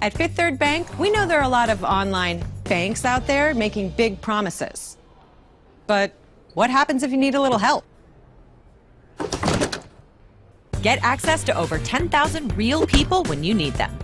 At Fifth Third Bank, we know there are a lot of online banks out there making big promises. But what happens if you need a little help? Get access to over 10,000 real people when you need them.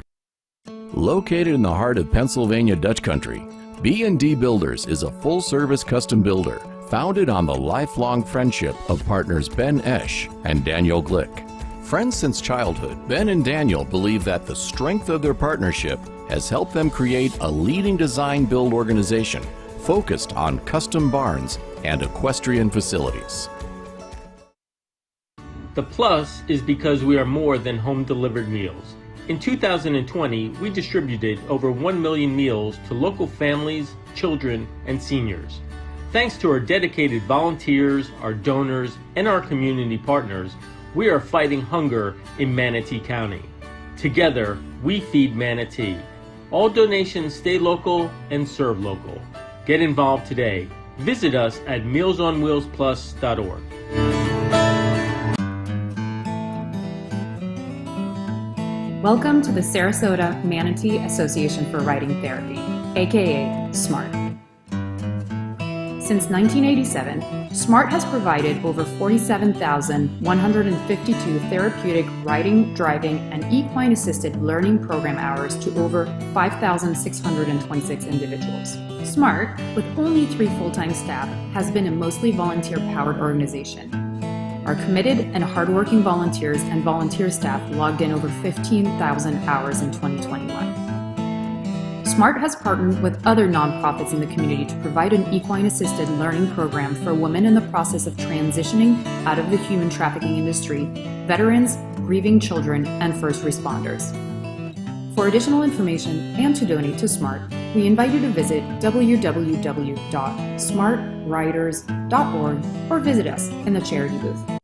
Located in the heart of Pennsylvania Dutch Country, B&D Builders is a full-service custom builder founded on the lifelong friendship of partners Ben Esch and Daniel Glick. Friends since childhood, Ben and Daniel believe that the strength of their partnership has helped them create a leading design build organization focused on custom barns and equestrian facilities. The plus is because we are more than home-delivered meals. In 2020, we distributed over 1 million meals to local families, children, and seniors. Thanks to our dedicated volunteers, our donors, and our community partners, we are fighting hunger in Manatee County. Together, we feed Manatee. All donations stay local and serve local. Get involved today. Visit us at mealsonwheelsplus.org. Welcome to the Sarasota Manatee Association for Riding Therapy, aka SMART. Since 1987, SMART has provided over 47,152 therapeutic riding, driving, and equine-assisted learning program hours to over 5,626 individuals. SMART, with only 3 full-time staff, has been a mostly volunteer-powered organization. Our committed and hardworking volunteers and volunteer staff logged in over 15,000 hours in 2021. SMART has partnered with other nonprofits in the community to provide an equine-assisted learning program for women in the process of transitioning out of the human trafficking industry, veterans, grieving children, and first responders. For additional information and to donate to SMART, we invite you to visit www.smartriders.org or visit us in the charity booth.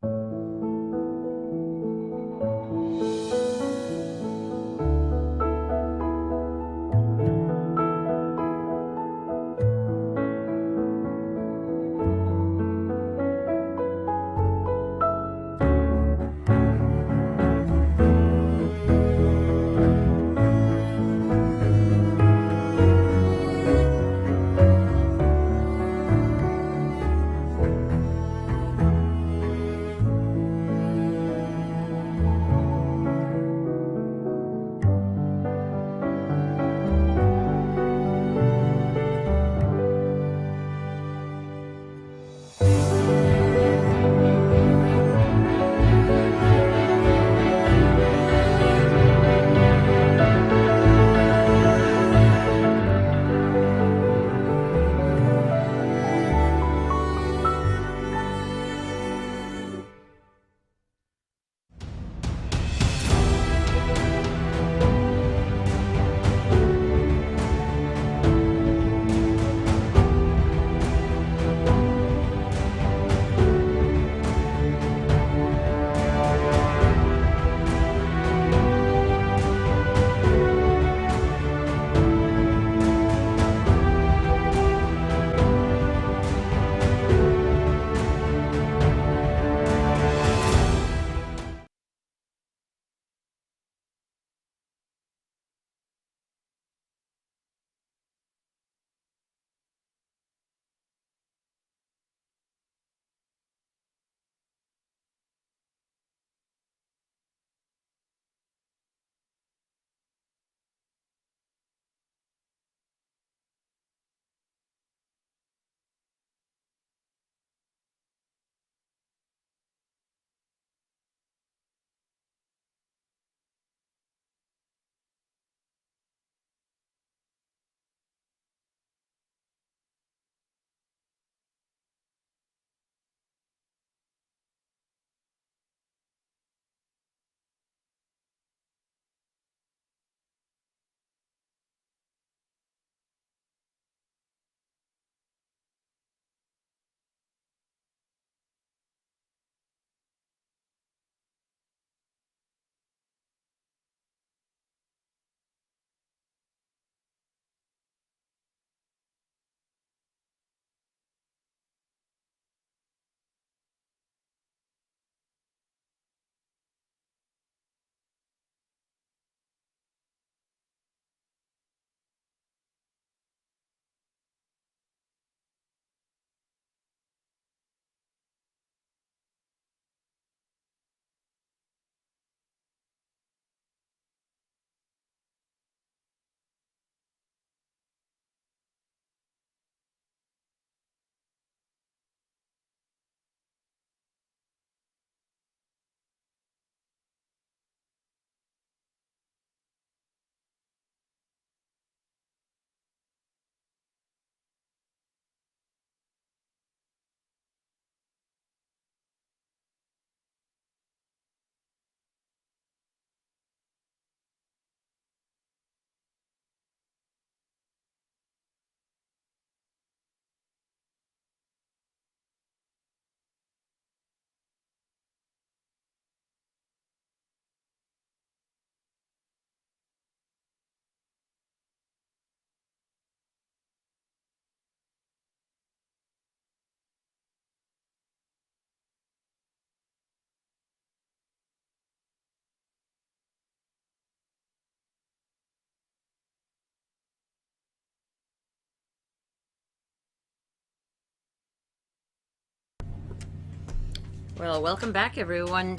Well, welcome back, everyone.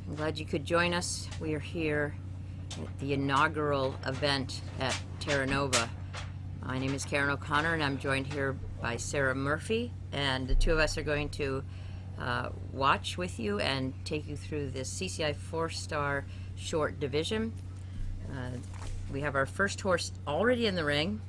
I'm glad you could join us. We are here at the inaugural event at Terra Nova. My name is Karen O'Connor, and I'm joined here by Sarah Murphy, and the two of us are going to watch with you and take you through this CCI 4-star short division. We have our first horse already in the ring,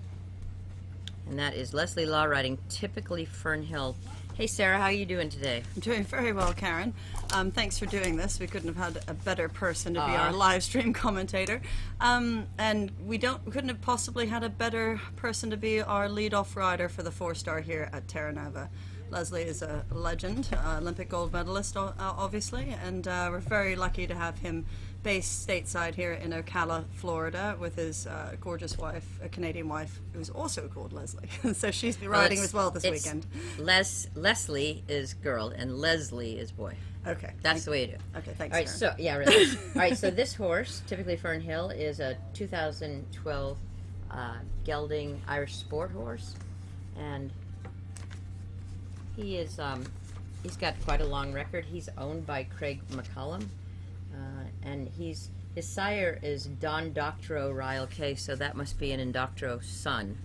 and that is Leslie Law riding Typically Fernhill. Hey Sarah, how are you doing today? I'm doing very well, Karen. Thanks for doing this. We couldn't have had a better person to be our live stream commentator. And we couldn't have possibly had a better person to be our lead-off rider for the 4-star here at Terra Nova. Leslie is a legend, Olympic gold medalist, obviously, and we're very lucky to have him based stateside here in Ocala, Florida, with his gorgeous wife, a Canadian wife, who's also called Leslie. So she's been riding as well this weekend. Leslie is girl and Leslie is boy. Okay. That's the way you do. Okay, thanks. All right, so yeah, really. All right, so this horse, Typically Fernhill, is a 2012 gelding Irish sport horse, and he is he's got quite a long record. He's owned by Craig McCullum. And his sire is Don Doctorow Ryle K, so that must be an Indoctro son,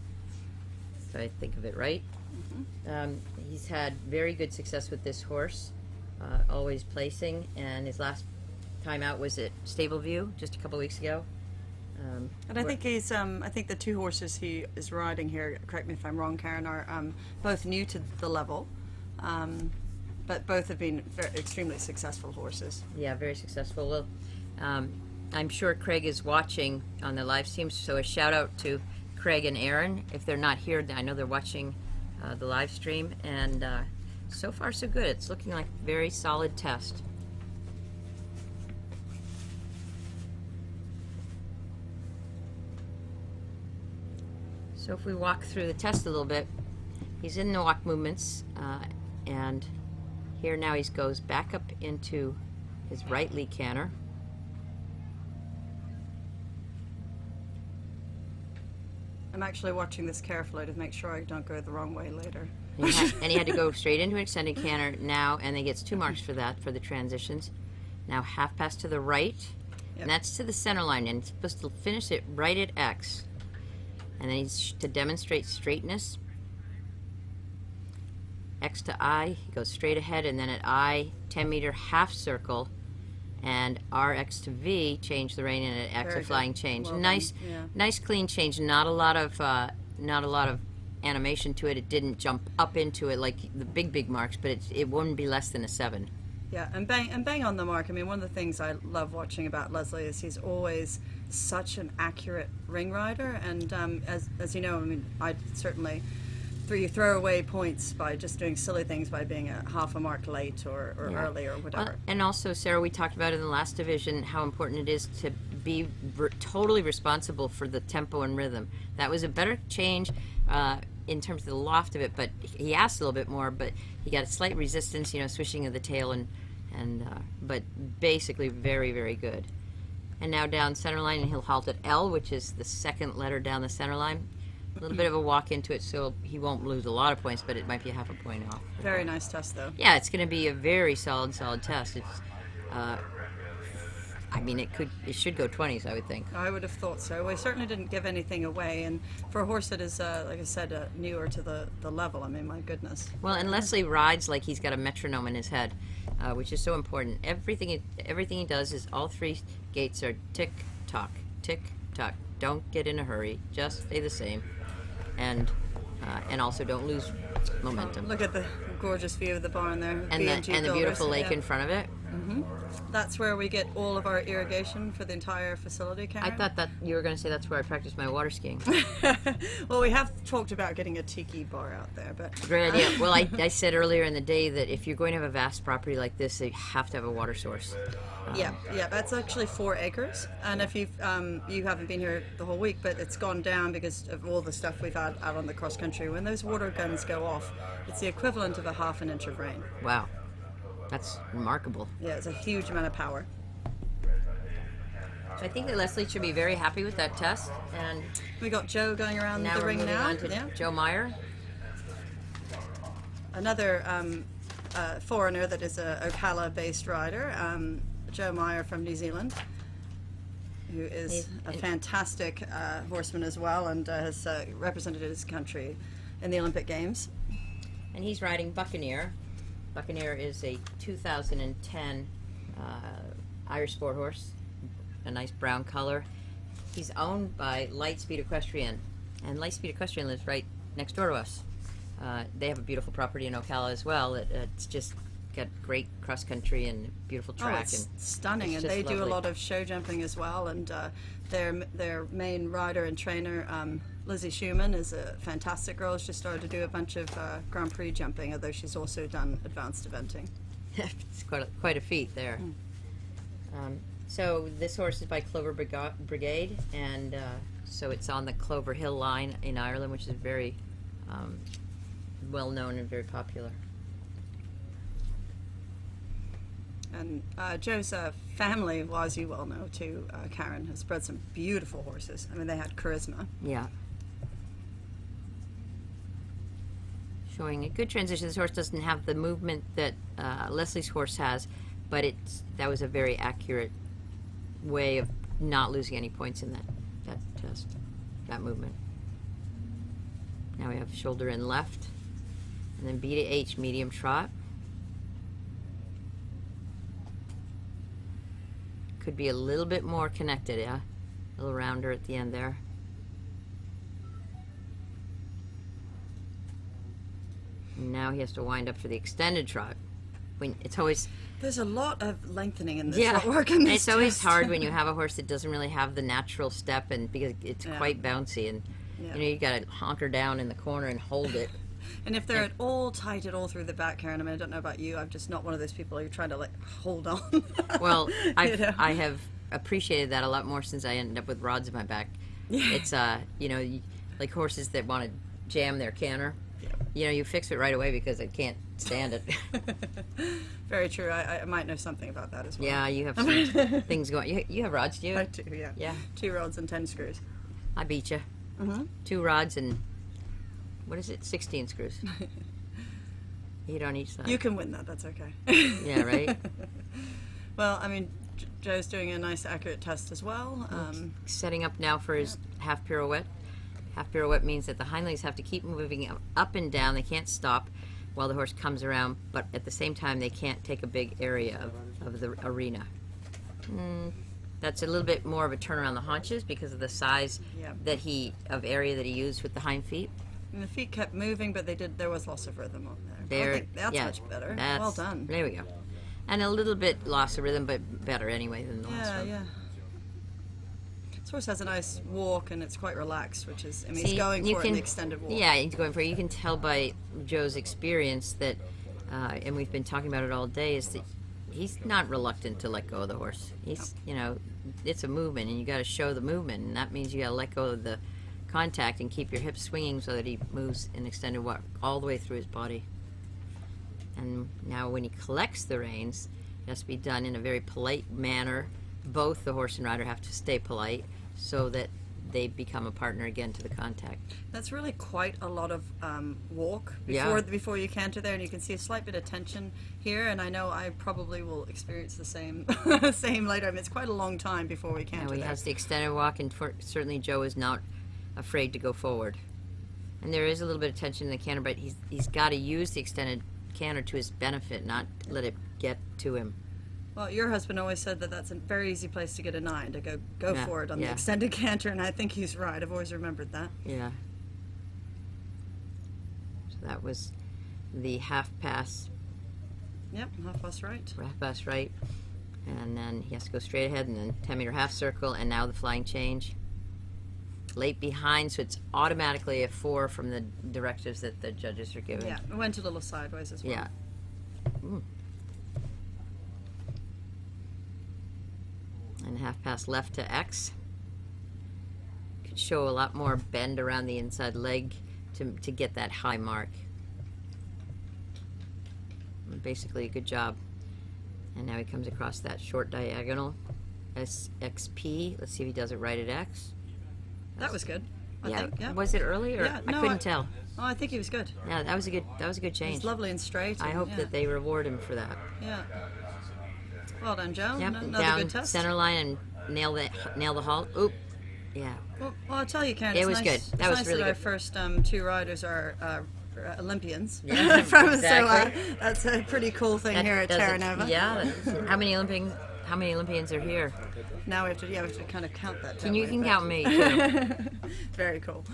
if I think of it right. Mm-hmm. He's had very good success with this horse, always placing, and his last time out was at Stableview just a couple weeks ago. And I think he's, I think the two horses he is riding here, correct me if I'm wrong, Karen, are both new to the level. But both have been extremely successful horses. Yeah, very successful. Well, I'm sure Craig is watching on the live stream, so a shout out to Craig and Aaron. If they're not here, I know they're watching the live stream, and so far so good. It's looking like a very solid test. So if we walk through the test a little bit, he's in the walk movements, and here now he goes back up into his right lee canter. I'm actually watching this carefully to make sure I don't go the wrong way later. And he had to go straight into an extended canter now, and he gets 2 marks for that, for the transitions. Now half pass to the right, and that's to the center line, and he's supposed to finish it right at X. And then he's to demonstrate straightness. X to I, he goes straight ahead, and then at I, 10-meter half circle, and RX to V, change the rein, and at X, a flying change. Well nice, nice clean change. Not a lot of animation to it. It didn't jump up into it like the big marks, but it wouldn't be less than a 7. Yeah, and bang on the mark. I mean, one of the things I love watching about Leslie is he's always such an accurate ring rider, and as you know, I mean, I certainly throw away points by just doing silly things, by being a half a mark late or early or whatever. And also, Sarah, we talked about in the last division how important it is to be totally responsible for the tempo and rhythm. That was a better change in terms of the loft of it, but he asked a little bit more, but he got a slight resistance, swishing of the tail, but basically very good. And now down center line, and he'll halt at L, which is the second letter down the center line. A little bit of a walk into it, so he won't lose a lot of points, but it might be a half a point off. Very nice test, though. Yeah, it's going to be a very solid test. It's, I mean, it should go 20s, I would think. I would have thought so. We certainly didn't give anything away, and for a horse that is, like I said, newer to the level, I mean, my goodness. Well, and Leslie rides like he's got a metronome in his head, which is so important. Everything he does is all 3 gates are tick tock. Don't get in a hurry. Just stay the same, and also don't lose momentum. Look at the gorgeous view of the barn there, and the beautiful lake in front of it. Mm-hmm. That's where we get all of our irrigation for the entire facility, Karen. I thought that you were going to say that's where I practice my water skiing. Well, we have talked about getting a tiki bar out there, but great idea. Well, I said earlier in the day that if you're going to have a vast property like this, you have to have a water source. Yeah, that's actually 4 acres, and if you haven't been here the whole week, but it's gone down because of all the stuff we've had out on the cross country. When those water guns go off, it's the equivalent of a half an inch of rain. Wow. That's remarkable. Yeah, it's a huge amount of power. So I think that Leslie should be very happy with that test. And we got Joe going around the ring now. On to Joe Meyer. Another a foreigner that is a Ocala-based rider, Joe Meyer from New Zealand, who is a fantastic horseman as well, and has represented his country in the Olympic Games. And he's riding Buccaneer. Buccaneer is a 2010 Irish sport horse, a nice brown color. He's owned by Lightspeed Equestrian, and Lightspeed Equestrian lives right next door to us. They have a beautiful property in Ocala as well. It's just got great cross country and beautiful track. Oh, it's and stunning, it's and they just do a lovely. lot of show jumping as well. And their main rider and trainer, Lizzie Schumann, is a fantastic girl. She's started to do a bunch of Grand Prix jumping, although she's also done advanced eventing. It's quite a feat there. So this horse is by Clover Brigade, and so it's on the Clover Hill line in Ireland, which is very well known and very popular. And Joe's family, well, as you well know too, Karen, has bred some beautiful horses. I mean, they had charisma. Yeah. Showing a good transition. This horse doesn't have the movement that Leslie's horse has, but that was a very accurate way of not losing any points in that test, that movement. Now we have shoulder in left, and then B to H, medium trot. Could be a little bit more connected, yeah? A little rounder at the end there. And now he has to wind up for the extended trot. It's always... There's a lot of lengthening in this. Yeah, work in this it's always test. hard when you have a horse that doesn't really have the natural step, and because it's quite bouncy, and you got to honker down in the corner and hold it. And if they're at all tight at all through the back, Karen, I mean, I don't know about you, I'm just not one of those people who try to like hold on. Well, You know? I have appreciated that a lot more since I ended up with rods in my back. It's like horses that want to jam their canter. You fix it right away because I can't stand it. Very true. I might know something about that as well. Yeah, you have some things going. You have rods, do you? I do, yeah. Yeah. 2 rods and 10 screws. I beat you. 2 rods and what is it? 16 screws. 8 on each side. You can win that. That's okay. Yeah, right. Well, I mean, Joe's doing a nice accurate test as well. Setting up now for his half pirouette. Half pirouette means that the hind legs have to keep moving up and down. They can't stop while the horse comes around, but at the same time they can't take a big area of the arena. That's a little bit more of a turn around the haunches because of the size of area that he used with the hind feet. And the feet kept moving, but there was loss of rhythm on there. I think that's much better. Well done. There we go. And a little bit loss of rhythm, but better anyway than the last one. Yeah. This horse has a nice walk, and it's quite relaxed, which is, I mean, he's going for it in the extended walk. Yeah, he's going for it. You can tell by Joe's experience that, and we've been talking about it all day, is that he's not reluctant to let go of the horse. He's, it's a movement, and you got to show the movement, and that means you got to let go of the contact and keep your hips swinging so that he moves in extended walk all the way through his body. And now when he collects the reins, it has to be done in a very polite manner. Both the horse and rider have to stay polite so that they become a partner again to the contact. That's really quite a lot of walk before you canter there, and you can see a slight bit of tension here, and I know I probably will experience the same same later. I mean, it's quite a long time before we canter Now he there. has the extended walk, and certainly Joe is not afraid to go forward. And there is a little bit of tension in the canter, but he's got to use the extended canter to his benefit, not let it get to him. Well, your husband always said that that's a very easy place to get a 9, to go for it on the extended canter, and I think he's right. I've always remembered that. Yeah. So that was the half pass. Yep, half pass right. Half pass right. And then he has to go straight ahead, and then 10-meter half circle, and now the flying change. Late behind, so it's automatically a 4 from the directives that the judges are giving. Yeah, it went a little sideways as well. Yeah. And half pass left to X. Could show a lot more bend around the inside leg to get that high mark. Basically a good job. And now he comes across that short diagonal. SXP. Let's see if he does it right at X. That was good. I think, yeah. Was it early or Yeah, no, I couldn't tell. Oh, I think he was good. Yeah, that was a good change. He's lovely and straight. I and, hope yeah. that they reward him for that. Yeah. Well done, Joe. Yep, Another down good test. center line and nail the halt. Oop. Yeah. Well, I'll tell you, Karen. It It's was nice, good. It's That was nice really that our good. first two riders are Olympians. Yeah, From exactly. So that's a pretty cool thing here at Does it- Terra Nova. Yeah. How many Olympians are here? Now we have to kind of count that. You can count me too. Very cool.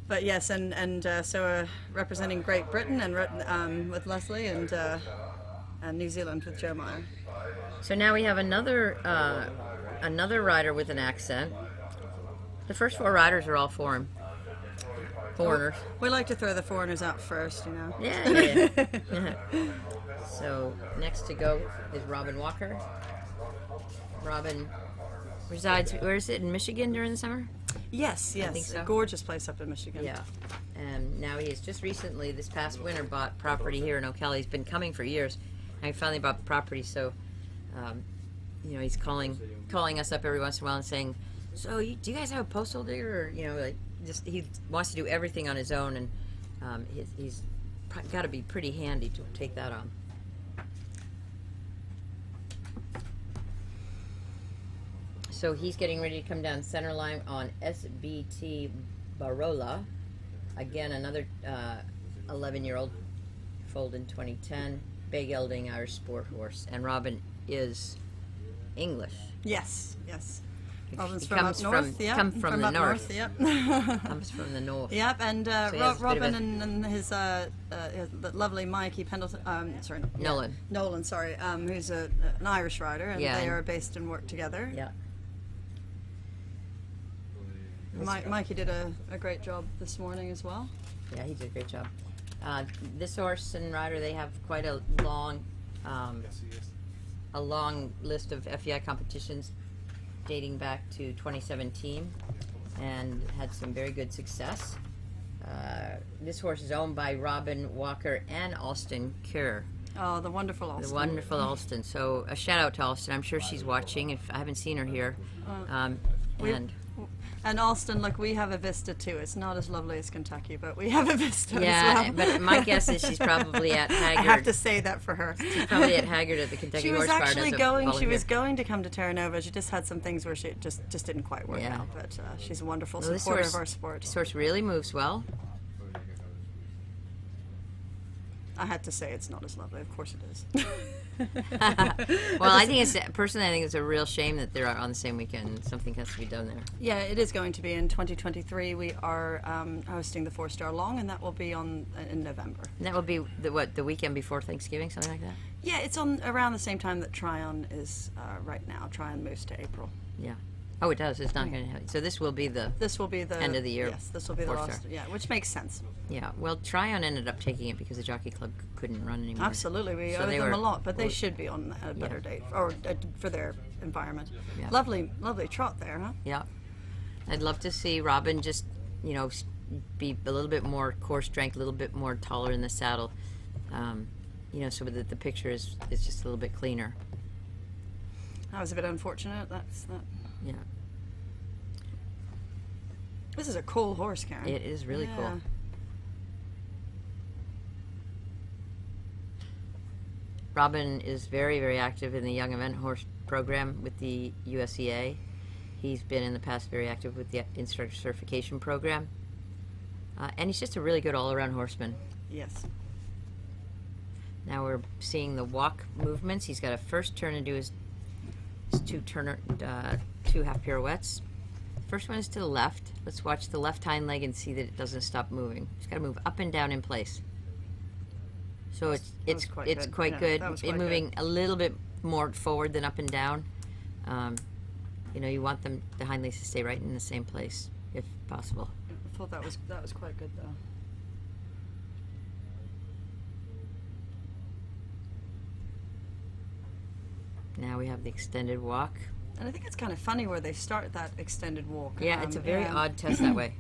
But yes, and so representing Great Britain and with Leslie and New Zealand with Joe Meyer. So now we have another rider with an accent. The first four riders are all foreigners. We like to throw the foreigners out first, you know. Yeah. So next to go is Robin Walker. Robin resides, where is it, in Michigan during the summer? Yes, I think so. A gorgeous place up in Michigan. Yeah. And now he has just recently, this past winter, bought property here in Ocala. He's been coming for years. And he finally bought the property, so, he's calling us up every once in a while and saying, so do you guys have a postal digger? Or, he wants to do everything on his own, and he's got to be pretty handy to take that on. So he's getting ready to come down center line on SBT Barola. Again, another 11-year-old, foaled in 2010, big gelding Irish sport horse. And Robin is English. Yes. Robin's He from comes up north. from the up north. Yep. Comes from the north. Yep, and he has a bit of Robin a- and his the lovely Mikey Pendleton, Nolan, sorry, who's an Irish rider, and Yeah, they and- are based and work together. Yeah. Mikey did a great job this morning as well. Yeah, he did a great job. This horse and rider, they have quite a long list of FEI competitions dating back to 2017, and had some very good success. This horse is owned by Robin Walker and Alston Kerr. Oh, the wonderful Alston. The wonderful Alston. So a shout out to Alston. I'm sure she's watching. If I haven't seen her here, And Alston, look, we have a Vista too. It's not as lovely as Kentucky, but we have a Vista as yeah. well. But my guess is she's probably at Haggard. I have to say that for her. She's probably at Haggard at the Kentucky She was Horse Barn actually as a going. She volunteer. was going to come to Terra Nova. She just had some things where she just didn't quite work Yeah. out. But she's a wonderful Well, this supporter horse- of our sport. This horse really moves well. I had to say it's not as lovely. Of course it is. Well, I think it's a real shame that they're on the same weekend. Something has to be done there. Yeah, it is going to be in 2023. We are hosting the 4-Star Long, and that will be in November. And that will be the weekend before Thanksgiving, something like that. Yeah, it's on around the same time that Tryon is right now. Tryon moves to April. Yeah. Oh, it does. It's not going to. So this will be the. This will be the End of the year. Yes, this will be the 4-Star. last. Yeah, which makes sense. Yeah. Well, Tryon ended up taking it because the Jockey Club couldn't run anymore. Absolutely, we So owe they them were- a lot, but they should be on a better date or for their environment. Yeah. Lovely trot there, huh? Yeah. I'd love to see Robin just, be a little bit more core strength, a little bit more taller in the saddle, so that the picture is just a little bit cleaner. That was a bit unfortunate. That's that. Yeah. This is a cool horse, Karen. It is really Yeah. cool. Robin is very, very active in the Young Event Horse program with the USEA. He's been in the past very active with the instructor certification program. And he's just a really good all-around horseman. Yes. Now we're seeing the walk movements. He's got a first turn to do his two half pirouettes. First one is to the left. Let's watch the left hind leg and see that it doesn't stop moving. He's got to move up and down in place. So it's quite quite good. good. Yeah, that was It quite moving a little bit more forward than up and down. You want the hind legs to stay right in the same place if possible. I thought that was quite good though. Now we have the extended walk. And I think it's kind of funny where they start that extended walk. Yeah, it's a very yeah. odd test that way.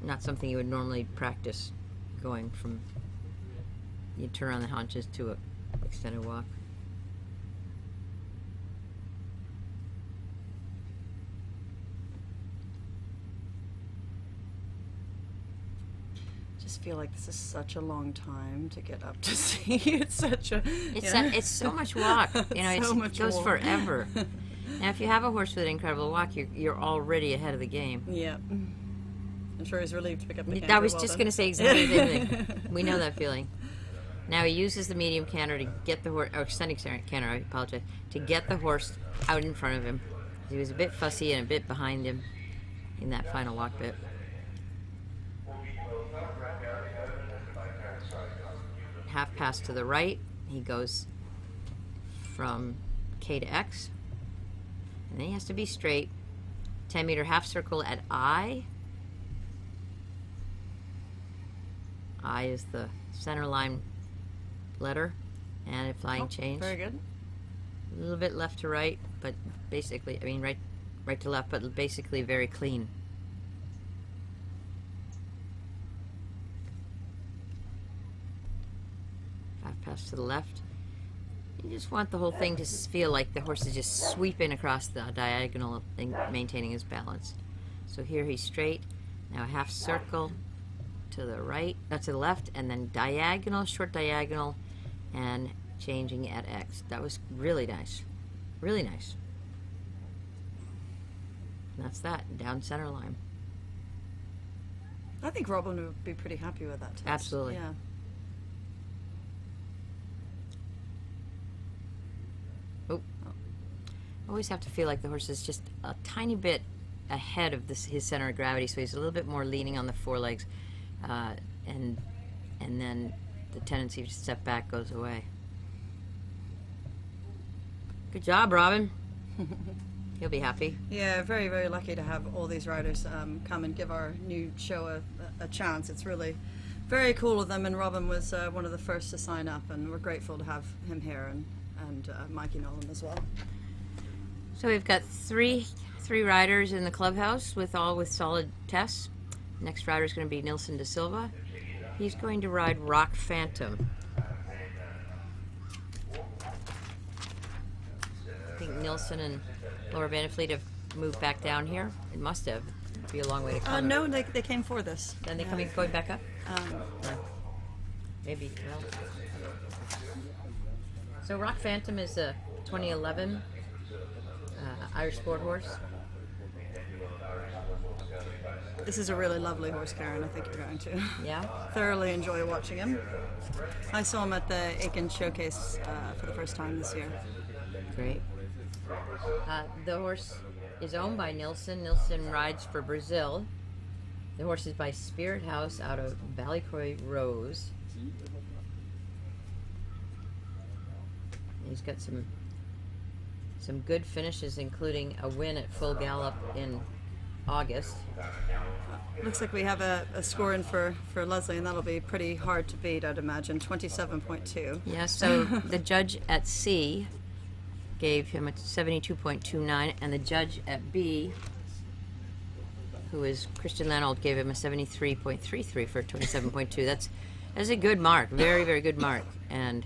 Not something you would normally practice, going from you turn on the haunches to a extended walk. just feel like this is such a long time to get up to sea. It's such a... It's so much walk. You know, So it much goes walk. forever. Now, if you have a horse with an incredible walk, you're already ahead of the game. Yeah. I'm sure he's relieved to pick up the canter. I was Well just done. going to say exactly the same thing. We know that feeling. Now he uses the medium canter to get the horse, or extending canter, I apologize, to get the horse out in front of him. He was a bit fussy and a bit behind him in that final walk bit. Half pass to the right. He goes from K to X. And then he has to be straight. 10-meter half circle at I. I is the center line letter. And a flying change. Very good. A little bit left to right, but basically, I mean, right to left, but basically very clean. Half pass to the left. You just want the whole thing to feel like the horse is just sweeping across the diagonal and maintaining his balance. So here he's straight. Now a half circle to the right, to the left, and then diagonal, short diagonal, and changing at X. That was really nice. Really nice. And that's that, down center line. I think Robin would be pretty happy with that test. Absolutely. Yeah. Oh. I always have to feel like the horse is just a tiny bit ahead of his center of gravity, so he's a little bit more leaning on the forelegs, and then the tendency to step back goes away. Good job, Robin. He'll be happy. Yeah, very, very lucky to have all these riders come and give our new show a chance. It's really very cool of them, and Robin was one of the first to sign up, and we're grateful to have him here, and Mikey Nolan as well. So we've got three riders in the clubhouse with solid tests. Next rider is going to be Nilson da Silva. He's going to ride Rock Phantom. I think Nilson and Laura Vanderfleet have moved back down here. It must have. It'd be a long way to come. No, they came for this. Then they going back up? No. Maybe. Well. So Rock Phantom is a 2011 Irish sport horse. This is a really lovely horse, Karen. I think you're going to Yeah. thoroughly enjoy watching him. I saw him at the Aiken Showcase for the first time this year. Great. The horse is owned by Nilson. Nilson rides for Brazil. The horse is by Spirit House out of Ballycroy Rose. He's got some good finishes, including a win at Full Gallop in August. Looks like we have a score in for Leslie, and that'll be pretty hard to beat, I'd imagine. 27.2. Yeah, so the judge at C gave him a 72.29, and the judge at B, who is Christian Lanold, gave him a 73.33 for 27.2. That's a good mark, very, very good mark. And,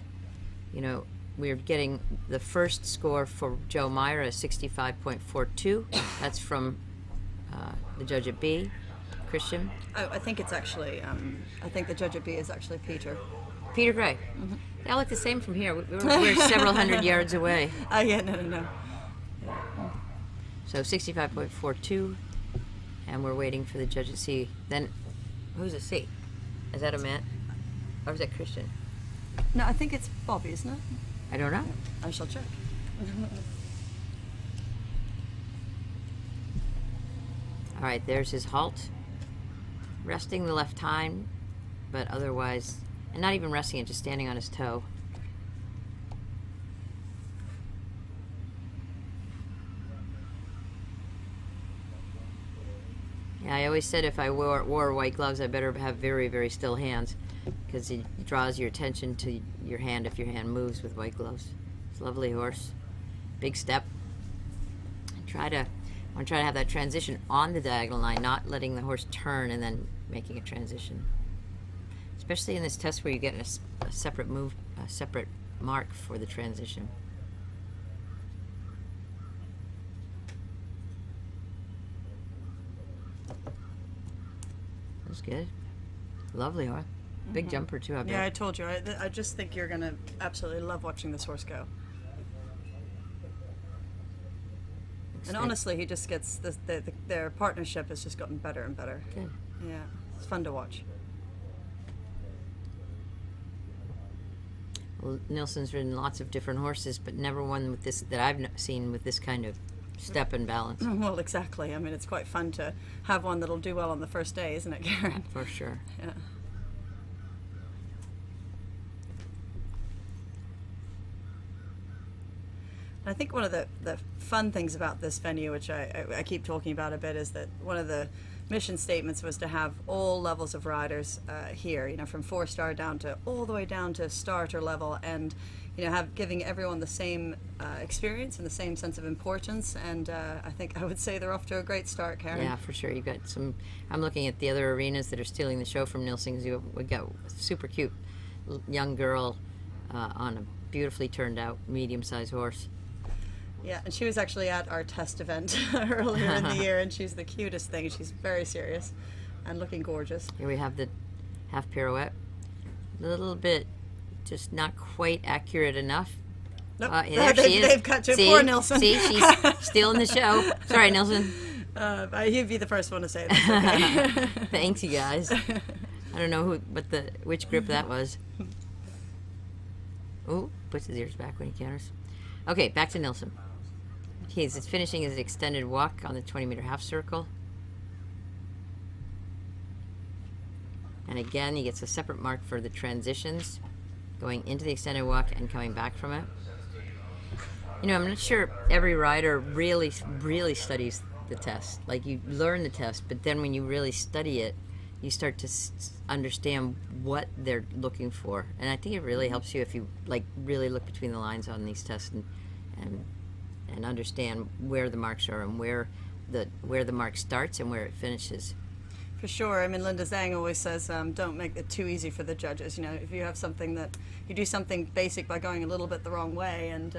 you know, we're getting the first score for Joe Myra, 65.42. That's from the judge at B, Christian. Oh, I think it's actually, I think the judge at B is actually Peter. Peter Gray. Mm-hmm. They all look the same from here. We're several hundred yards away. Yeah, no. So 65.42, and we're waiting for the judge at C. Then, who's at C? Is that a Matt? Or is that Christian? No, I think it's Bobby, isn't it? I don't know. I shall check. All right, there's his halt. Resting the left hind, but otherwise, and not even resting it, just standing on his toe. Yeah, I always said if I wore white gloves, I better have very, very still hands, because it draws your attention to your hand if your hand moves with white gloves. It's a lovely horse. Big step. I want to try to have that transition on the diagonal line, not letting the horse turn and then making a transition. Especially in this test where you get a separate move, a separate mark for the transition. That's good. Lovely horse. Big jumper too, I bet. Yeah, I told you. I just think you're going to absolutely love watching this horse go. And honestly, he just gets their partnership has just gotten better and better. Good. Yeah, it's fun to watch. Well, Nilsson's ridden lots of different horses, but never one with this that I've seen with this kind of step and balance. Well, exactly. I mean, it's quite fun to have one that'll do well on the first day, isn't it, Karen? For sure. Yeah. I think one of the fun things about this venue, which I keep talking about a bit, is that one of the mission statements was to have all levels of riders here, you know, from 4-star down to all the way down to starter level, and you know, giving everyone the same experience and the same sense of importance. And I think I would say they're off to a great start, Karen. Yeah, for sure. You've got some. I'm looking at the other arenas that are stealing the show from Nilsson's. We got a super cute young girl on a beautifully turned out medium-sized horse. Yeah, and she was actually at our test event earlier in the year, and she's the cutest thing. She's very serious and looking gorgeous. Here we have the half pirouette. A little bit, just not quite accurate enough. Nope. There she is. They've cut to See? poor Nilsson. See, she's stealing the show. Sorry, Nilsson. He'd be the first one to say that. Okay. Thanks, you guys. I don't know which grip that was. Oh, puts his ears back when he counters. Okay, back to Nilsson. He's finishing his extended walk on the 20-meter half circle. And again, he gets a separate mark for the transitions, going into the extended walk and coming back from it. You know, I'm not sure every rider really studies the test. Like, you learn the test, but then when you really study it, you start to understand what they're looking for. And I think it really helps you if you, like, really look between the lines on these tests and understand where the marks are and where the mark starts and where it finishes. For sure. I mean, Linda Zhang always says, don't make it too easy for the judges. You know, if you have something that you do something basic by going a little bit the wrong way, and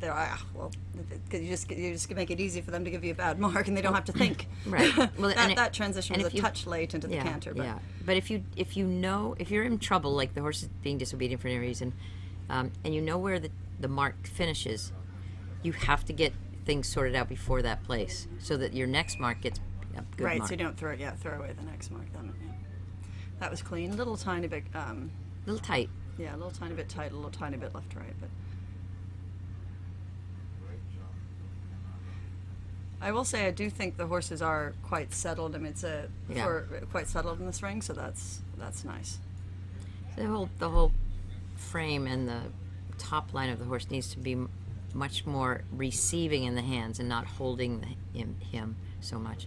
they're you just make it easy for them to give you a bad mark, and they don't have to think. Right. Well, that transition was a touch late into the canter. But. Yeah. But if you're in trouble, like the horse is being disobedient for any reason, and you know where the mark finishes, you have to get things sorted out before that place, so that your next mark gets a good right, mark. so you don't throw away the next mark then. Yeah. That was clean. A little tiny bit. Little tight. Yeah, a little tiny bit tight, a little tiny bit left to right, but. I will say I do think the horses are quite settled. I mean, quite settled in this ring, so that's nice. The whole frame and the top line of the horse needs to be much more receiving in the hands and not holding him so much,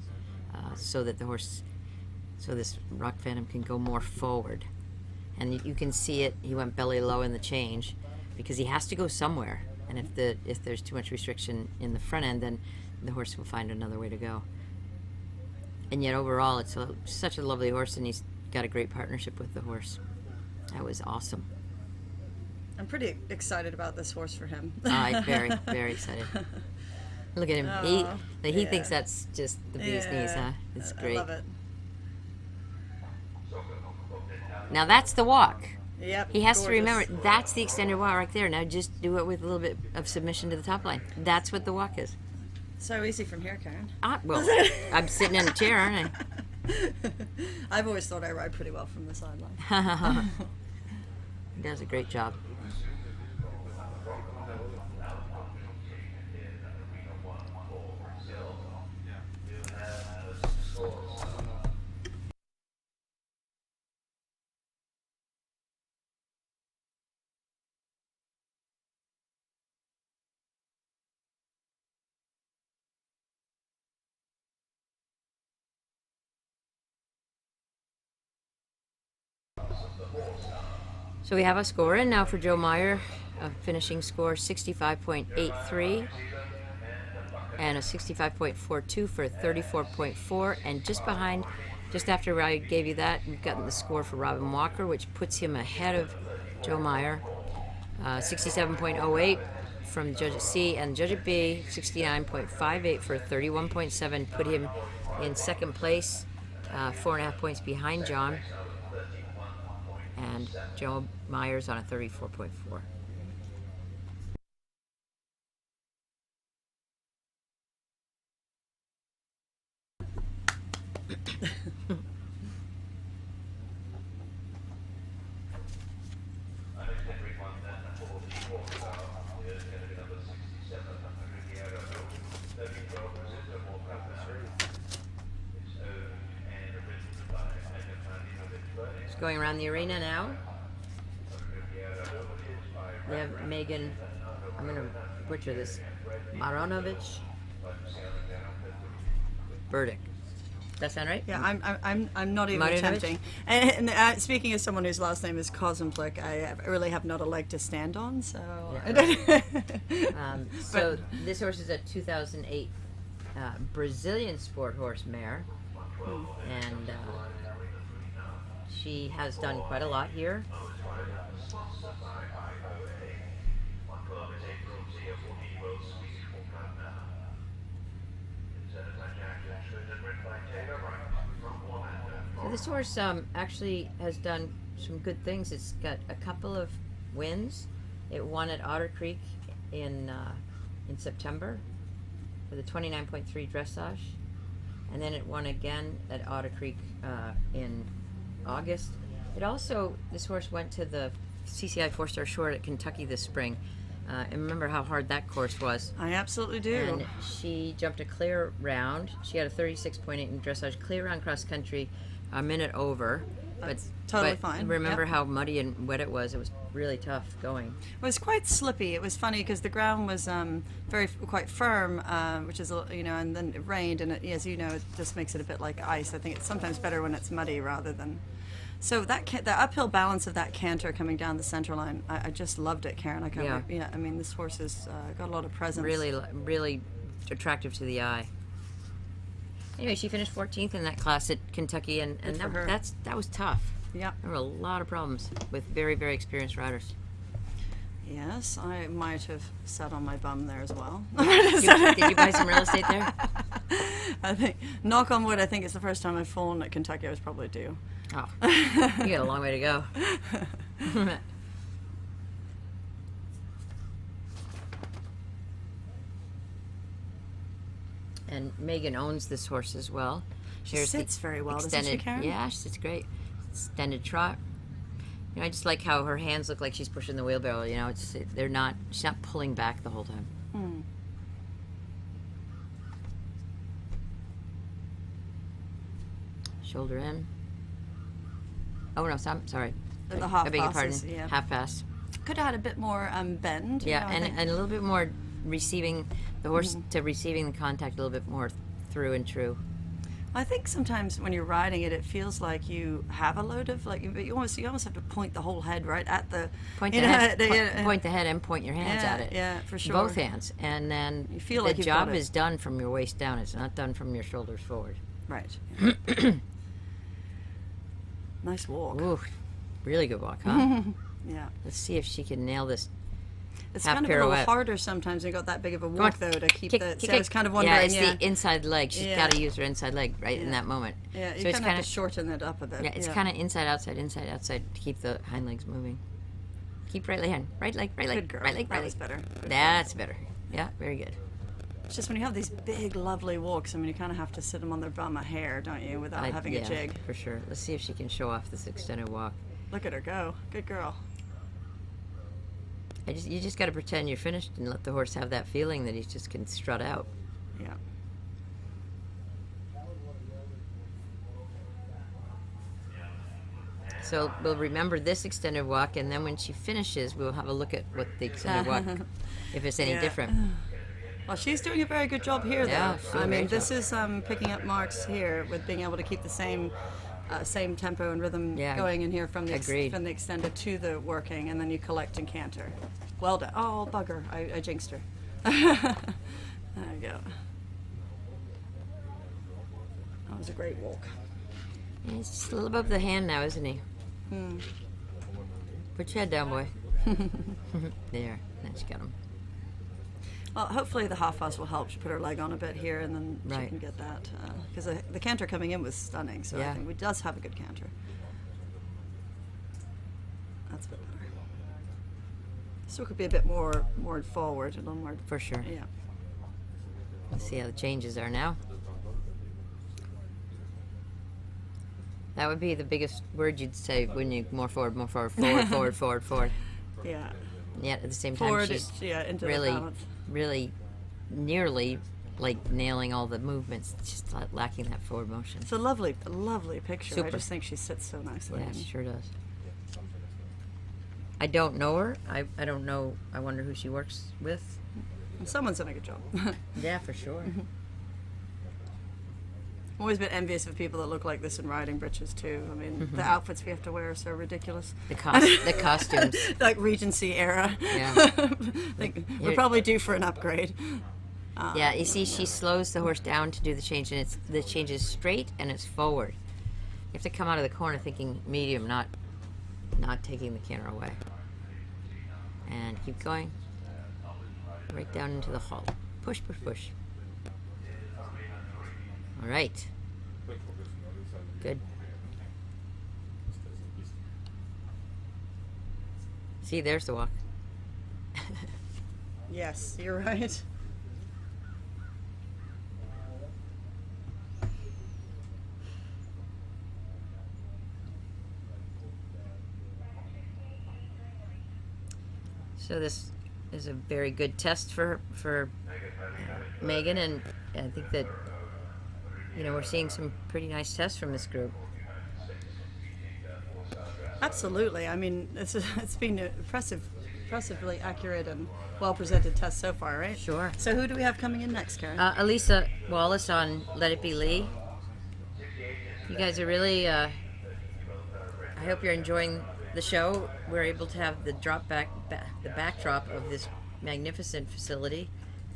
so that this Rock Phantom can go more forward. And you can see it. He went belly low in the change because he has to go somewhere. And if there's too much restriction in the front end, then the horse will find another way to go. And yet overall, it's such a lovely horse, and he's got a great partnership with the horse. That was awesome. I'm pretty excited about this horse for him. I'm very, very excited. Look at him. He thinks that's just the bee's knees, huh? It's great. I love it. Now that's the walk. Yep. He has gorgeous. to remember, that's the extended walk right there. Now just do it with a little bit of submission to the top line. That's what the walk is. So easy from here, Karen. Well, I'm sitting in a chair, aren't I? I've always thought I ride pretty well from the sideline. He does a great job. So we have a score in now for Joe Meyer, a finishing score 65.83 and a 65.42 for a 34.4, and just behind, just after I gave you that, we've gotten the score for Robin Walker, which puts him ahead of Joe Meyer, 67.08 from Judge at C, and Judge at B, 69.58 for a 31.7, put him in second place, 4.5 points behind John. and Joe Myers on a 34.4. It's going around the arena now. We have Megan, I'm going to butcher this, Maronovich Burdick. Does that sound right? Yeah, I'm not even Marinovic? attempting. And speaking as someone whose last name is Kozemplick, I really have not a leg to stand on, so. So this horse is a 2008 Brazilian sport horse mare, and she has done quite a lot here. So this horse actually has done some good things. It's got a couple of wins. It won at Otter Creek in September for the 29.3 dressage, and then it won again at Otter Creek in August. It also, this horse went to the CCI4 Star Short at Kentucky this spring. And remember how hard that course was. I absolutely do. And she jumped a clear round. She had a 36.8 in dressage, clear round cross country, a minute over. That's totally fine. Remember Yep. how muddy and wet it was. It was really tough going. It was quite slippy. It was funny because the ground was quite firm, which is and then it rained, and as you know, it just makes it a bit like ice. I think it's sometimes better when it's muddy rather than. So the uphill balance of that canter coming down the center line, I just loved it, Karen. I can't. Yeah. I mean, this horse has got a lot of presence. Really attractive to the eye. Anyway, she finished 14th in that class at Kentucky, and that was tough. Yeah. There were a lot of problems with very, very experienced riders. Yes, I might have sat on my bum there as well. Did you buy some real estate there? I think, knock on wood, I think it's the first time I've fallen at Kentucky. I was probably due. Oh, you got a long way to go. And Megan owns this horse as well. She sits very well, doesn't she, Karen? Yeah, she sits great. Extended trot. I just like how her hands look like she's pushing the wheelbarrow. She's not pulling back the whole time. Shoulder in. Oh no, sorry. The half I beg your passes, pardon. yeah. Half pass. Could have had a bit more bend. Yeah, and a little bit more receiving the horse to receiving the contact a little bit more through and true. I think sometimes when you're riding it, it feels like you have a load of but you almost have to point the whole head right at the point the head, point the head and point your hands at it. Yeah, for sure. Both hands, and then you feel the like you've job got it. is done from your waist down. It's not done from your shoulders forward. Right. Nice walk. Ooh, really good walk, huh? Yeah. Let's see if she can nail this. It's half kind of pirouette. a little harder sometimes when you got that big of a walk, though, to keep the. I was kind of wondering. Yeah, it's the inside leg. She's got to use her inside leg in that moment. Yeah, you so kind of have to shorten it up a bit. Yeah, it's kind of inside, outside to keep the hind legs moving. Keep right leg, right leg, Good girl. right leg, that was better. That's better. Yeah, very good. It's just when you have these big, lovely walks, I mean, you kind of have to sit them on their bum a hair, don't you, without having a jig. For sure. Let's see if she can show off this extended walk. Look at her go. Good girl. You just got to pretend you're finished and let the horse have that feeling that he just can strut out. Yeah. So we'll remember this extended walk, and then when she finishes, we'll have a look at what the extended walk, if it's any different. Well, she's doing a very good job here, though. Yeah, I mean, this is picking up marks here with being able to keep the same tempo and rhythm going in here from the extended to the working, and then you collect and canter. Well done. Oh, bugger. I jinxed her. There we go. That was a great walk. Yeah, he's just a little above the hand now, isn't he? Put your head down, boy. There. Now she got him. Well, hopefully the half pass will help. She put her leg on a bit here, and then she can get that. Because the canter coming in was stunning, so I think we does have a good canter. that's a bit better. So it could be a bit more forward, a little more. For sure. Yeah. Let's see how the changes are now. That would be the biggest word you'd say when you more forward, forward. Yeah. And yet at the same time, Forward, she's into really, the balance. really, nearly like nailing all the movements. Just lacking that forward motion. It's a lovely picture. Super. I just think she sits so nicely. Yeah, she sure does. I don't know her. I don't know. I wonder who she works with. Someone's done a good job. Yeah, for sure. I've always been envious of people that look like this in riding breeches too. I mean, the outfits we have to wear are so ridiculous. The costumes. Like Regency era. Yeah. We're probably due for an upgrade. Yeah, you see, she slows the horse down to do the change, and the change is straight and it's forward. You have to come out of the corner thinking medium, not taking the canter away. And keep going. Right down into the halt. Push, push, push. All right. Good. See, there's the walk. Yes, you're right. So this is a very good test for Megan, and I think that we're seeing some pretty nice tests from this group. Absolutely. I mean, it's been an impressively accurate and well presented test so far, right? Sure. So who do we have coming in next, Karen? Elisa Wallace on Let It Be Lee. You guys are really. I hope you're enjoying the show. We're able to have the backdrop of this magnificent facility.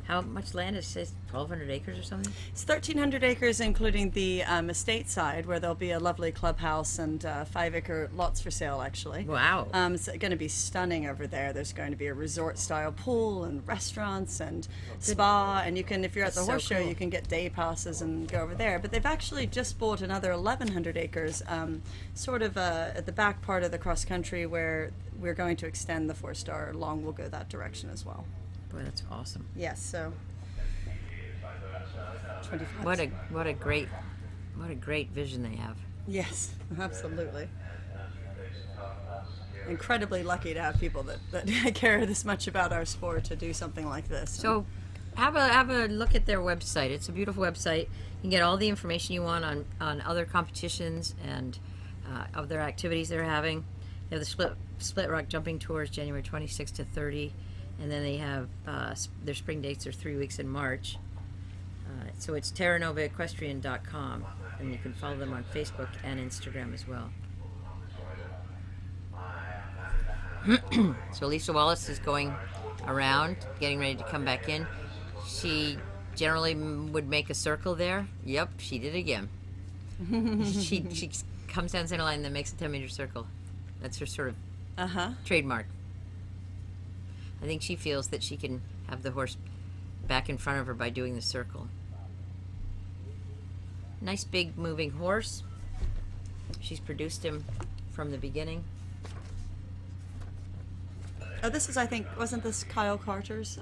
How much land is it? 1,200 acres or something? It's 1,300 acres, including the estate side, where there'll be a lovely clubhouse and 5-acre lots for sale, actually. Wow. It's going to be stunning over there. There's going to be a resort-style pool and restaurants and spa, and you can, if you're at the horse show, you can get day passes and go over there. But they've actually just bought another 1,100 acres, sort of at the back part of the cross-country, where we're going to extend the 4-star. Long will go that direction as well. Boy, that's awesome. Yes, so 25. What a great vision they have. Yes, absolutely. Incredibly lucky to have people that care this much about our sport to do something like this. So have a look at their website. It's a beautiful website. You can get all the information you want on other competitions and of their activities they're having. They have the Split Rock Jumping Tours January 26 to 30. And then they have their spring dates are 3 weeks in March. So it's terranovaequestrian.com, and you can follow them on Facebook and Instagram as well. So Lisa Wallace is going around, getting ready to come back in. She generally would make a circle there. Yep, she did again. she comes down center line and then makes a 10-meter circle. That's her sort of trademark. I think she feels that she can have the horse back in front of her by doing the circle. Nice big moving horse. She's produced him from the beginning. Oh, this is, I think, wasn't this Kyle Carter's?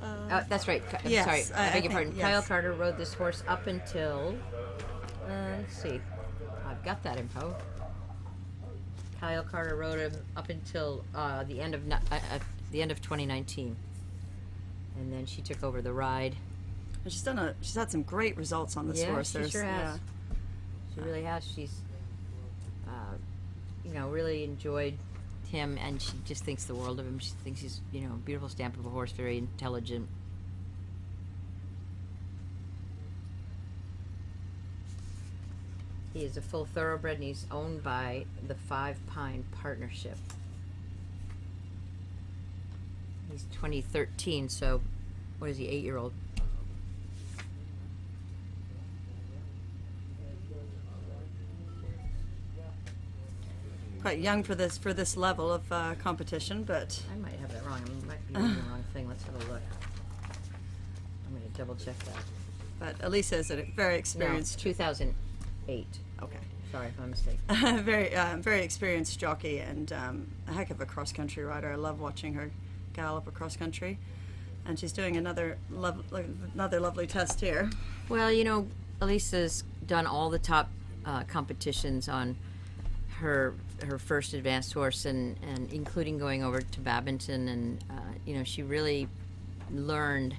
That's right. Yes, Sorry, I beg your pardon. yes. Kyle Carter rode this horse up until, let's see, I've got that info. Kyle Carter rode him up until the end of 2019, and then she took over the ride. And she's had some great results on this horse. She sure has. She really has. She's, really enjoyed him, and she just thinks the world of him. She thinks he's, a beautiful stamp of a horse, very intelligent. He is a full thoroughbred, and he's owned by the Five Pine Partnership. He's 2013, so what is he, 8-year-old? Quite young for this level of competition, but I might have that wrong. I might be doing the wrong thing. Let's have a look. I'm going to double check that. Elisa is a very No, experienced. 2008. Okay. Sorry if I'm mistaken. Very experienced jockey and a heck of a cross-country rider. I love watching her gallop across country. And she's doing another lovely test here. Well, you know, Elisa's done all the top competitions on her first advanced horse, and including going over to Babington, and you know, she really learned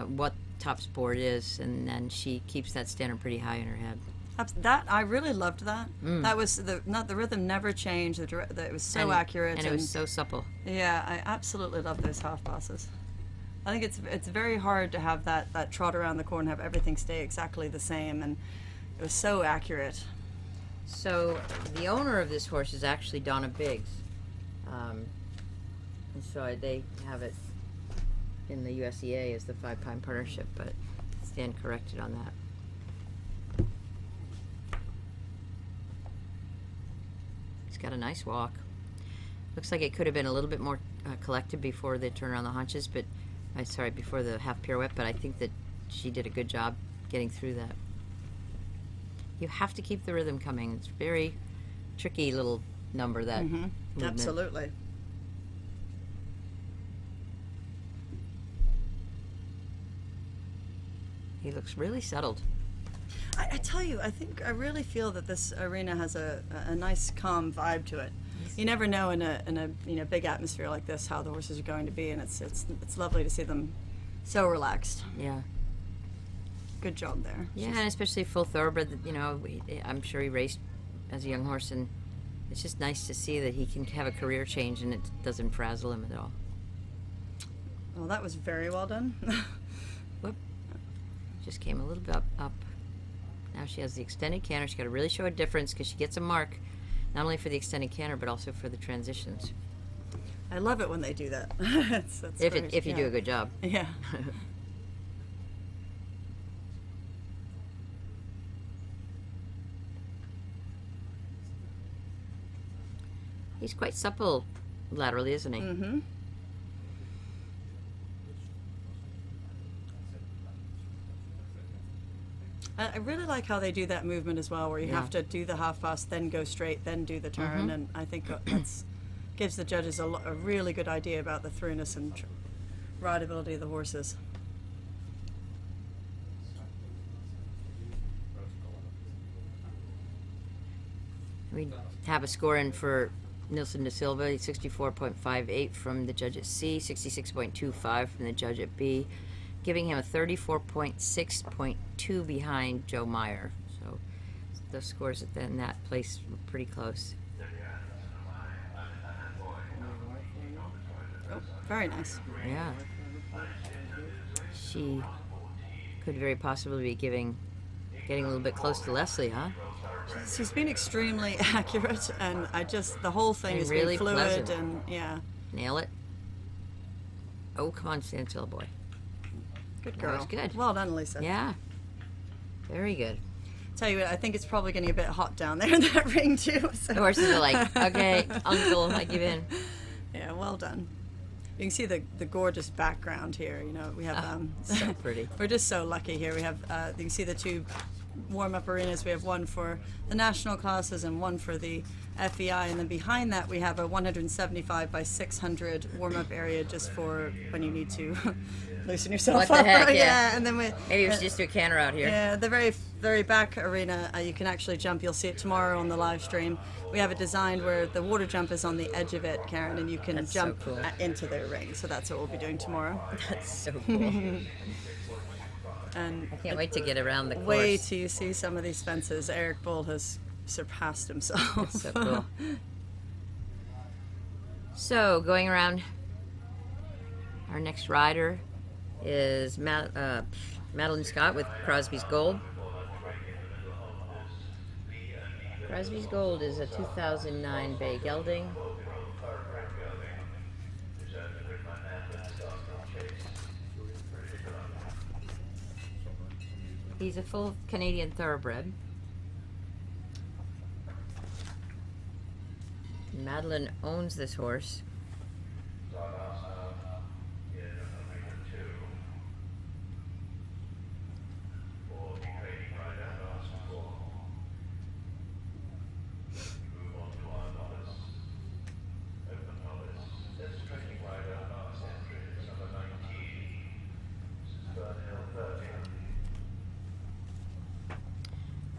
what top sport is, and then she keeps that standard pretty high in her head. That I really loved that. That was the rhythm never changed. It was so accurate, and it was so supple. Yeah, I absolutely love those half passes. I think it's very hard to have that trot around the corner and have everything stay exactly the same, and it was so accurate. So the owner of this horse is actually Donna Biggs, and so they have it in the USEA as the 5-Pine Partnership, but stand corrected on that. He's got a nice walk. Looks like it could have been a little bit more collected before they turn around the haunches, but before the half pirouette, but I think that she did a good job getting through that. You have to keep the rhythm coming. It's a very tricky little number, that movement. Absolutely. He looks really settled. I tell you, I really feel that this arena has a nice calm vibe to it. You never know in a big atmosphere like this how the horses are going to be, and it's lovely to see them so relaxed. Yeah. Good job there. Yeah, and especially full thoroughbred. You know, I'm sure he raced as a young horse, and it's just nice to see that he can have a career change and it doesn't frazzle him at all. Well, that was very well done. Whoop. Just came a little bit up. Now she has the extended canter. She's got to really show a difference because she gets a mark, not only for the extended canter, but also for the transitions. I love it when they do that. If you do a good job. Yeah. He's quite supple laterally, isn't he? Mm-hmm. I really like how they do that movement as well, where you have to do the half pass, then go straight, then do the turn, and I think that gives the judges a really good idea about the throughness and rideability of the horses. We have a score in for Nilsson da Silva, 64.58 from the judge at C, 66.25 from the judge at B, giving him a 34.6.2 behind Joe Meyer. So the scores in that place were pretty close. Oh, very nice. Yeah. She could very possibly be getting a little bit close to Leslie, huh? She's been extremely accurate, and the whole thing has really been fluid, pleasant. and yeah. Nail it. Oh, come on, stand still, boy. Good girl. That was good. Well done, Lisa. Yeah. Very good. Tell you what, I think it's probably getting a bit hot down there in that ring too. So. The horses are like, okay, uncle, I give in. Yeah, well done. You can see the gorgeous background here. You know, we have so pretty. We're just so lucky here. We have you can see the two warm-up arenas. We have one for the national classes and one for the FEI, and then behind that we have a 175 by 600 warm-up area just for when you need to loosen yourself What up. the heck, yeah. Yeah, and then Maybe we should just do a canter out here. Yeah, the very back arena, you can actually jump. You'll see it tomorrow on the live stream. We have it designed where the water jump is on the edge of it, Karen, and you can That's jump so cool. into the ring. So that's what we'll be doing tomorrow. That's so cool. And I can't wait to get around the course. wait till you see some of these fences. Eric Bull has surpassed himself. That's so cool. So, going around, our next rider is Madeline Scott with Crosby's Gold. Crosby's Gold is a 2009 Bay Gelding. He's a full Canadian thoroughbred. Madeline owns this horse.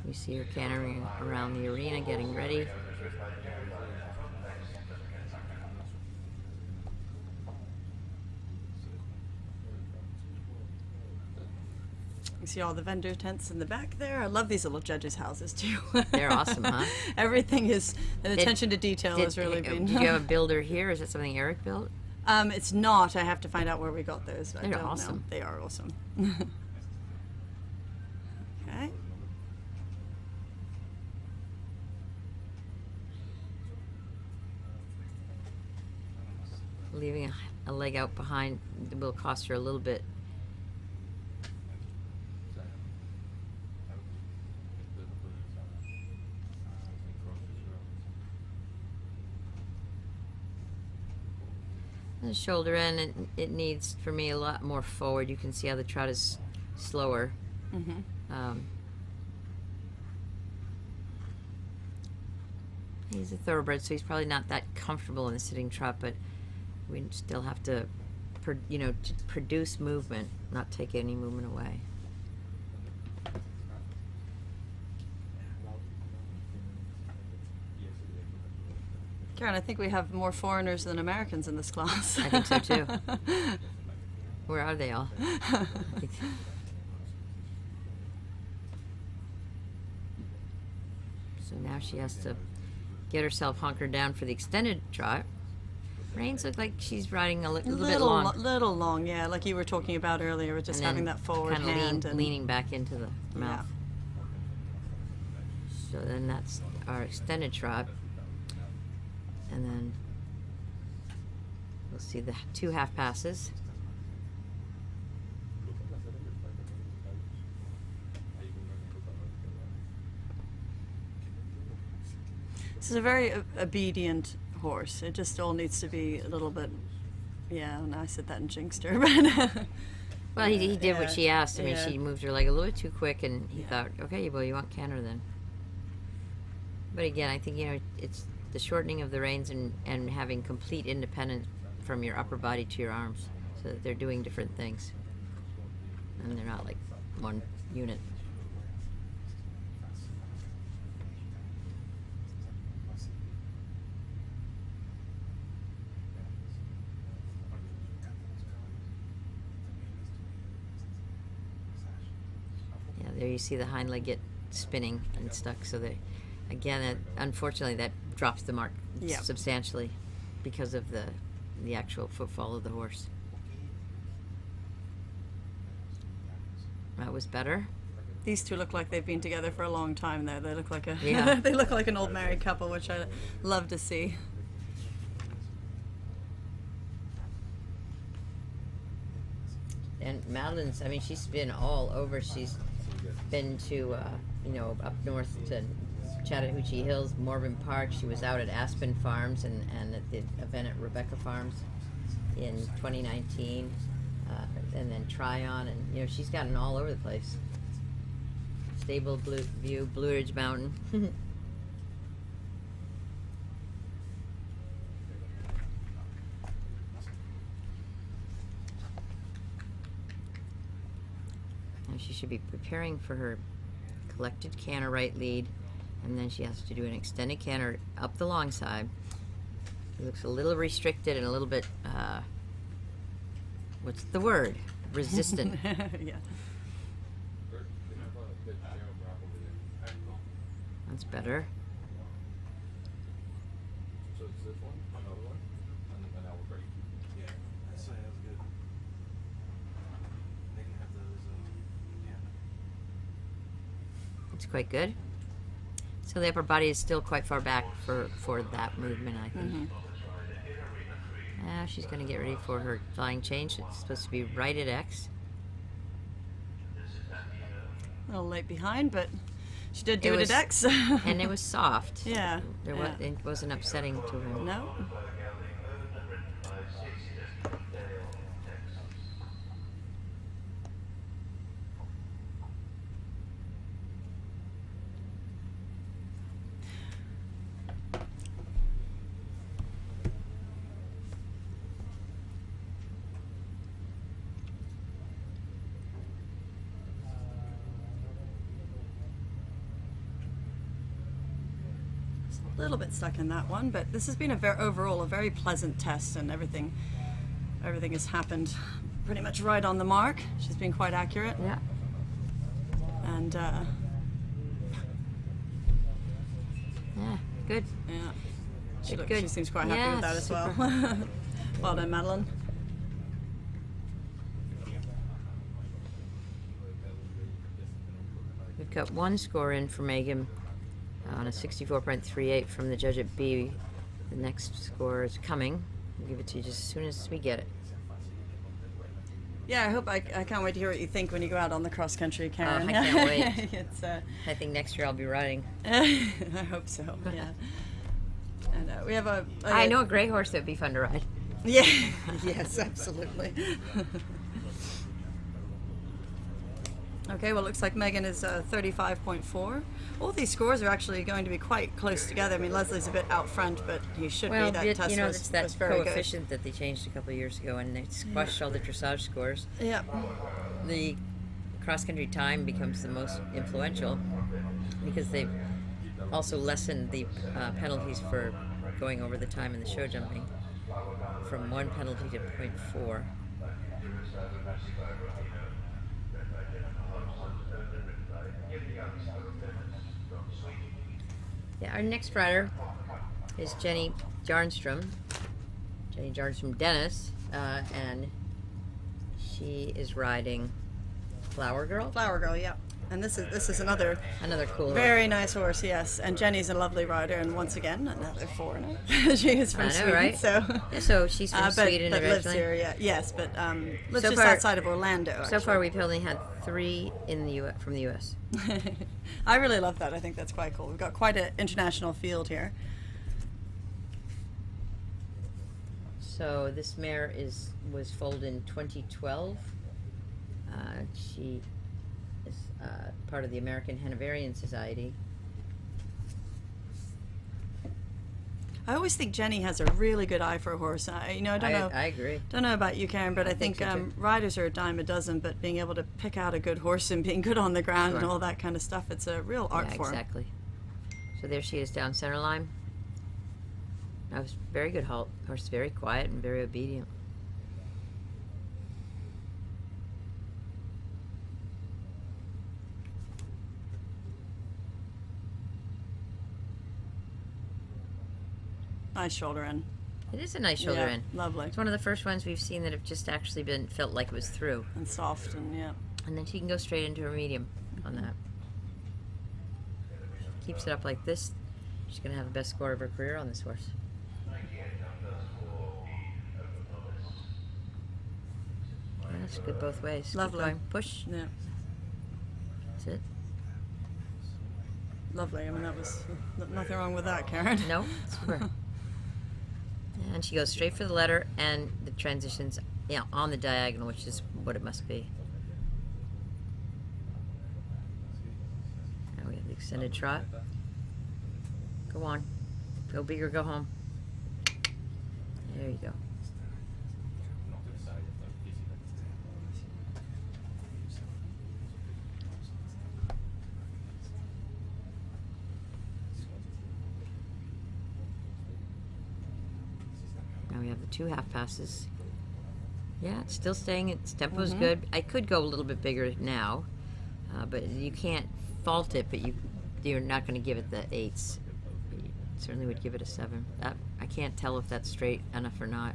You see her cantering around the arena, getting ready. You see all the vendor tents in the back there. I love these little judges' houses too. They're awesome, huh? Everything is, the attention to detail has really been. Did you have a builder here? Is that something Eric built? It's not. I have to find out where we got those. I They're don't awesome. know. They are awesome. Okay. Leaving a leg out behind will cost her a little bit. The shoulder end, it needs, for me, a lot more forward. You can see how the trot is slower. He's a thoroughbred, so he's probably not that comfortable in the sitting trot, but we still have to, to produce movement, not take any movement away. Karen, I think we have more foreigners than Americans in this class. I think so too. Where are they all? So now she has to get herself hunkered down for the extended trot. Reins look like she's riding a little bit long. Little long, yeah, like you were talking about earlier, with just having that forward kind of hand. leaning back into the mouth. So then that's our extended trot. And then we'll see the 2 half passes. This is a very obedient horse. It just all needs to be a little bit, yeah, and I said that in jinxed her, but well, he did what she asked. I mean, yeah. she moved her leg a little bit too quick, and he thought, okay, well, you want canter then. But again, I think, it's the shortening of the reins and having complete independence from your upper body to your arms, so that they're doing different things. And they're not like one unit. Yeah, there you see the hind leg get spinning and stuck, so that, again, unfortunately, that drops the mark substantially because of the actual footfall of the horse. That was better. These two look like they've been together for a long time though. They look like Yeah. they look like an old married couple, which I love to see. And Madeline's, I mean, she's been all over. She's been to, up north to Chattahoochee Hills, Morven Park. She was out at Aspen Farms and at the event at Rebecca Farms in 2019. And then Tryon, and, she's gotten all over the place. Stable View, Blue Ridge Mountain. She should be preparing for her collected canter right lead, and then she has to do an extended canter up the long side. It looks a little restricted and a little bit, what's the word? Resistant. Yeah. That's better. It's quite good. So the upper body is still quite far back for that movement, I think. Now she's going to get ready for her flying change. It's supposed to be right at X. A little late behind, but she did do it at X. And it was soft. Yeah. It wasn't upsetting to her. No. little bit stuck in that one, but this has been overall a very pleasant test, and everything has happened pretty much right on the mark. She's been quite accurate. Yeah. And Yeah. Good. yeah, Good. she seems quite happy Yeah, with that as super. well. Well done, Madeline. We've got one score in for Megan on a 64.38 from the judge at B. The next score is coming. We'll give it to you just as soon as we get it. Yeah, I can't wait to hear what you think when you go out on the cross country, Karen. I can't wait. It's I think next year I'll be riding. I hope so. Yeah. And we have I know a gray horse that would be fun to ride. Yeah. Yes, absolutely. Okay, well, it looks like Megan is 35.4. All these scores are actually going to be quite close together. I mean, Leslie's a bit out front, but he should Well, be. That test you know, was, it's that was very coefficient that they changed a couple of years ago, and they squashed all the dressage scores. good. Yeah. The cross-country time becomes the most influential because they've also lessened the penalties for going over the time in the show jumping from 1 penalty to 0.4. Yeah, our next rider is Jenny Jarnstrom. Jenny Jarnstrom Dennis, and she is riding Flower Girl. Flower Girl, yeah. And this is another Cool very horse. nice horse, yes. And Jenny's a lovely rider, and once again, another foreigner. She is from I know, Sweden, right? so. Yeah, so she's from Sweden but lives originally. here, yeah. Yes, but lives So just far- outside of Orlando. So Actually. far, we've only had 3 in the from the U.S. I really love that. I think that's quite cool. We've got quite an international field here. So this mare was foaled in 2012. She is part of the American Hanoverian Society. I always think Jenny has a really good eye for a horse. I don't know. I agree. Don't know about you, Karen, but I think so, too. riders are a dime a dozen. But being able to pick out a good horse and being good on the ground and Sure. all that kind of stuff, it's a real art Yeah, form. exactly. So there she is down center line. That was very good halt. Horse very quiet and very obedient. Nice shoulder in. It is a nice shoulder Yeah, in. lovely. It's one of the first ones we've seen that have just actually felt like it was through. And soft and yeah. And then she can go straight into her medium on that. Keeps it up like this, she's going to have the best score of her career on this horse. Yeah, that's good both ways. Lovely. Keep going. Push. Yeah. That's it. Lovely. I mean, that was nothing wrong with that, Karen. No, super. And she goes straight for the letter, and the transitions, on the diagonal, which is what it must be. Now we have the extended trot. Go on. Go big or go home. There you go. Now we have the 2 half passes. Yeah, it's still staying. Its tempo's good. I could go a little bit bigger now, but you can't fault it. But you're not going to give it the 8s. You certainly would give it a 7. I can't tell if that's straight enough or not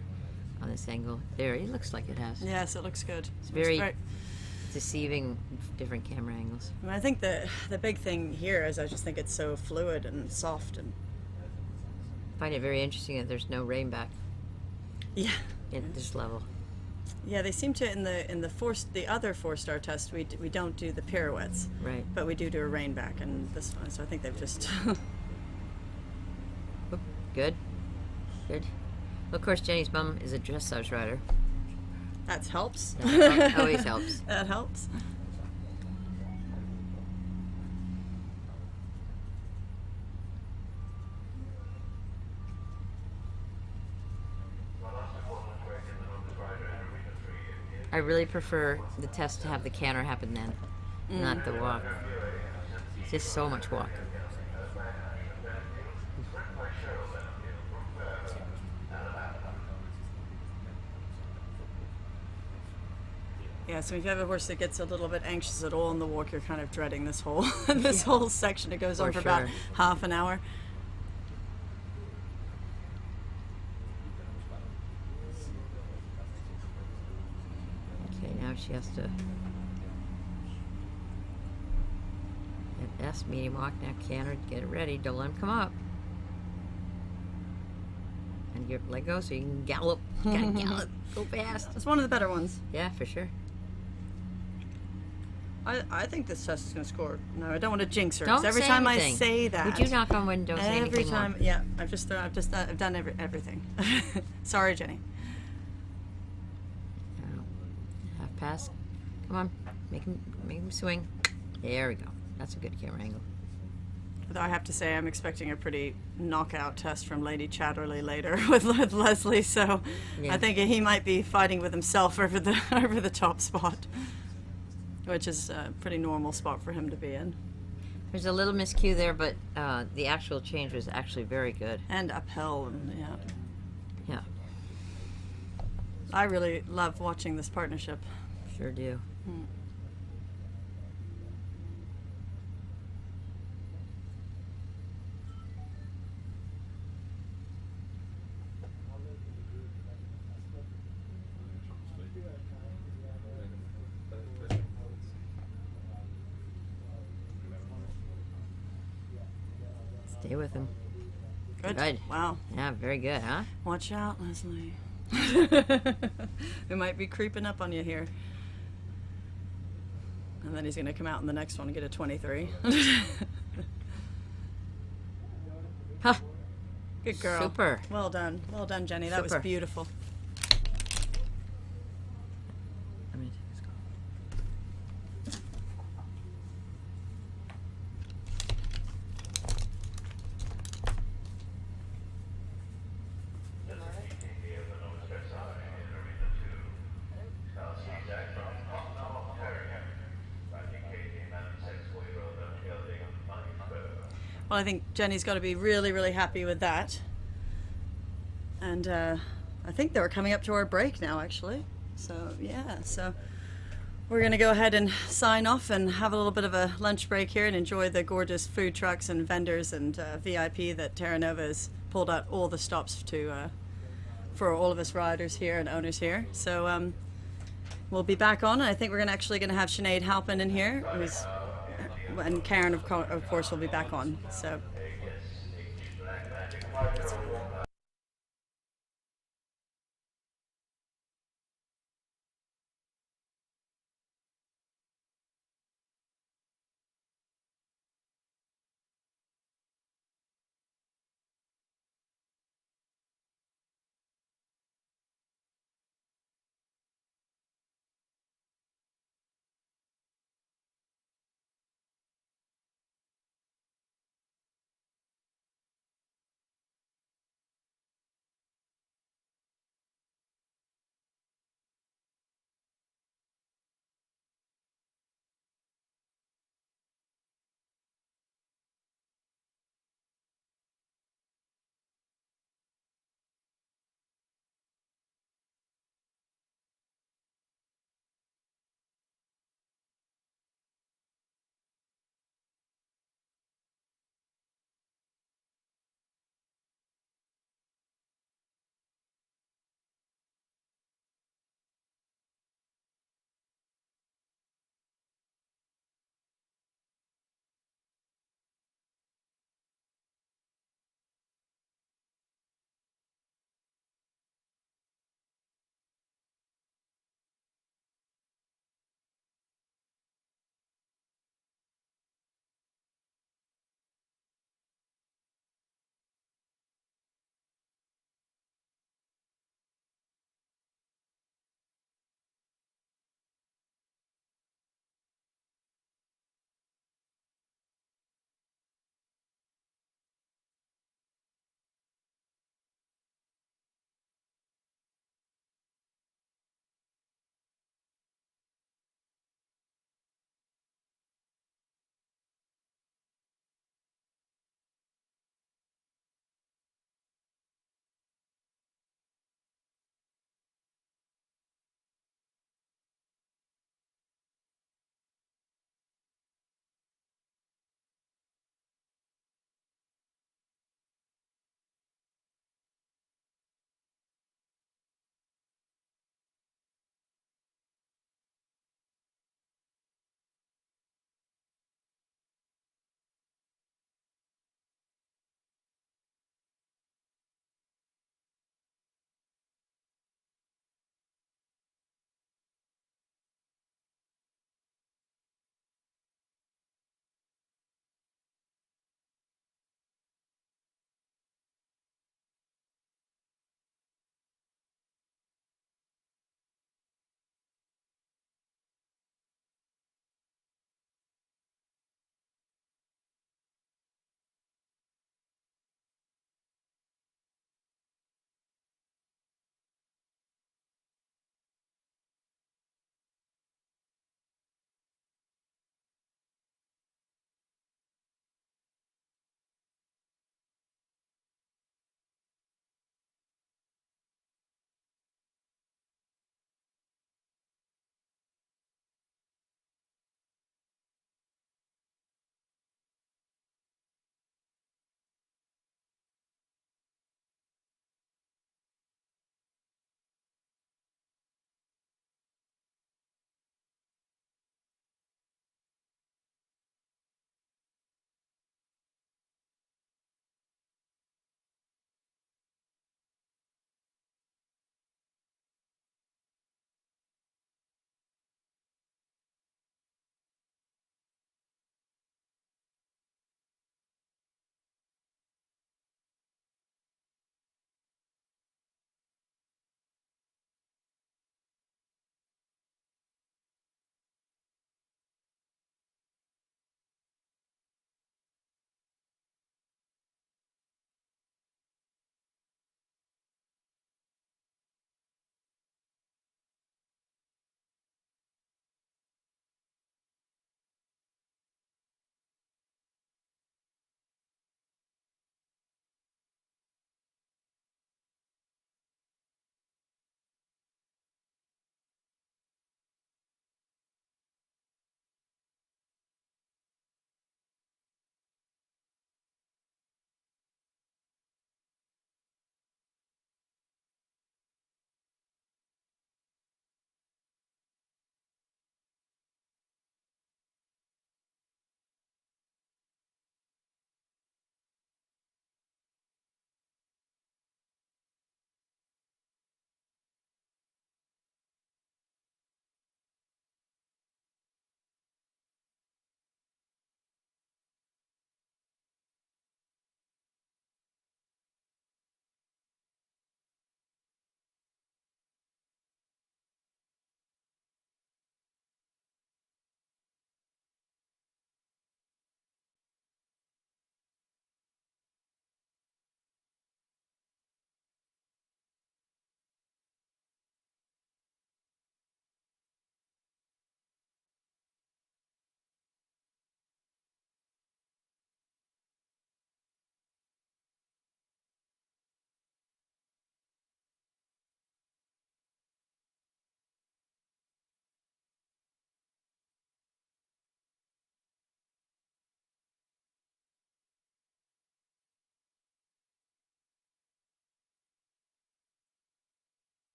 on this angle. There, it looks like it has. Yes, it looks good. It's very deceiving, different camera angles. I mean, I think the big thing here is I just think it's so fluid and soft and. I find it very interesting that there's no rain back Yeah. at this level. Yeah, they seem to in the the other 4-star test we don't do the pirouettes, Right. but we do a rein back in this one. So I think they've just. Oop, good. Good. Well, of course, Jenny's mom is a dressage rider. That helps. That always helps. That helps. I really prefer the test to have the canter happen then, not the walk. It's just so much walk. Yeah, so if you have a horse that gets a little bit anxious at all in the walk, you're kind of dreading this whole this whole section. It goes on for about half an hour. Okay, now she has to. At S, medium walk. Now canter, get it ready. Don't let him come up. And let go so you can gallop. You gotta gallop. Go fast. It's one of the better ones. Yeah, for sure. I think this test is going to score. No, I don't want to jinx her. Don't every say time anything. I say that, Would you knock on wood and don't say anything every time, more? yeah, I've done everything. Sorry, Jenny. Oh, half pass. Come on, make him swing. There we go. That's a good camera angle. Although I have to say, I'm expecting a pretty knockout test from Lady Chatterley later with Leslie. So Yeah. I think he might be fighting with himself over the top spot, which is a pretty normal spot for him to be in. There's a little miscue there, but the actual change was actually very good. And uphill, and yeah. Yeah, I really love watching this partnership. sure do. Stay with him. Good. Wow. Yeah, very good, huh? Watch out, Leslie. We might be creeping up on you here. And then he's going to come out in the next one and get a 23. Huh. Good girl. Super. Well done. Well done, Jenny. That was Super. beautiful. I'm gonna take this call. Well, I think Jenny's got to be really, really happy with that. And I think they were coming up to our break now, actually. So, yeah. So we're going to go ahead and sign off and have a little bit of a lunch break here and enjoy the gorgeous food trucks and vendors and VIP that Terra Nova has pulled out all the stops to for all of us riders here and owners here. So we'll be back on. And I think we're actually going to have Sinead Halpin in here, and Karen, of course, will be back on. So.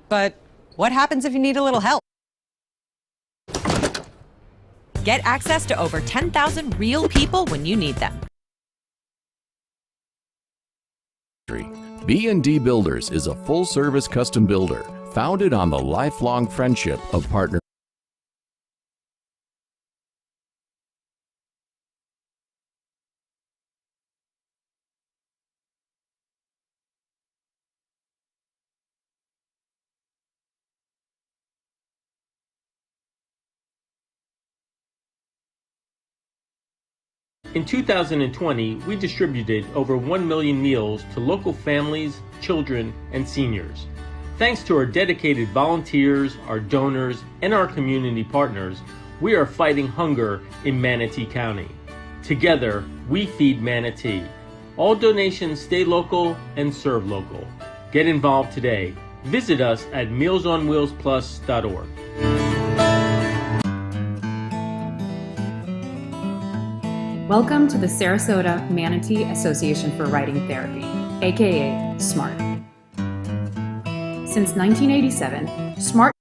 But what happens if you need a little help? Get access to over 10,000 real people when you need them. B&D Builders is a full-service custom builder founded on the lifelong friendship of partners. In 2020, we distributed over 1 million meals to local families, children, and seniors. Thanks to our dedicated volunteers, our donors, and our community partners, we are fighting hunger in Manatee County. Together, we feed Manatee. All donations stay local and serve local. Get involved today. Visit us at mealsonwheelsplus.org. Welcome to the Sarasota Manatee Association for Writing Therapy, aka SMART. Since 1987, SMART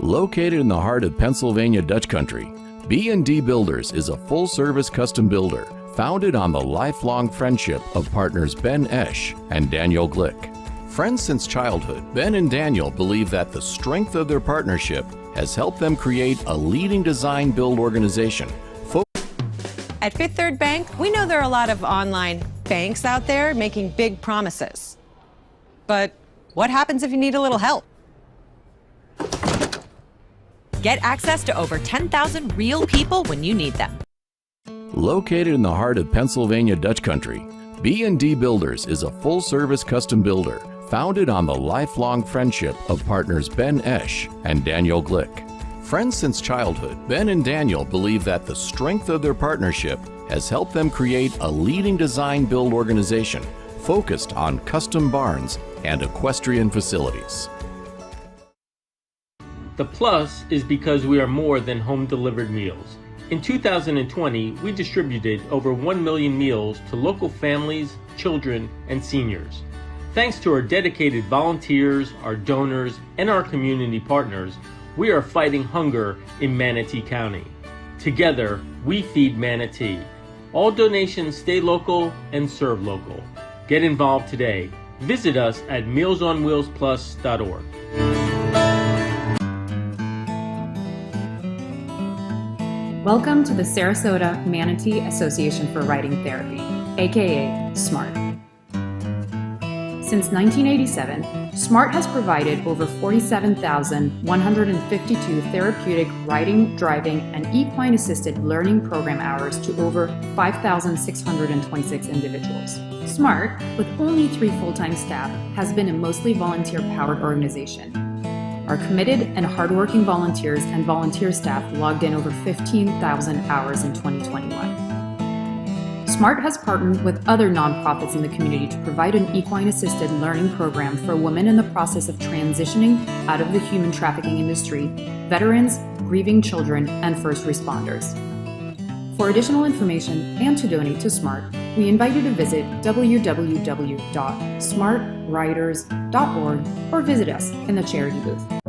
Located in the heart of Pennsylvania Dutch Country, B&D Builders is a full-service custom builder founded on the lifelong friendship of partners Ben Esch and Daniel Glick. Friends since childhood, Ben and Daniel believe that the strength of their partnership has helped them create a leading design build organization. At Fifth Third Bank, we know there are a lot of online banks out there making big promises. But what happens if you need a little help? Get access to over 10,000 real people when you need them. Located in the heart of Pennsylvania Dutch Country, B&D Builders is a full-service custom builder founded on the lifelong friendship of partners Ben Esch and Daniel Glick. Friends since childhood, Ben and Daniel believe that the strength of their partnership has helped them create a leading design build organization focused on custom barns and equestrian facilities. The plus is because we are more than home-delivered meals. In 2020, we distributed over 1 million meals to local families, children, and seniors. Thanks to our dedicated volunteers, our donors, and our community partners, we are fighting hunger in Manatee County. Together, we feed Manatee. All donations stay local and serve local. Get involved today. Visit us at mealsonwheelsplus.org. Welcome to the Sarasota Manatee Association for Writing Therapy, aka SMART. Since 1987, SMART has provided over 47,152 therapeutic writing, driving, and equine-assisted learning program hours to over 5,626 individuals. SMART, with only 3 full-time staff, has been a mostly volunteer-powered organization. Our committed and hardworking volunteers and volunteer staff logged in over 15,000 hours in 2021. SMART has partnered with other nonprofits in the community to provide an equine-assisted learning program for women in the process of transitioning out of the human trafficking industry, veterans, grieving children, and first responders. For additional information and to donate to SMART, we invite you to visit www.smartriders.org or visit us in the charity booth.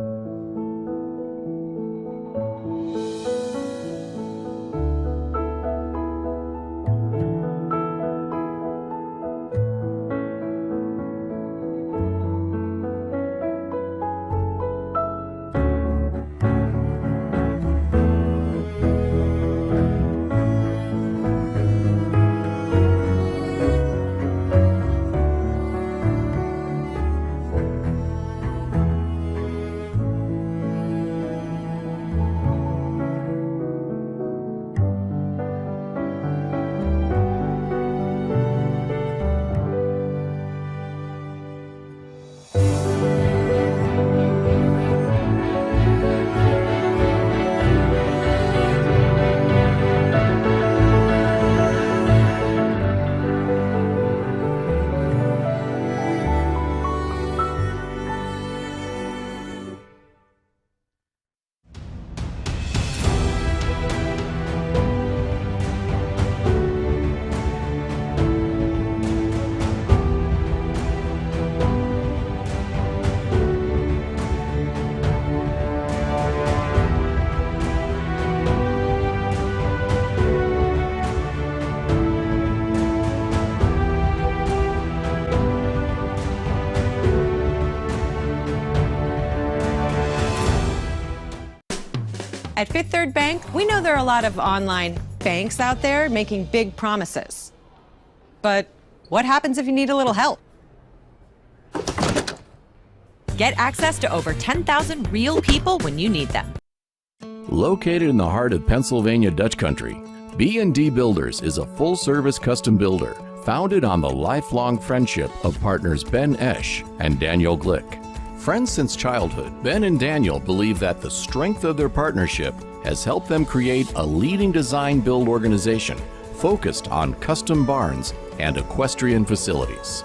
At Fifth Third Bank, we know there are a lot of online banks out there making big promises. But what happens if you need a little help? Get access to over 10,000 real people when you need them. Located in the heart of Pennsylvania Dutch Country, B&D Builders is a full-service custom builder founded on the lifelong friendship of partners Ben Esch and Daniel Glick. Friends since childhood, Ben and Daniel believe that the strength of their partnership has helped them create a leading design build organization focused on custom barns and equestrian facilities.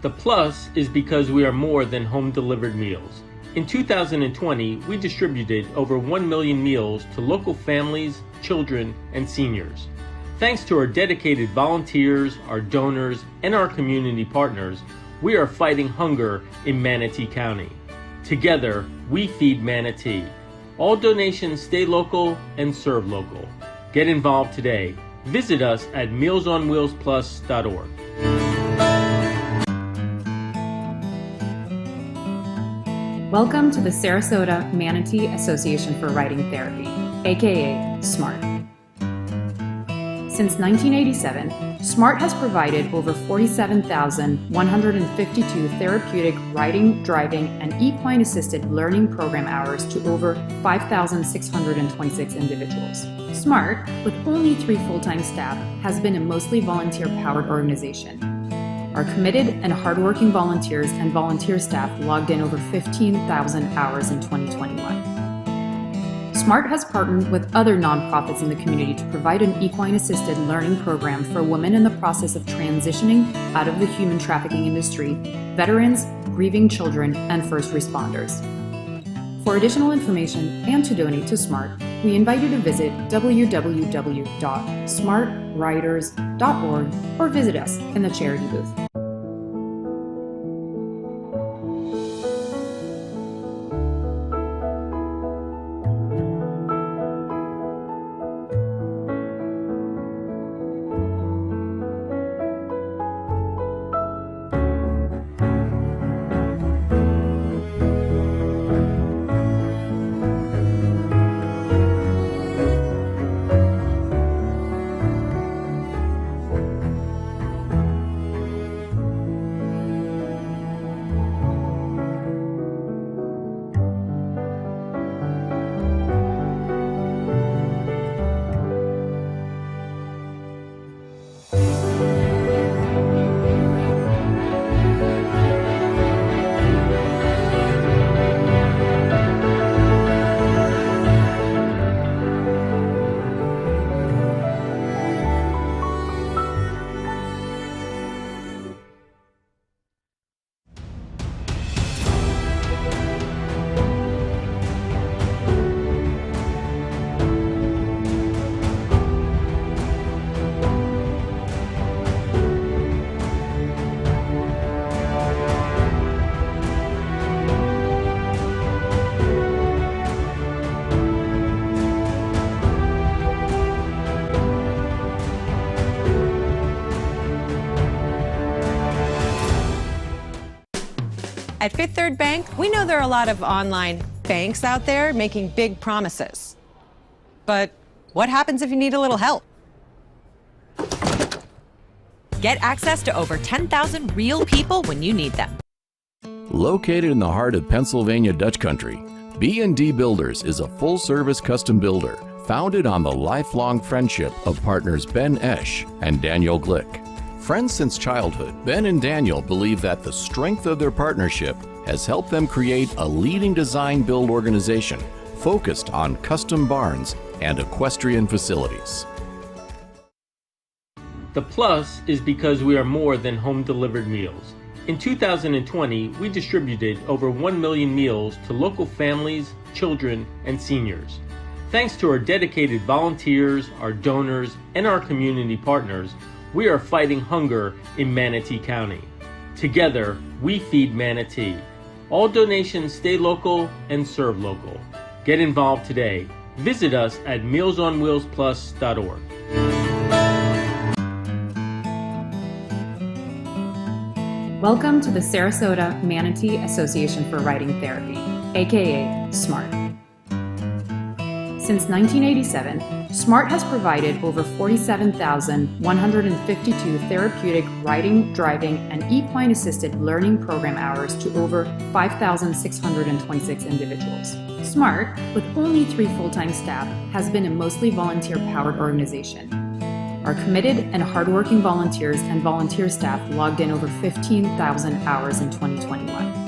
The plus is because we are more than home-delivered meals. In 2020, we distributed over 1 million meals to local families, children, and seniors. Thanks to our dedicated volunteers, our donors, and our community partners, we are fighting hunger in Manatee County. Together, we feed Manatee. All donations stay local and serve local. Get involved today. Visit us at mealsonwheelsplus.org. Welcome to the Sarasota Manatee Association for Riding Therapy, aka SMART. Since 1987, SMART has provided over 47,152 therapeutic riding, driving, and equine-assisted learning program hours to over 5,626 individuals. SMART, with only 3 full-time staff, has been a mostly volunteer-powered organization. Our committed and hardworking volunteers and volunteer staff logged in over 15,000 hours in 2021. SMART has partnered with other nonprofits in the community to provide an equine-assisted learning program for women in the process of transitioning out of the human trafficking industry, veterans, grieving children, and first responders. For additional information and to donate to SMART, we invite you to visit www.smartriders.org or visit us in the charity booth. At Fifth Third Bank, we know there are a lot of online banks out there making big promises. But what happens if you need a little help? Get access to over 10,000 real people when you need them. Located in the heart of Pennsylvania Dutch Country, B&D Builders is a full-service custom builder founded on the lifelong friendship of partners Ben Esch and Daniel Glick. Friends since childhood, Ben and Daniel believe that the strength of their partnership has helped them create a leading design build organization focused on custom barns and equestrian facilities. The plus is because we are more than home-delivered meals. In 2020, we distributed over 1 million meals to local families, children, and seniors. Thanks to our dedicated volunteers, our donors, and our community partners, we are fighting hunger in Manatee County. Together, we feed Manatee. All donations stay local and serve local. Get involved today. Visit us at mealsonwheelsplus.org. Welcome to the Sarasota Manatee Association for Riding Therapy, aka SMART. Since 1987, SMART has provided over 47,152 therapeutic riding, driving, and equine-assisted learning program hours to over 5,626 individuals. SMART, with only 3 full-time staff, has been a mostly volunteer-powered organization. Our committed and hardworking volunteers and volunteer staff logged in over 15,000 hours in 2021.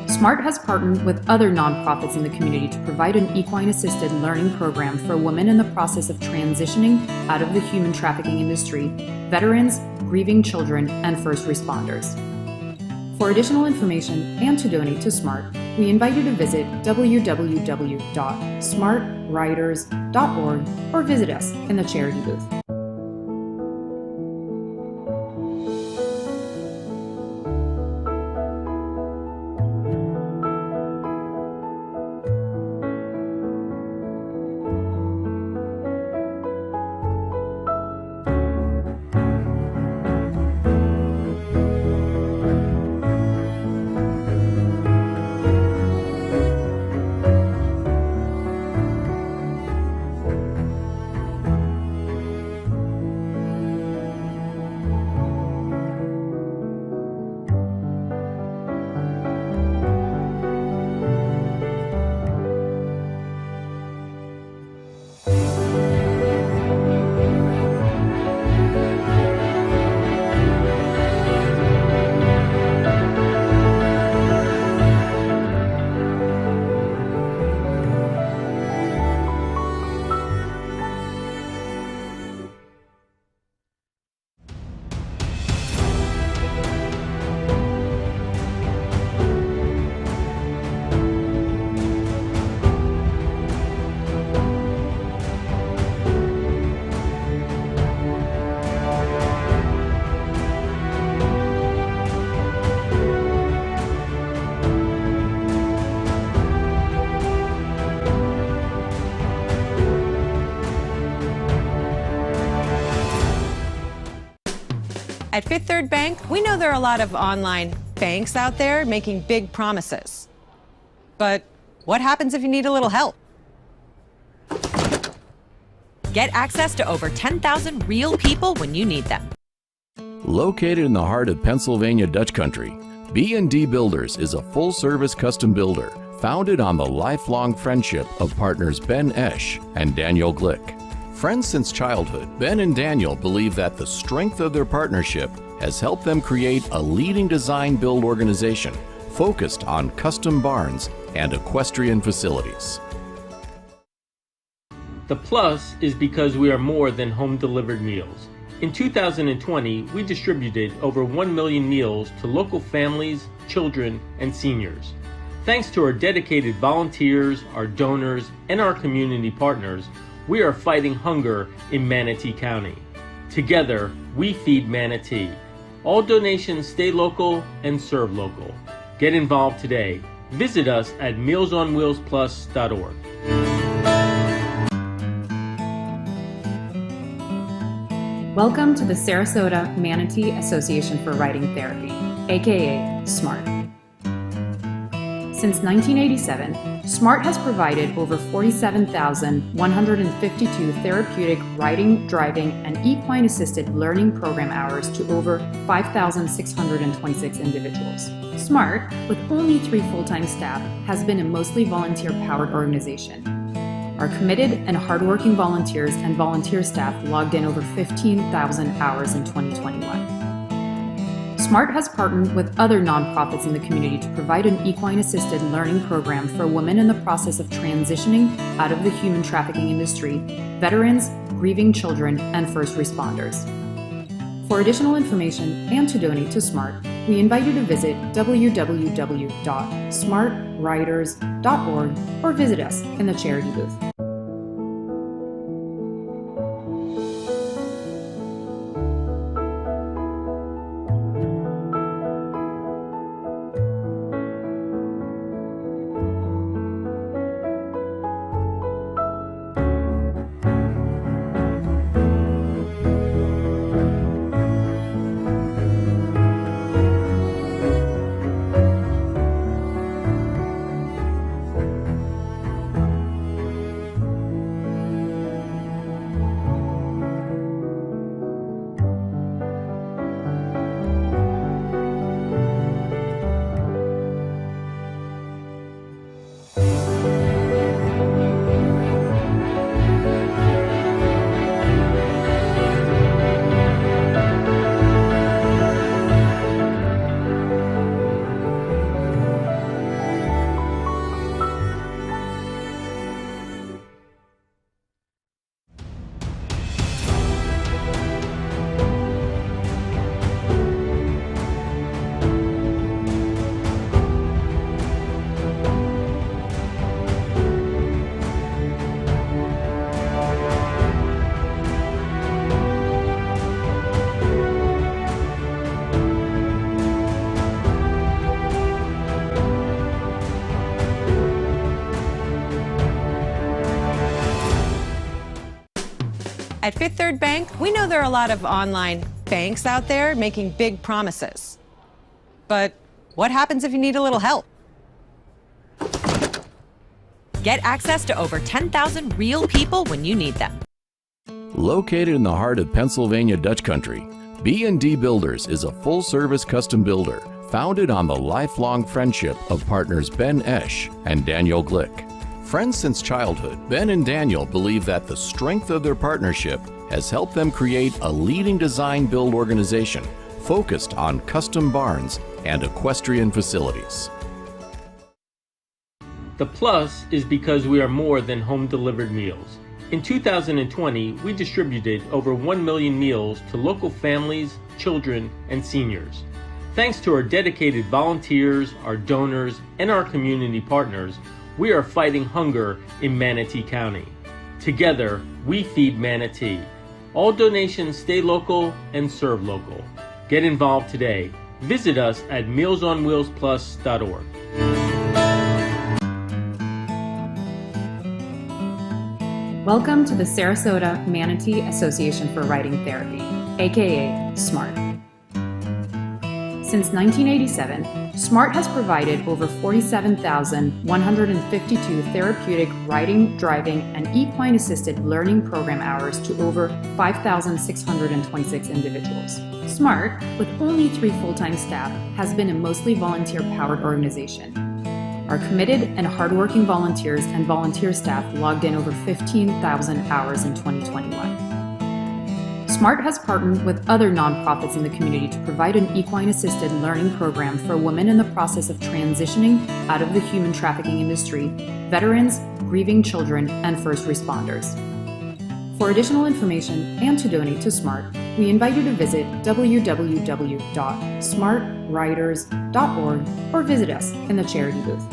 SMART has partnered with other nonprofits in the community to provide an equine-assisted learning program for women in the process of transitioning out of the human trafficking industry, veterans, grieving children, and first responders. For additional information and to donate to SMART, we invite you to visit www.smartriders.org or visit us in the charity booth. At Fifth Third Bank, we know there are a lot of online banks out there making big promises. But what happens if you need a little help? Get access to over 10,000 real people when you need them. Located in the heart of Pennsylvania Dutch Country, B&D Builders is a full-service custom builder founded on the lifelong friendship of partners Ben Esch and Daniel Glick. Friends since childhood, Ben and Daniel believe that the strength of their partnership has helped them create a leading design build organization focused on custom barns and equestrian facilities. The plus is because we are more than home-delivered meals. In 2020, we distributed over 1 million meals to local families, children, and seniors. Thanks to our dedicated volunteers, our donors, and our community partners, we are fighting hunger in Manatee County. Together, we feed Manatee. All donations stay local and serve local. Get involved today. Visit us at mealsonwheelsplus.org. Welcome to the Sarasota Manatee Association for Riding Therapy, aka SMART. Since 1987, SMART has provided over 47,152 therapeutic riding, driving, and equine-assisted learning program hours to over 5,626 individuals. SMART, with only 3 full-time staff, has been a mostly volunteer-powered organization. Our committed and hardworking volunteers and volunteer staff logged in over 15,000 hours in 2021. SMART has partnered with other nonprofits in the community to provide an equine-assisted learning program for women in the process of transitioning out of the human trafficking industry, veterans, grieving children, and first responders. For additional information and to donate to SMART, we invite you to visit www.smartriders.org or visit us in the charity booth. At Fifth Third Bank, we know there are a lot of online banks out there making big promises. But what happens if you need a little help? Get access to over 10,000 real people when you need them. Located in the heart of Pennsylvania Dutch Country, B&D Builders is a full-service custom builder founded on the lifelong friendship of partners Ben Esch and Daniel Glick. Friends since childhood, Ben and Daniel believe that the strength of their partnership has helped them create a leading design build organization focused on custom barns and equestrian facilities. The plus is because we are more than home-delivered meals. In 2020, we distributed over 1 million meals to local families, children, and seniors. Thanks to our dedicated volunteers, our donors, and our community partners, we are fighting hunger in Manatee County. Together, we feed Manatee. All donations stay local and serve local. Get involved today. Visit us at mealsonwheelsplus.org. Welcome to the Sarasota Manatee Association for Riding Therapy, aka SMART. Since 1987, SMART has provided over 47,152 therapeutic riding, driving, and equine-assisted learning program hours to over 5,626 individuals. SMART, with only 3 full-time staff, has been a mostly volunteer-powered organization. Our committed and hardworking volunteers and volunteer staff logged in over 15,000 hours in 2021. SMART has partnered with other nonprofits in the community to provide an equine-assisted learning program for women in the process of transitioning out of the human trafficking industry, veterans, grieving children, and first responders. For additional information and to donate to SMART, we invite you to visit www.smartriders.org or visit us in the charity booth.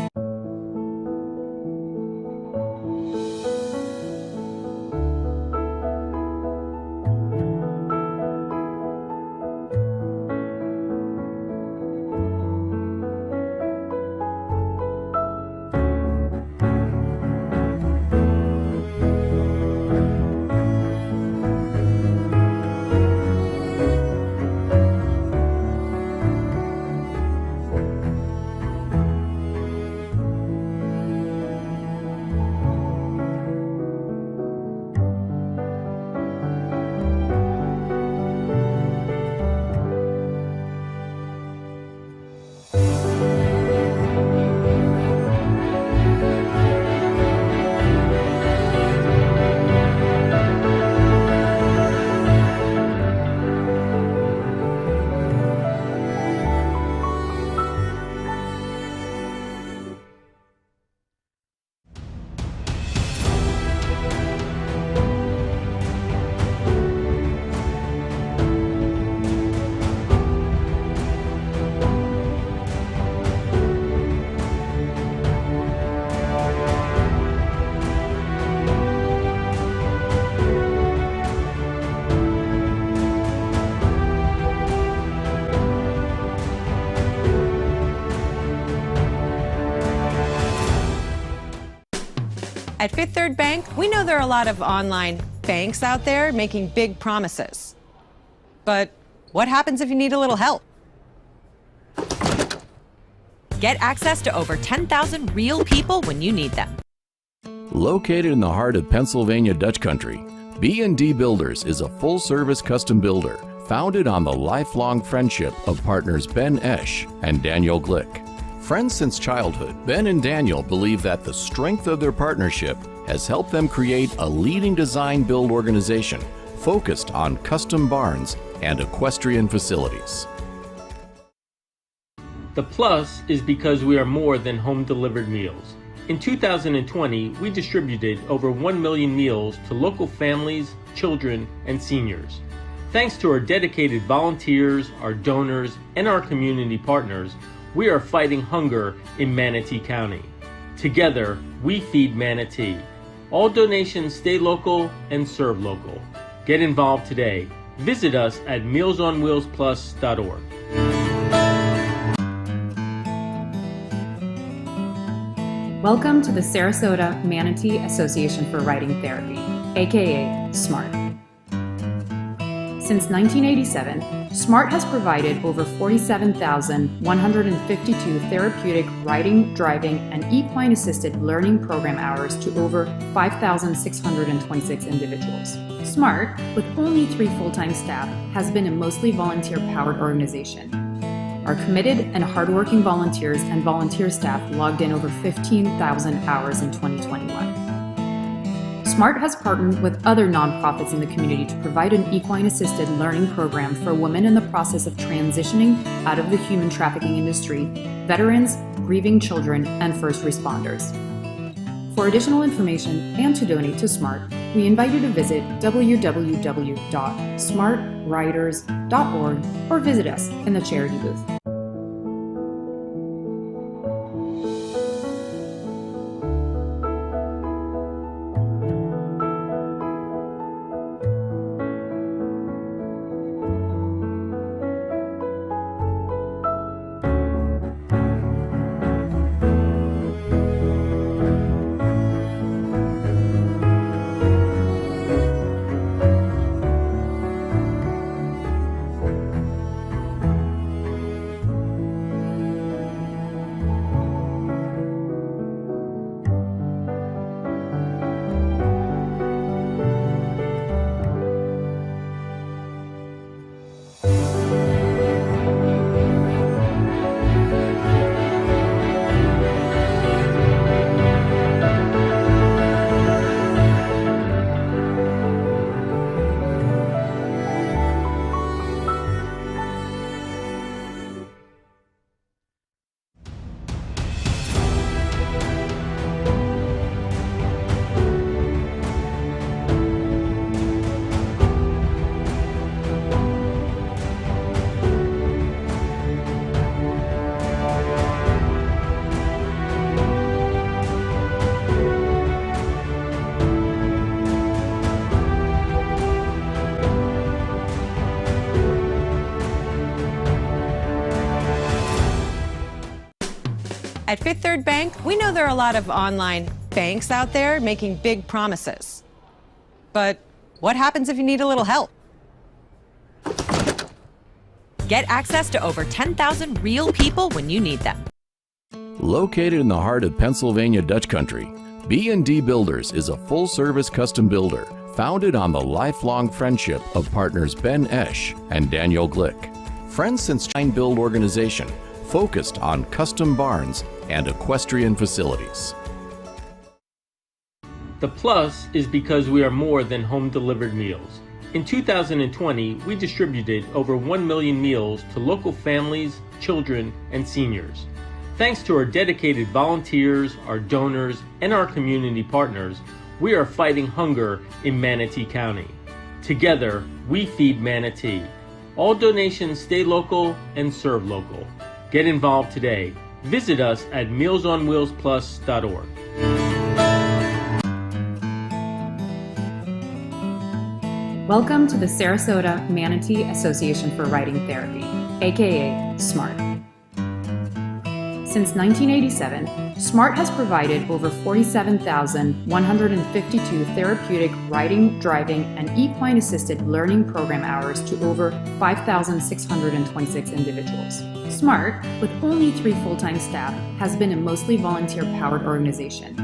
At Fifth Third Bank, we know there are a lot of online banks out there making big promises. But what happens if you need a little help? Get access to over 10,000 real people when you need them. Located in the heart of Pennsylvania Dutch Country, B&D Builders is a full-service custom builder founded on the lifelong friendship of partners Ben Esch and Daniel Glick. Friends since childhood, Ben and Daniel believe that the strength of their partnership has helped them create a leading design build organization focused on custom barns and equestrian facilities. The plus is because we are more than home-delivered meals. In 2020, we distributed over 1 million meals to local families, children, and seniors. Thanks to our dedicated volunteers, our donors, and our community partners, we are fighting hunger in Manatee County. Together, we feed Manatee. All donations stay local and serve local. Get involved today. Visit us at mealsonwheelsplus.org. Welcome to the Sarasota Manatee Association for Riding Therapy, aka SMART. Since 1987, SMART has provided over 47,152 therapeutic riding, driving, and equine-assisted learning program hours to over 5,626 individuals. SMART, with only 3 full-time staff, has been a mostly volunteer-powered organization. Our committed and hardworking volunteers and volunteer staff logged in over 15,000 hours in 2021. SMART has partnered with other nonprofits in the community to provide an equine-assisted learning program for women in the process of transitioning out of the human trafficking industry, veterans, grieving children, and first responders. For additional information and to donate to SMART, we invite you to visit www.smartriders.org or visit us in the charity booth. At Fifth Third Bank, we know there are a lot of online banks out there making big promises. But what happens if you need a little help? Get access to over 10,000 real people when you need them. Located in the heart of Pennsylvania Dutch Country, B&D Builders is a full-service custom builder founded on the lifelong friendship of partners Ben Esch and Daniel Glick. Friends since design build organization focused on custom barns and equestrian facilities. The plus is because we are more than home-delivered meals. In 2020, we distributed over 1 million meals to local families, children, and seniors. Thanks to our dedicated volunteers, our donors, and our community partners, we are fighting hunger in Manatee County. Together, we feed Manatee. All donations stay local and serve local. Get involved today. Visit us at mealsonwheelsplus.org. Welcome to the Sarasota Manatee Association for Riding Therapy, aka SMART. Since 1987, SMART has provided over 47,152 therapeutic riding, driving, and equine-assisted learning program hours to over 5,626 individuals. SMART, with only 3 full-time staff, has been a mostly volunteer-powered organization.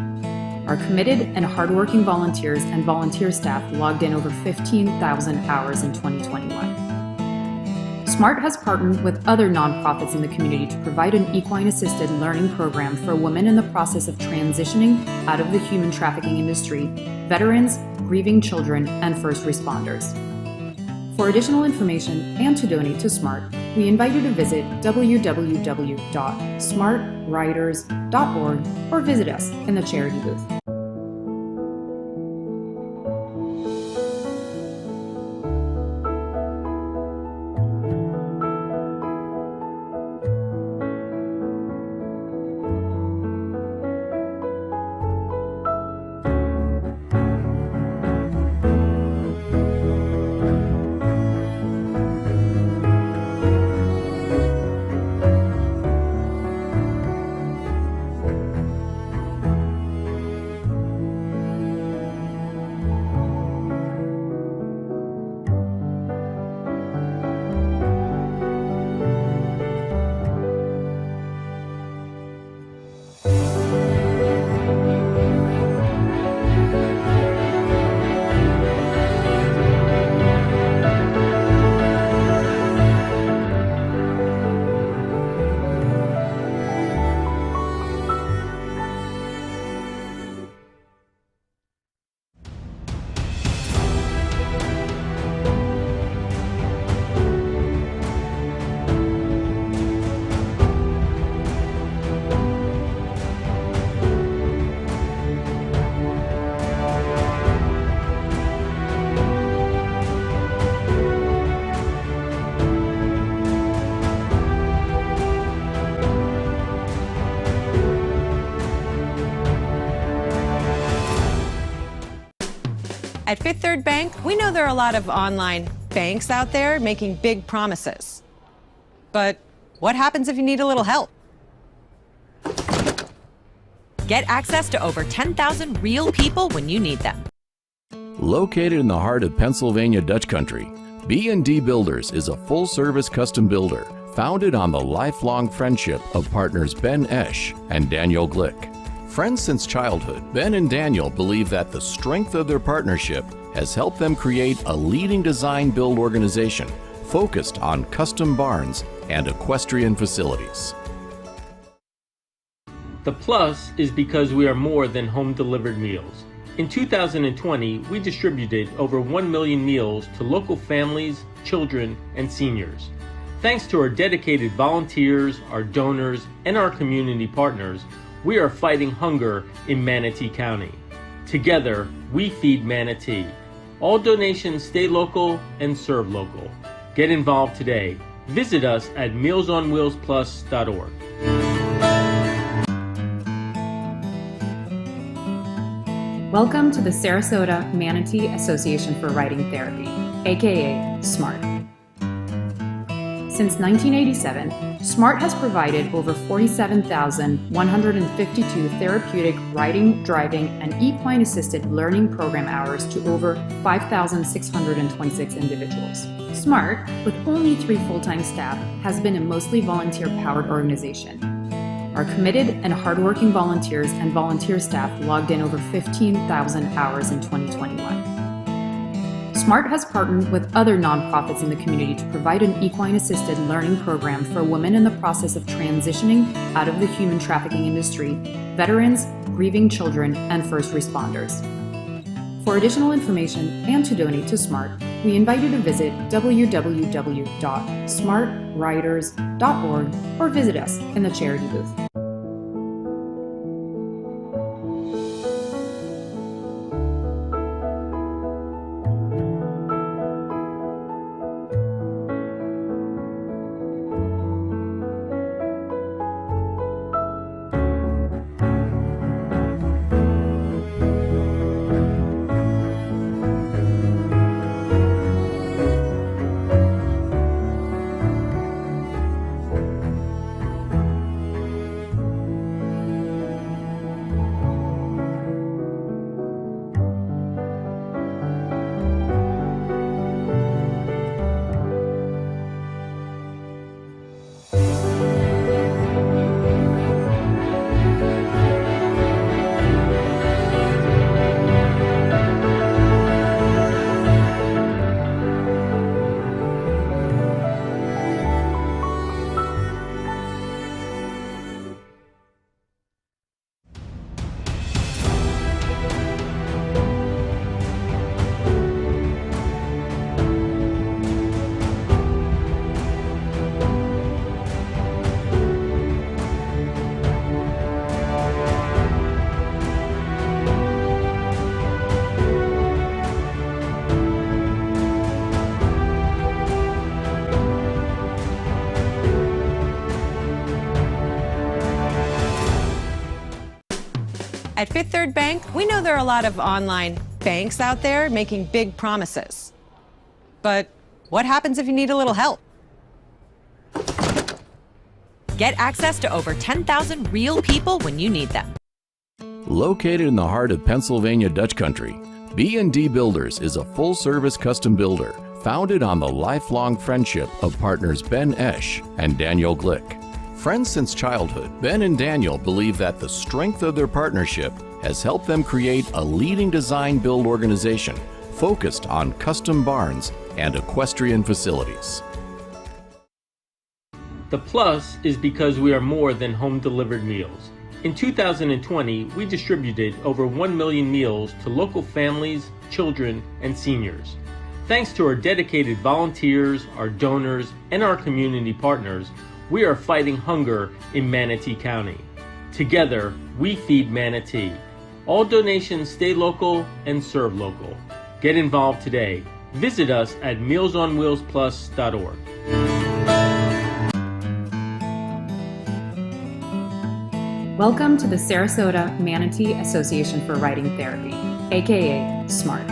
Our committed and hardworking volunteers and volunteer staff logged in over 15,000 hours in 2021. SMART has partnered with other nonprofits in the community to provide an equine-assisted learning program for women in the process of transitioning out of the human trafficking industry, veterans, grieving children, and first responders. For additional information and to donate to SMART, we invite you to visit www.smartriders.org or visit us in the charity booth. At Fifth Third Bank, we know there are a lot of online banks out there making big promises. But what happens if you need a little help? Get access to over 10,000 real people when you need them. Located in the heart of Pennsylvania Dutch Country, B&D Builders is a full-service custom builder founded on the lifelong friendship of partners Ben Esch and Daniel Glick. Friends since childhood, Ben and Daniel believe that the strength of their partnership has helped them create a leading design build organization focused on custom barns and equestrian facilities. The plus is because we are more than home-delivered meals. In 2020, we distributed over 1 million meals to local families, children, and seniors. Thanks to our dedicated volunteers, our donors, and our community partners, we are fighting hunger in Manatee County. Together, we feed Manatee. All donations stay local and serve local. Get involved today. Visit us at mealsonwheelsplus.org. Welcome to the Sarasota Manatee Association for Riding Therapy, aka SMART. Since 1987, SMART has provided over 47,152 therapeutic riding, driving, and equine-assisted learning program hours to over 5,626 individuals. SMART, with only 3 full-time staff, has been a mostly volunteer-powered organization. Our committed and hardworking volunteers and volunteer staff logged in over 15,000 hours in 2021. SMART has partnered with other nonprofits in the community to provide an equine-assisted learning program for women in the process of transitioning out of the human trafficking industry, veterans, grieving children, and first responders. For additional information and to donate to SMART, we invite you to visit www.smartriders.org or visit us in the charity booth. At Fifth Third Bank, we know there are a lot of online banks out there making big promises. But what happens if you need a little help? Get access to over 10,000 real people when you need them. Located in the heart of Pennsylvania Dutch Country, B&D Builders is a full-service custom builder founded on the lifelong friendship of partners Ben Esch and Daniel Glick. Friends since childhood, Ben and Daniel believe that the strength of their partnership has helped them create a leading design build organization focused on custom barns and equestrian facilities. The plus is because we are more than home-delivered meals. In 2020, we distributed over 1 million meals to local families, children, and seniors. Thanks to our dedicated volunteers, our donors, and our community partners, we are fighting hunger in Manatee County. Together, we feed Manatee. All donations stay local and serve local. Get involved today. Visit us at mealsonwheelsplus.org. Welcome to the Sarasota Manatee Association for Writing Therapy, aka SMART.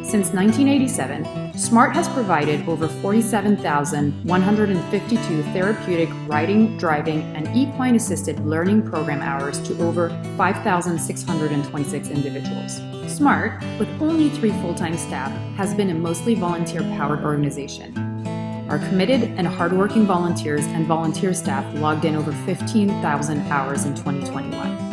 Since 1987, SMART has provided over 47,152 therapeutic writing, driving, and equine-assisted learning program hours to over 5,626 individuals. SMART, with only 3 full-time staff, has been a mostly volunteer-powered organization. Our committed and hardworking volunteers and volunteer staff logged in over 15,000 hours in 2021.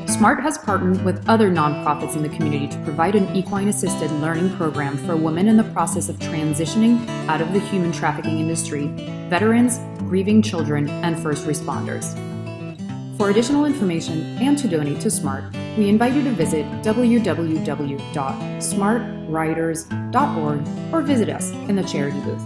SMART has partnered with other nonprofits in the community to provide an equine-assisted learning program for women in the process of transitioning out of the human trafficking industry, veterans, grieving children, and first responders. For additional information and to donate to SMART, we invite you to visit www.smartwriters.org or visit us in the charity booth.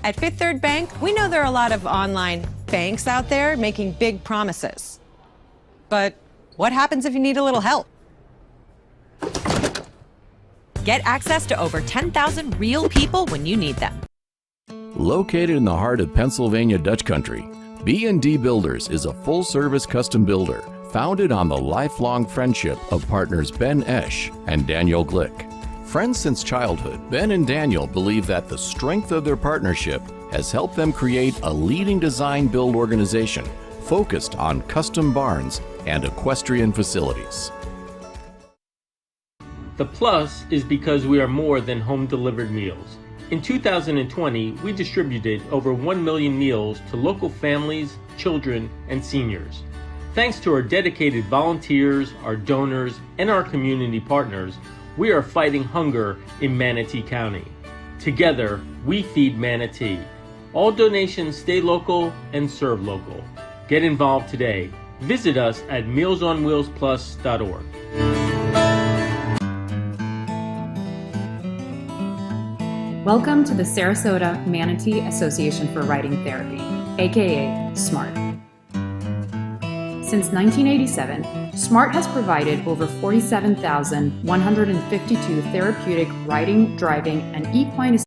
At Fifth Third Bank, we know there are a lot of online banks out there making big promises. But what happens if you need a little help? Get access to over 10,000 real people when you need them. Located in the heart of Pennsylvania Dutch Country, B&D Builders is a full-service custom builder founded on the lifelong friendship of partners Ben Esch and Daniel Glick. Friends since childhood, Ben and Daniel believe that the strength of their partnership has helped them create a leading design build organization focused on custom barns and equestrian facilities. The plus is because we are more than home-delivered meals. In 2020, we distributed over 1 million meals to local families, children, and seniors. Thanks to our dedicated volunteers, our donors, and our community partners, we are fighting hunger in Manatee County. Together, we feed Manatee. All donations stay local and serve local. Get involved today. Visit us at mealsonwheelsplus.org. Welcome to the Sarasota Manatee Association for Writing Therapy, aka SMART. Since 1987, SMART has provided over 47,152 therapeutic riding, driving, and equine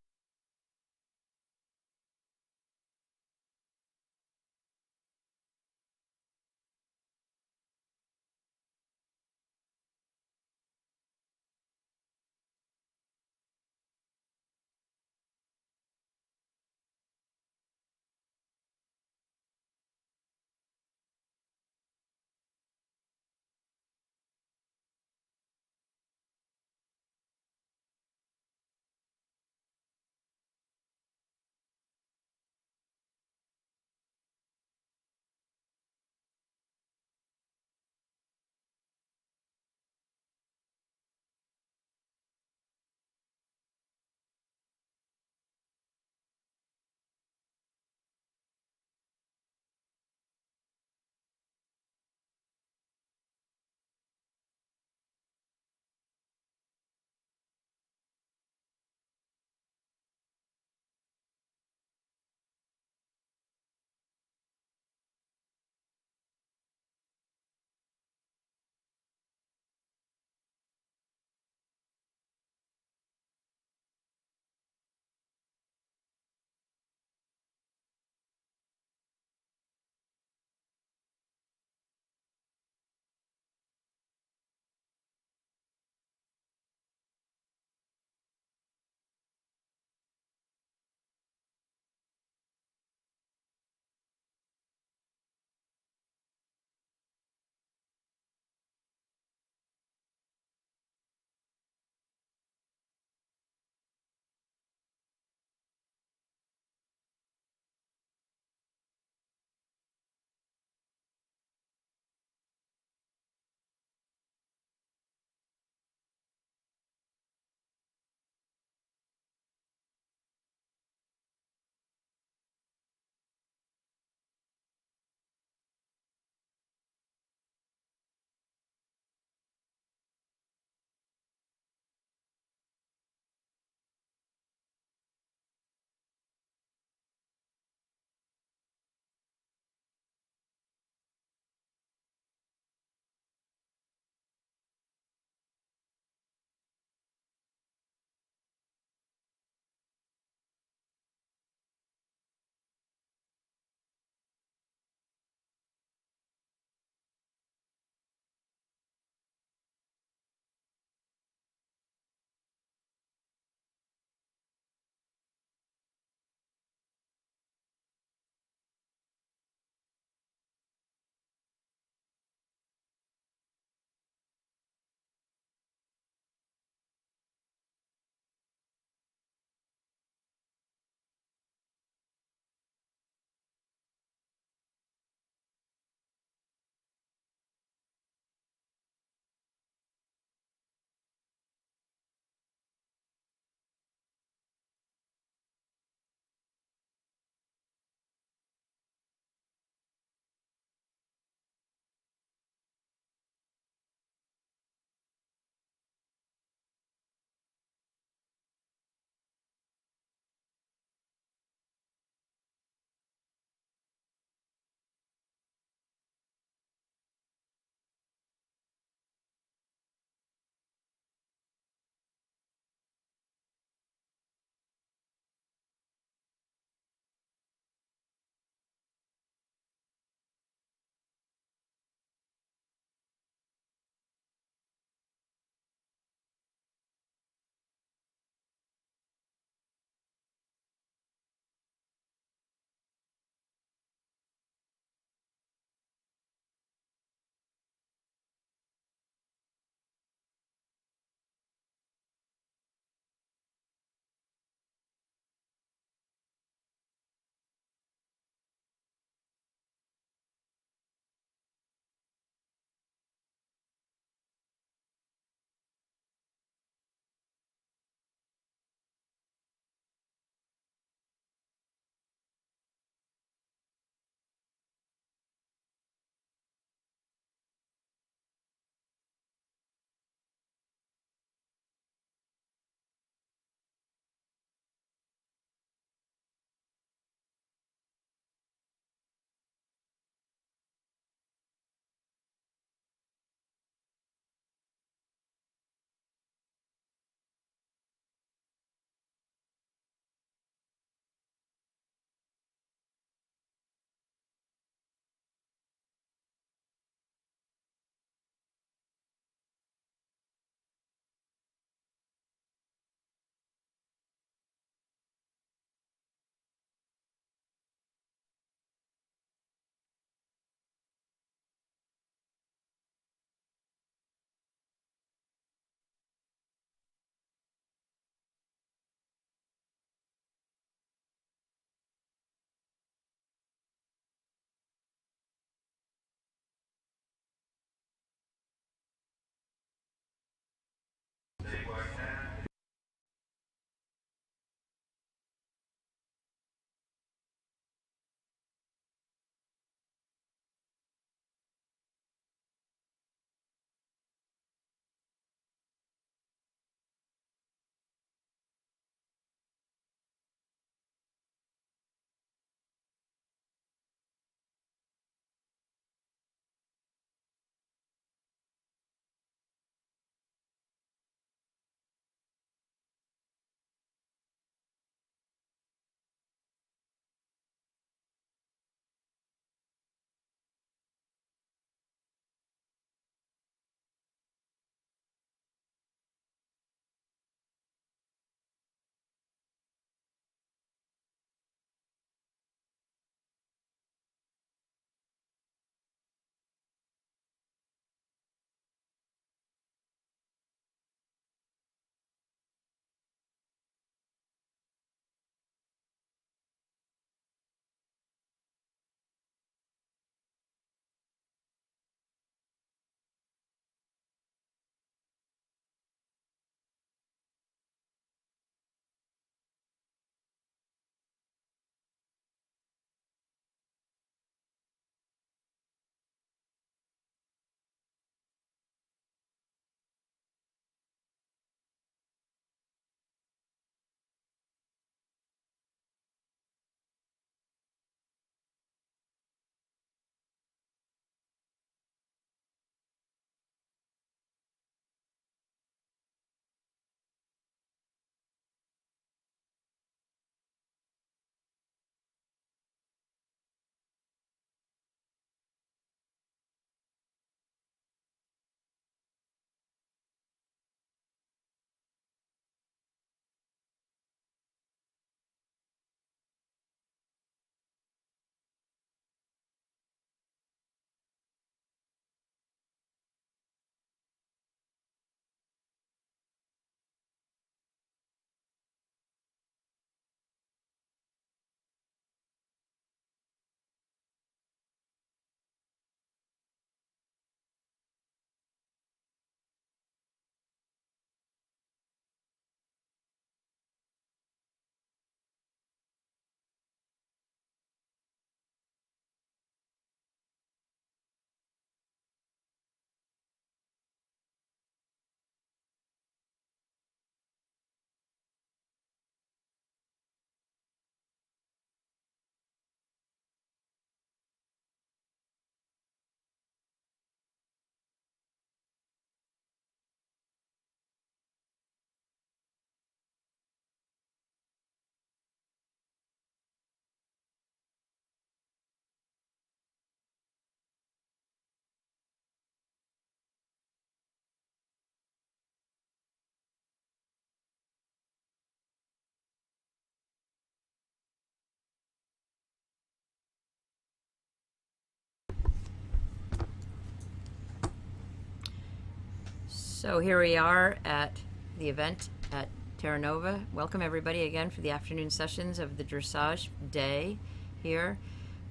So here we are at the event at Terra Nova. Welcome everybody again for the afternoon sessions of the Dressage Day here.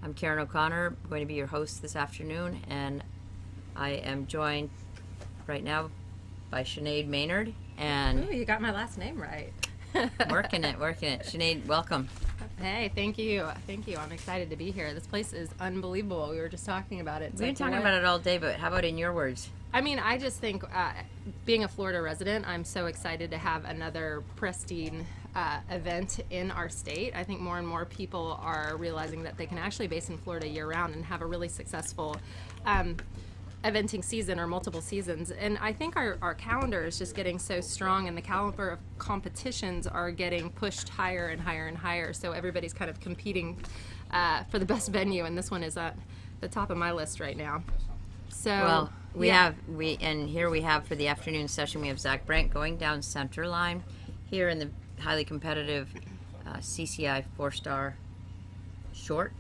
I'm Karen O'Connor, going to be your host this afternoon, and I am joined right now by Sinead Maynard. And ooh, you got my last name right. working it. Sinead, welcome. Hey, thank you. I'm excited to be here. This place is unbelievable. We were just talking about it. We've been talking about it all day, but how about in your words? I mean, I just think, being a Florida resident, I'm so excited to have another pristine event in our state. I think more and more people are realizing that they can actually base in Florida year-round and have a really successful eventing season or multiple seasons. And I think our calendar is just getting so strong, and the caliber of competitions are getting pushed higher and higher and higher. So everybody's kind of competing for the best venue, and this one is at the top of my list right now. So well, we have for the afternoon session, we have Zach Brent going down center line here in the highly competitive CCI 4-star short.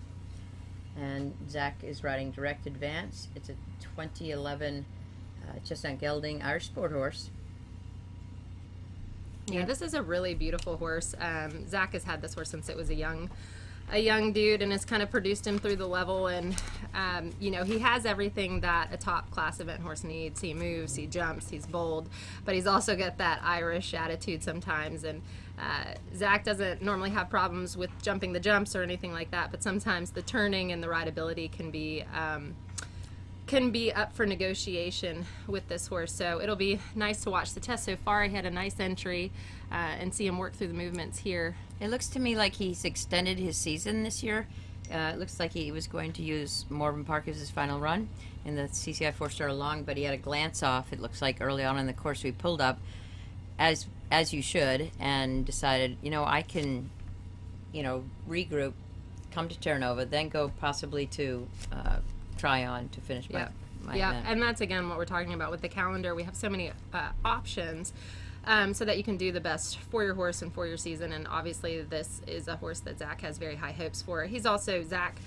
And Zach is riding Direct Advance. It's a 2011 chestnut gelding Irish sport horse. Yeah, this is a really beautiful horse. Zach has had this horse since it was a young dude, and has kind of produced him through the level. And he has everything that a top class event horse needs. He moves, he jumps, he's bold, but he's also got that Irish attitude sometimes. And Zach doesn't normally have problems with jumping the jumps or anything like that, but sometimes the turning and the rideability can be up for negotiation with this horse. So it'll be nice to watch the test. So far, he had a nice entry and see him work through the movements here. It looks to me like he's extended his season this year. It looks like he was going to use Morven Park as his final run in the CCI 4-star long, but he had a glance off, it looks like, early on in the course. We pulled up, as you should, and decided, I can, regroup, come to Terra Nova, then go possibly to Tryon to finish my event. And that's again what we're talking about with the calendar. We have so many options so that you can do the best for your horse and for your season. And obviously this is a horse that Zach has very high hopes for. He's also, Zach,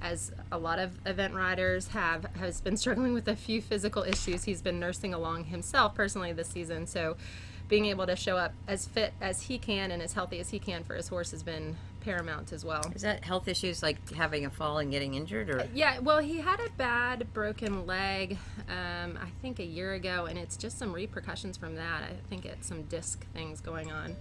as a lot of event riders has been struggling with a few physical issues. He's been nursing along himself personally this season. So being able to show up as fit as he can and as healthy as he can for his horse has been paramount as well. Is that health issues like having a fall and getting injured, or? Yeah, well, he had a bad broken leg, I think a year ago, and it's just some repercussions from that. I think it's some disc things going on.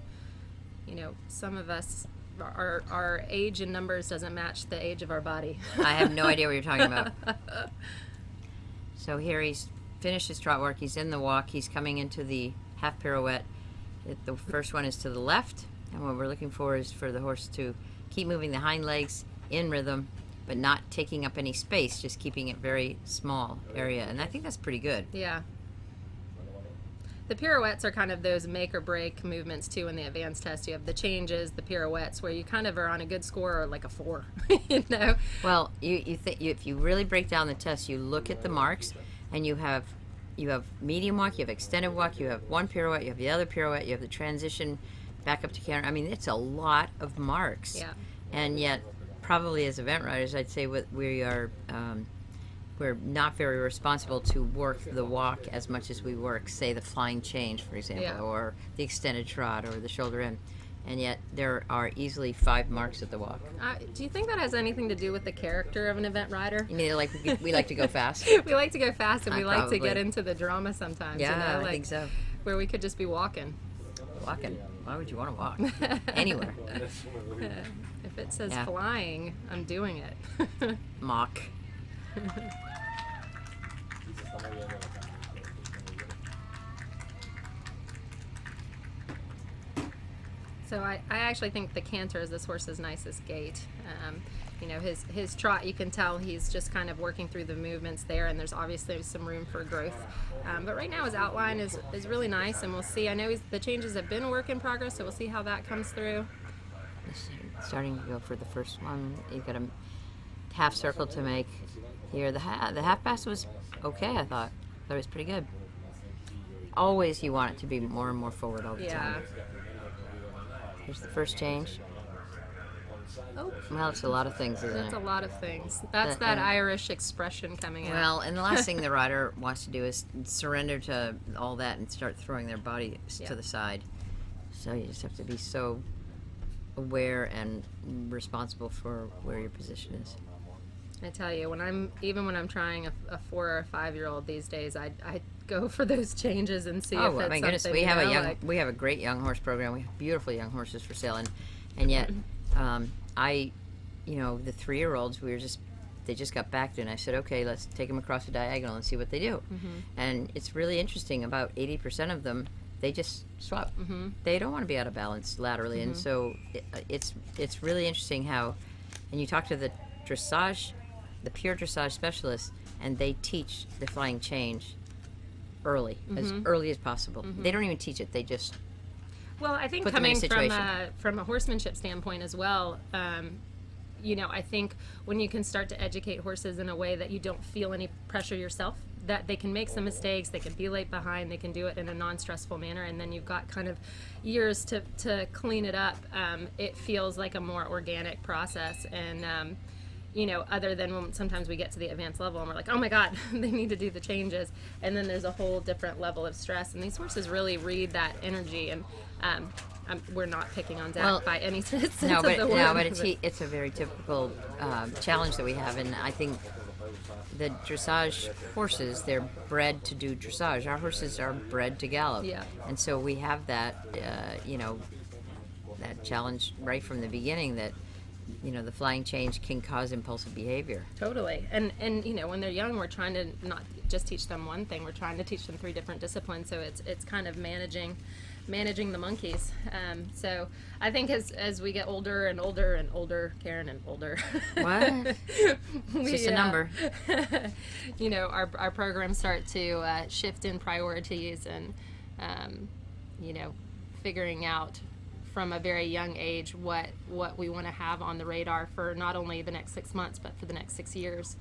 Some of us, our age and numbers doesn't match the age of our body. I have no idea what you're talking about. So here he's finished his trot work. He's in the walk. He's coming into the half pirouette. The first one is to the left, and what we're looking for is for the horse to keep moving the hind legs in rhythm, but not taking up any space, just keeping it very small area, and I think that's pretty good. Yeah. The pirouettes are kind of those make or break movements too in the advanced test. You have the changes, the pirouettes, where you kind of are on a good score or like a 4, Well, if you really break down the test, you look at the marks, and you have medium walk, you have extended walk, you have one pirouette, you have the other pirouette, you have the transition back up to canter. I mean, it's a lot of marks. Yeah. And yet, probably as event riders, I'd say we're not very responsible to work the walk as much as we work, say, the flying change, for example, or the extended trot or the shoulder in. And yet, there are easily 5 marks at the walk. Do you think that has anything to do with the character of an event rider? You mean like we like to go fast? We like to go fast, and we like probably. to get into the drama sometimes. Yeah, I think so. Where we could just be walking. Walking? Why would you want to walk? Anywhere. If it says flying, I'm doing it. Mock. So I actually think the canter is this horse's nicest gait. His trot, you can tell he's just kind of working through the movements there, and there's obviously some room for growth. But right now his outline is really nice, and we'll see. I know the changes have been a work in progress, so we'll see how that comes through. Starting to go for the first one. You've got a half circle to make here. The half pass was okay, I thought. It was pretty good. Always you want it to be more and more forward all the time. Here's the first change. Well, it's a lot of things, isn't That's it? a lot of things. That's That- that Irish expression coming out. Well, and the last thing the rider wants to do is surrender to all that and start throwing their body to the side. So you just have to be so aware and responsible for where your position is. I tell you, when I'm trying a 4 or 5 year old these days, I go for those changes and see if it's my goodness, something, we have like, we have a great young horse program. We have beautiful young horses for sale, and yet the 3-year-olds they just got back to, and I said, okay, let's take them across the diagonal and see what they do. And it's really interesting. About 80% of them, they just swap. They don't want to be out of balance laterally, and so it's really interesting how. And you talk to the pure dressage specialists, and they teach the flying change early, as early as possible. They don't even teach it; they just Well, I think put them in a coming situation. from a horsemanship standpoint as well, I think when you can start to educate horses in a way that you don't feel any pressure yourself, that they can make some mistakes, they can be late behind, they can do it in a non-stressful manner, and then you've got kind of years to clean it up. It feels like a more organic process, and other than when sometimes we get to the advanced level and we're like, oh my God, they need to do the changes, and then there's a whole different level of stress, and these horses really read that energy, and we're not picking on Zach by any sense of the word. No, but it's a very typical challenge that we have, and I think the dressage horses, they're bred to do dressage. Our horses are bred to gallop, and so we have that that challenge right from the beginning, that the flying change can cause impulsive behavior. Totally. And when they're young, we're trying to not just teach them one thing, we're trying to teach them 3 different disciplines, so it's kind of managing the monkeys. So I think as we get older and older and older, Karen, and older. What? It's just a number. Our programs start to shift in priorities, and figuring out from a very young age what we want to have on the radar for not only the next 6 months, but for the next 6 years.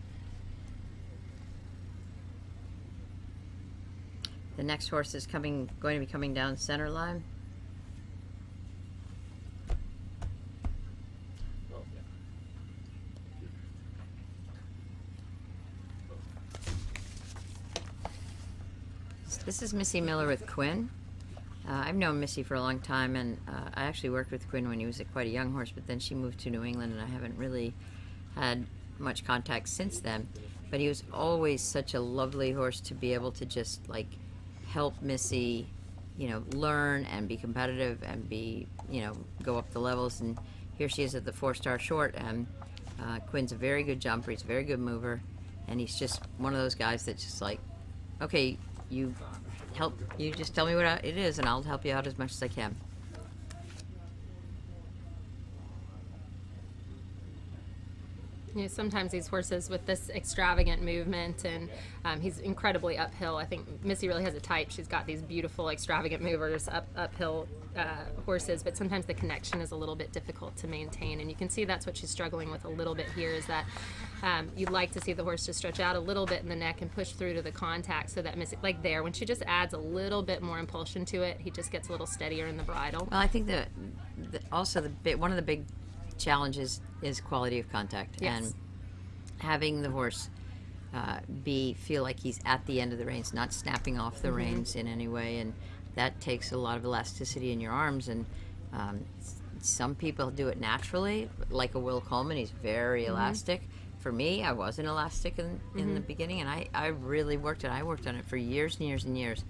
The next horse is going to be coming down center line. This is Missy Miller with Quinn. I've known Missy for a long time, and I actually worked with Quinn when he was quite a young horse, but then she moved to New England, and I haven't really had much contact since then. But he was always such a lovely horse to be able to just help Missy, learn and be competitive and be, go up the levels. And here she is at the 4-star short, and Quinn's a very good jumper, he's a very good mover, and he's just one of those guys that's just okay, you just tell me what it is, and I'll help you out as much as I can. Sometimes these horses with this extravagant movement, and he's incredibly uphill. I think Missy really has a type. She's got these beautiful extravagant movers, uphill horses, but sometimes the connection is a little bit difficult to maintain, and you can see that's what she's struggling with a little bit here, is that you'd like to see the horse just stretch out a little bit in the neck and push through to the contact, so that Missy, there, when she just adds a little bit more impulsion to it, he just gets a little steadier in the bridle. Well, I think one of the big challenges is quality of contact, and having the horse feel like he's at the end of the reins, not snapping off the reins in any way, and that takes a lot of elasticity in your arms. And some people do it naturally, like a Will Coleman. He's very elastic. For me, I wasn't elastic in the beginning, and I really worked on it. I worked on it for years and years and years.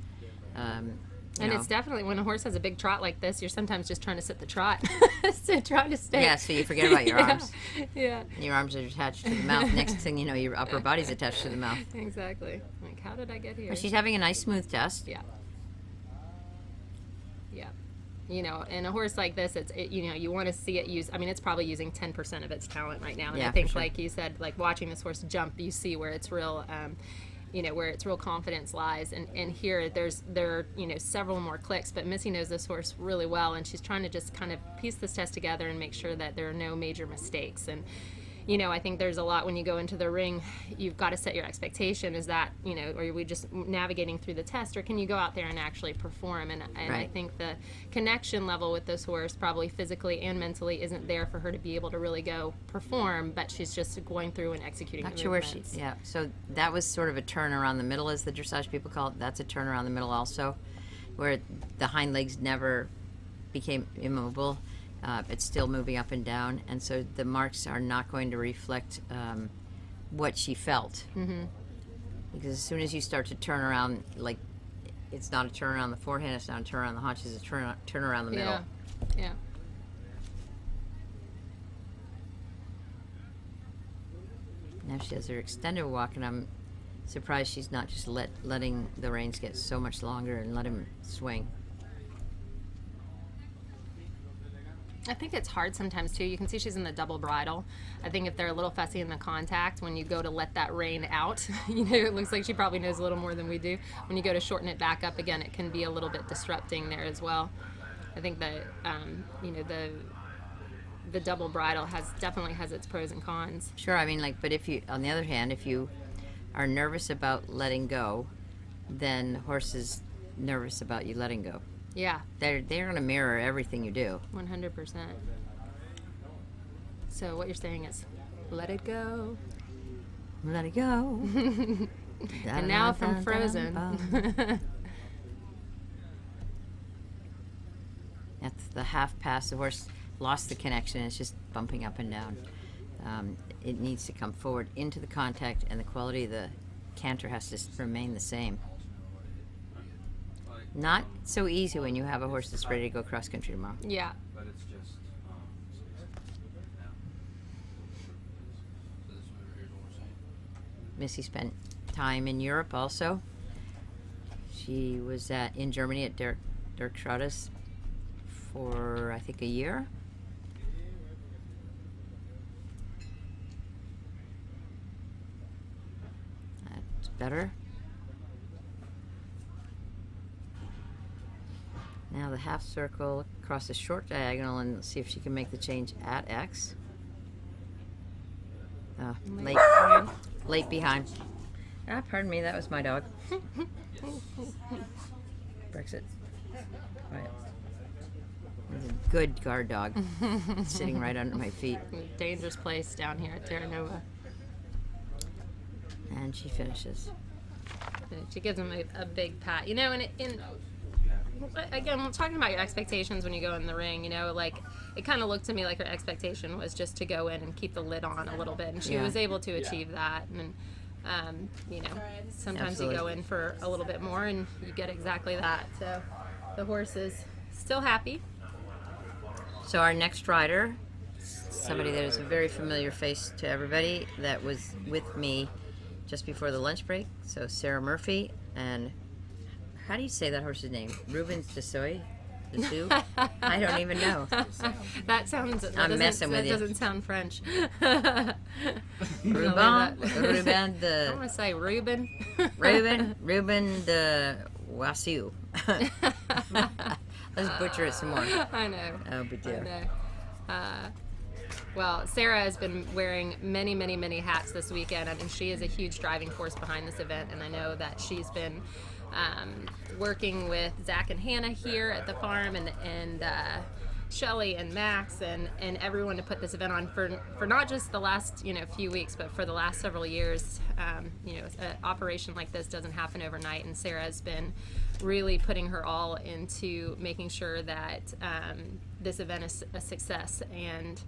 It's definitely, when a horse has a big trot like this, you're sometimes just trying to sit the trot, so trying to stay. Yeah, so you forget about your arms. Yeah. And your arms are attached to the mouth. Next thing you know, your upper body's attached to the mouth. Exactly. How did I get here? But she's having a nice smooth test. Yeah. Yeah. In a horse like this, you want to see it use. I mean, it's probably using 10% of its talent right now. And I think, like you said, watching this horse jump, you see where it's real. Where its real confidence lies, and here there are several more clicks, but Missy knows this horse really well, and she's trying to just kind of piece this test together and make sure that there are no major mistakes. And I think there's a lot when you go into the ring, you've got to set your expectation. Is that, or are we just navigating through the test, or can you go out there and actually perform? And I Right. think the connection level with this horse, probably physically and mentally, isn't there for her to be able to really go perform, but she's just going through and executing Not the sure where she. movements. Yeah. So that was sort of a turn around the middle, as the dressage people call it. That's a turn around the middle also, where the hind legs never became immobile. It's still moving up and down, and so the marks are not going to reflect what she felt. Mm-hmm. Because as soon as you start to turn around, like, it's not a turn around the forehand, it's not a turn around the haunches, it's a turn around the middle. Yeah. Now she has her extended walk, and I'm surprised she's not just letting the reins get so much longer and let him swing. I think it's hard sometimes too. You can see she's in the double bridle. I think if they're a little fussy in the contact, when you go to let that rein out, it looks like she probably knows a little more than we do. When you go to shorten it back up again, it can be a little bit disrupting there as well. I think that the double bridle definitely has its pros and cons. Sure, I mean, but if you, on the other hand, if you are nervous about letting go, then the horse is nervous about you letting go. Yeah, They're going to mirror everything you do. 100%. So what you're saying is, let it go. Let it go. And now from Frozen. That's the half pass. The horse lost the connection. It's just bumping up and down. It needs to come forward into the contact, and the quality of the canter has to remain the same. Not so easy when you have a horse that's ready to go cross country tomorrow. Yeah. But it's just Missy spent time in Europe also. She was in Germany at Dirk Schroeder's for, I think, a year. That's better. Now the half circle across the short diagonal, and see if she can make the change at X. Late behind. Pardon me, that was my dog. Brexit. Quiet. He's a good guard dog. Sitting right under my feet. Dangerous place down here at Terra Nova. And she finishes. She gives him a big pat. And again, talking about your expectations when you go in the ring, it kind of looked to me like her expectation was just to go in and keep the lid on a little bit, and she was able to achieve that. And sometimes Absolutely. you go in for a little bit more and you get exactly that. So the horse is still happy. So our next rider, somebody that is a very familiar face to everybody, that was with me just before the lunch break. So Sarah Murphy, and how do you say that horse's name? Ruben Desoy? I don't even know. That sounds. I'm messing with you. That doesn't sound French. Ruben I the want to say Ruben. Ruben the Wasiu. Let's butcher it some more. I know. Oh, but dear. I know. Well, Sarah has been wearing many, many, many hats this weekend. I mean, she is a huge driving force behind this event, and I know that she's been working with Zach and Hannah here at the farm, and Shelly and Max and everyone to put this event on for not just the last few weeks, but for the last several years. An operation like this doesn't happen overnight, and Sarah has been really putting her all into making sure that this event is a success, and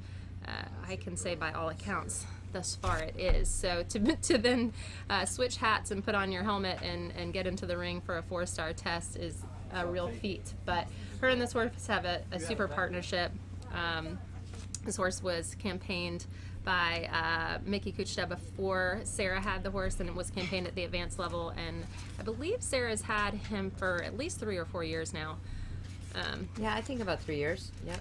I can say by all accounts thus far it is. So to then switch hats and put on your helmet and get into the ring for a 4-star test is a real feat. But her and this horse have a super partnership. This horse was campaigned by Mickey Kuchta before Sarah had the horse, and it was campaigned at the advanced level, and I believe Sarah's had him for at least 3 or 4 years now. Yeah, I think about 3 years. Yep.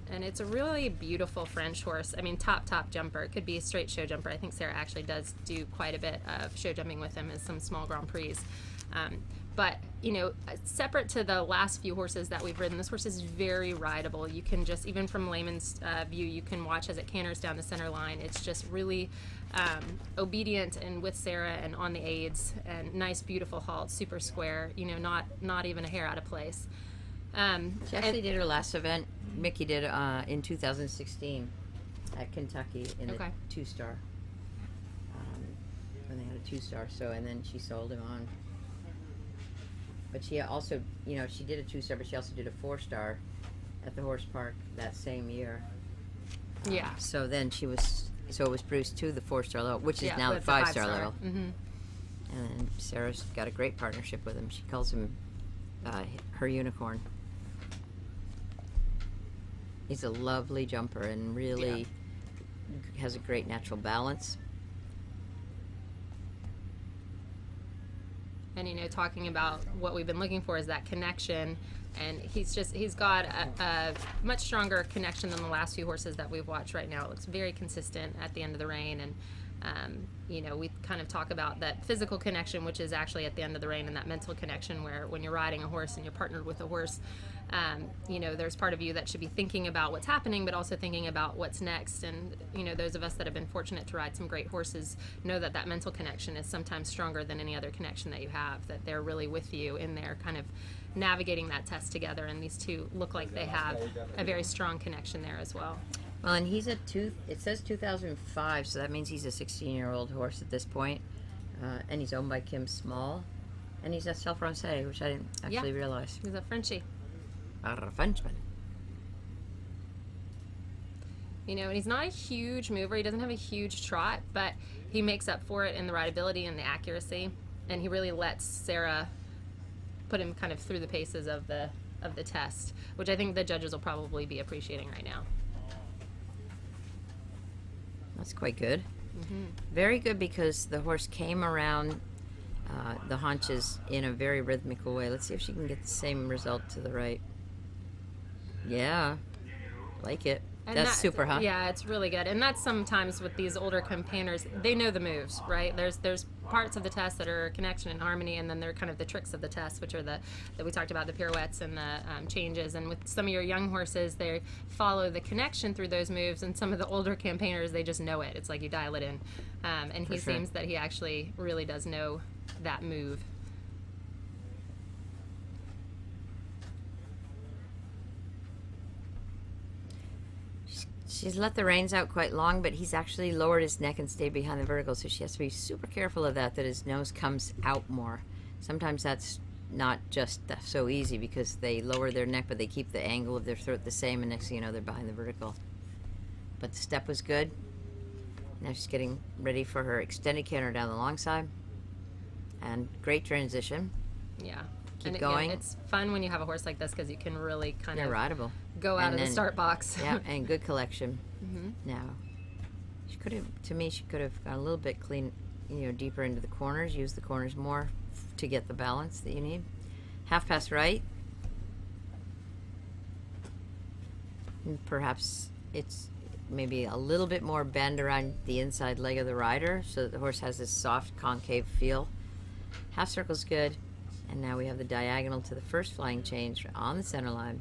And it's a really beautiful French horse. I mean, top jumper. It could be a straight show jumper. I think Sarah actually does do quite a bit of show jumping with him in some small Grand Prix. But, you know, separate to the last few horses that we've ridden, this horse is very rideable. You can just, even from layman's view, you can watch as it canters down the center line. It's just really obedient and with Sarah and on the aids, and nice, beautiful halt, super square, you know, not even a hair out of place. She actually did her last event. Mickey did in 2016 at Kentucky in Okay. a 2-star. When they had a 2-star, so, and then she sold him on. But she also, you know, she did a 2-star, but she also did a 4-star at the horse park that same year. Yeah. So then it was Bruce to the 4-star level, which is now the with the 5-star level. Mm-hmm. And then Sarah's got a great partnership with him. She calls him her unicorn. He's a lovely jumper and really has a great natural balance. And, you know, talking about what we've been looking for is that connection. And he's got a much stronger connection than the last few horses that we've watched right now. It looks very consistent at the end of the rein. And, you know, we kind of talk about that physical connection, which is actually at the end of the rein, and that mental connection where when you're riding a horse and you're partnered with a horse, you know, there's part of you that should be thinking about what's happening, but also thinking about what's next. And, you know, those of us that have been fortunate to ride some great horses know that that mental connection is sometimes stronger than any other connection that you have, that they're really with you in there kind of navigating that test together. And these two look like they have a very strong connection there as well. Well, and he's it says 2005, so that means he's a 16-year-old horse at this point. And he's owned by Kim Small. And he's a self-Francais, which I didn't actually realize. He's a Frenchie. A Frenchman. You know, and he's not a huge mover. He doesn't have a huge trot, but he makes up for it in the rideability and the accuracy. And he really lets Sarah put him kind of through the paces of the test, which I think the judges will probably be appreciating right now. That's quite good. Mm-hmm. Very good, because the horse came around the haunches in a very rhythmical way. Let's see if she can get the same result to the right. Yeah, like it. And That's super, huh? Yeah, it's really good. And that's sometimes with these older campaigners, they know the moves, right? There's parts of the test that are connection and harmony, and then they're kind of the tricks of the test, which are that we talked about, the pirouettes and the changes. And with some of your young horses, they follow the connection through those moves, and some of the older campaigners, they just know it. It's like you dial it in. And he seems that he actually really does know that move. She's let the reins out quite long, but he's actually lowered his neck and stayed behind the vertical, so she has to be super careful of that his nose comes out more. Sometimes that's not just so easy, because they lower their neck, but they keep the angle of their throat the same, and next thing you know, they're behind the vertical. But the step was good. Now she's getting ready for her extended canter down the long side. And great transition. Yeah. Keep going. It's fun when you have a horse like this, because you can really kind of rideable. Go out of the start box. Yeah, and good collection. Mm-hmm. Now, she could have gone a little bit clean, you know, deeper into the corners, use the corners more to get the balance that you need. Half pass right. And perhaps it's maybe a little bit more bend around the inside leg of the rider, so that the horse has this soft concave feel. Half circle's good. And now we have the diagonal to the first flying change on the center line.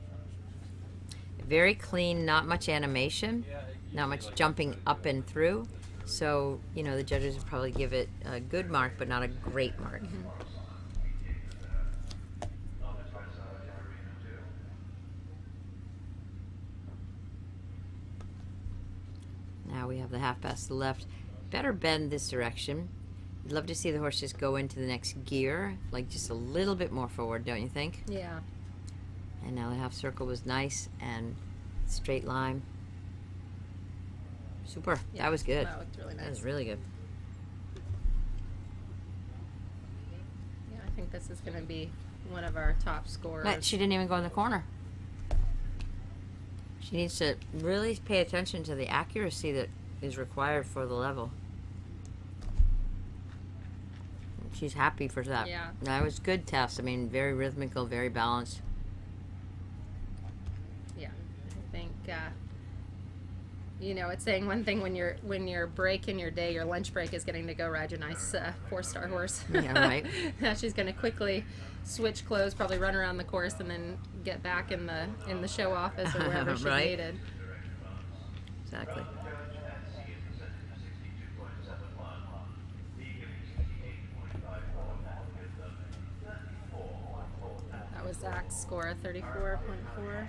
Very clean, not much animation, not much jumping up and through. So, you know, the judges would probably give it a good mark, but not a great mark. Mm-hmm. Now we have the half pass to the left. Better bend this direction. I'd love to see the horse just go into the next gear, like just a little bit more forward, don't you think? Yeah. And now the half circle was nice and straight line. Super. Yeah, that was good. That looked really nice. That was really good. Yeah, I think this is going to be one of our top scorers. But she didn't even go in the corner. She needs to really pay attention to the accuracy that is required for the level. She's happy for that. Yeah. That was good test. I mean, very rhythmical, very balanced. Yeah, I think you know, it's saying one thing when your break in your day, your lunch break is getting to go ride your nice 4-star horse. Yeah, right. Now she's going to quickly switch clothes, probably run around the course, and then get back in the show office or wherever she's Right. needed. Exactly. That was Zach's score, 34.4.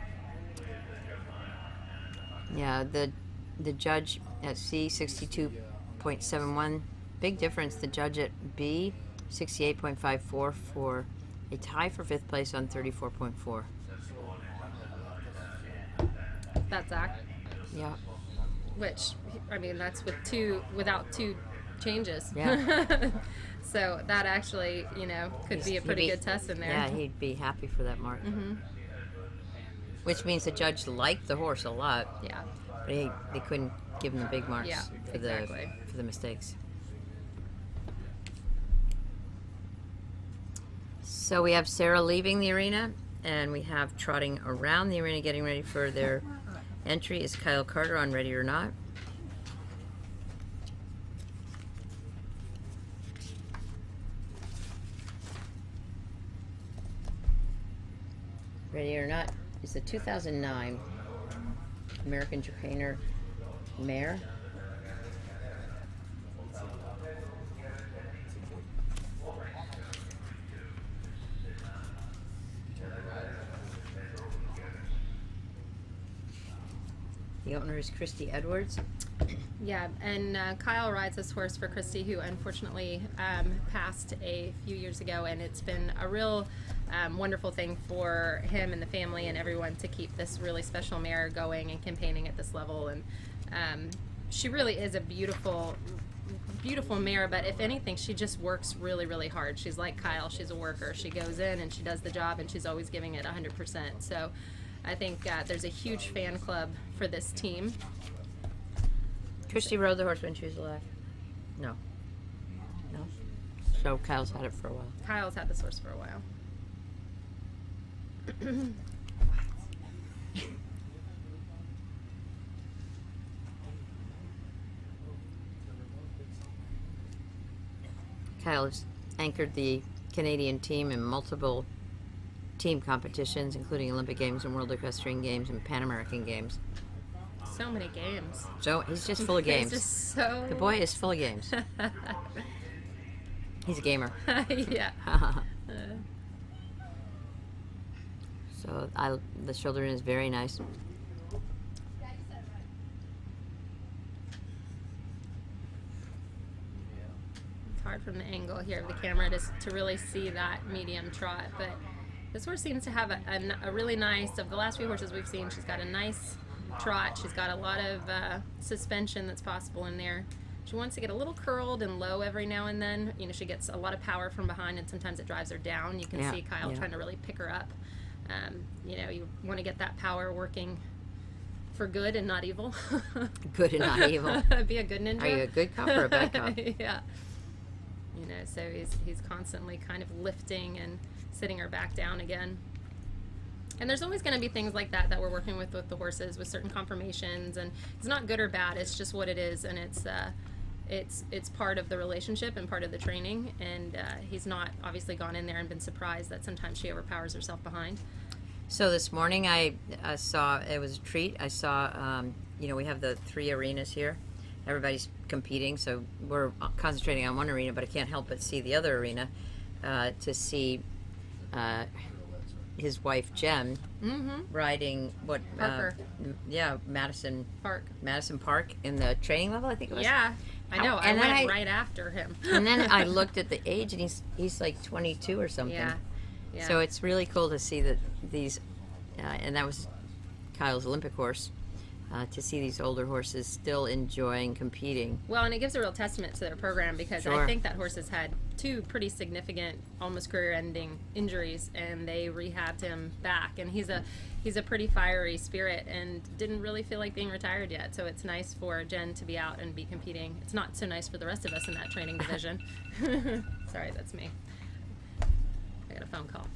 Yeah, the judge at C, 62.71. Big difference. The judge at B, 68.54 for a tie for 5th place on 34.4. That's Zach. Yeah. Which, I mean, that's without two changes. Yeah. So that actually, you know, could be a pretty good test in there. Yeah, he'd be happy for that mark. Mm-hmm. Which means the judge liked the horse a lot. Yeah. But they couldn't give him the big marks Yeah, for exactly. the mistakes. So we have Sarah leaving the arena, and we have trotting around the arena getting ready for their entry is Kyle Carter on Ready or Not. Ready or Not is the 2009 American Trainer mare. The owner is Christy Edwards. Yeah, and Kyle rides this horse for Christy, who unfortunately passed a few years ago, and it's been a real wonderful thing for him and the family and everyone to keep this really special mare going and campaigning at this level. And she really is a beautiful mare, but if anything, she just works really, really hard. She's like Kyle. She's a worker. She goes in and she does the job, and she's always giving it 100%. So I think there's a huge fan club for this team. Christy rode the horse when she was alive. No. So Kyle's had it for a while. Kyle's had this horse for a while. Kyle has anchored the Canadian team in multiple team competitions, including Olympic Games and World Equestrian Games and Pan American Games. So many games. So he's just full of games. He's just so... The boy is full of games. He's a gamer. Yeah. So the shoulder in is very nice. It's hard from the angle here of the camera to really see that medium trot, but this horse seems to have a really nice, of the last few horses we've seen, she's got a nice trot. She's got a lot of suspension that's possible in there. She wants to get a little curled and low every now and then. You know, she gets a lot of power from behind, and sometimes it drives her down. You can see Kyle trying to really pick her up. You know, you want to get that power working for good and not evil. Good and not evil. Be a good ninja. Are you a good cop or a bad cop? Yeah. You know, so he's constantly kind of lifting and sitting her back down again. And there's always going to be things like that we're working with the horses, with certain conformations, and it's not good or bad. It's just what it is, and it's part of the relationship and part of the training. And he's not obviously gone in there and been surprised that sometimes she overpowers herself behind. So this morning I saw, it was a treat. I saw, you know, we have the 3 arenas here. Everybody's competing, so we're concentrating on one arena, but I can't help but see the other arena to see his wife Jen riding Parker. Madison Park. Park in the training level, I think it was. Yeah, I know. And I then went right after him. And then I looked at the age, and he's like 22 or something. Yeah. Yeah. So it's really cool to see that these, and that was Kyle's Olympic horse, to see these older horses still enjoying competing. Well, and it gives a real testament to their program, because Sure. I think that horse has had 2 pretty significant, almost career-ending injuries, and they rehabbed him back. And he's a pretty fiery spirit, and didn't really feel like being retired yet. So it's nice for Jen to be out and be competing. It's not so nice for the rest of us in that training division. Sorry, that's me. I got a phone call.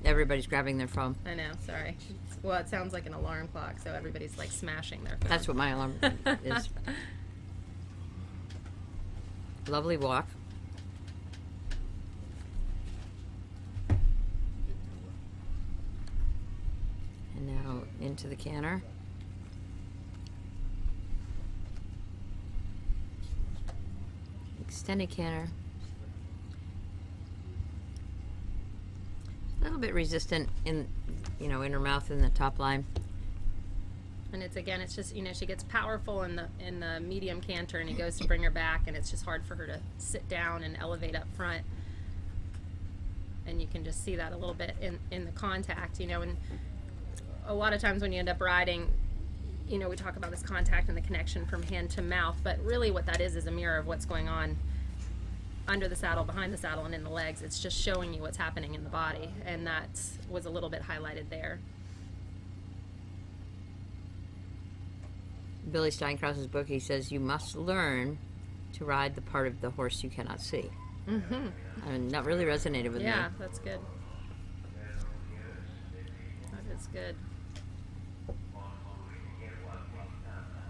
everybody's grabbing their phone. I know, sorry. Well, it sounds like an alarm clock, so everybody's like smashing their phone. That's what my alarm is. Lovely walk. And now into the canter. Extended canter. A little bit resistant in, in her mouth in the top line. And it's just, she gets powerful in the medium canter, and he goes to bring her back, and it's just hard for her to sit down and elevate up front. And you can just see that a little bit in the contact, and a lot of times when you end up riding, we talk about this contact and the connection from hand to mouth, but really what that is a mirror of what's going on under the saddle, behind the saddle, and in the legs. It's just showing you what's happening in the body, and that was a little bit highlighted there. Billy Steinkraus's book, he says, you must learn to ride the part of the horse you cannot see. And that really resonated with me. Yeah, that's good. That is good.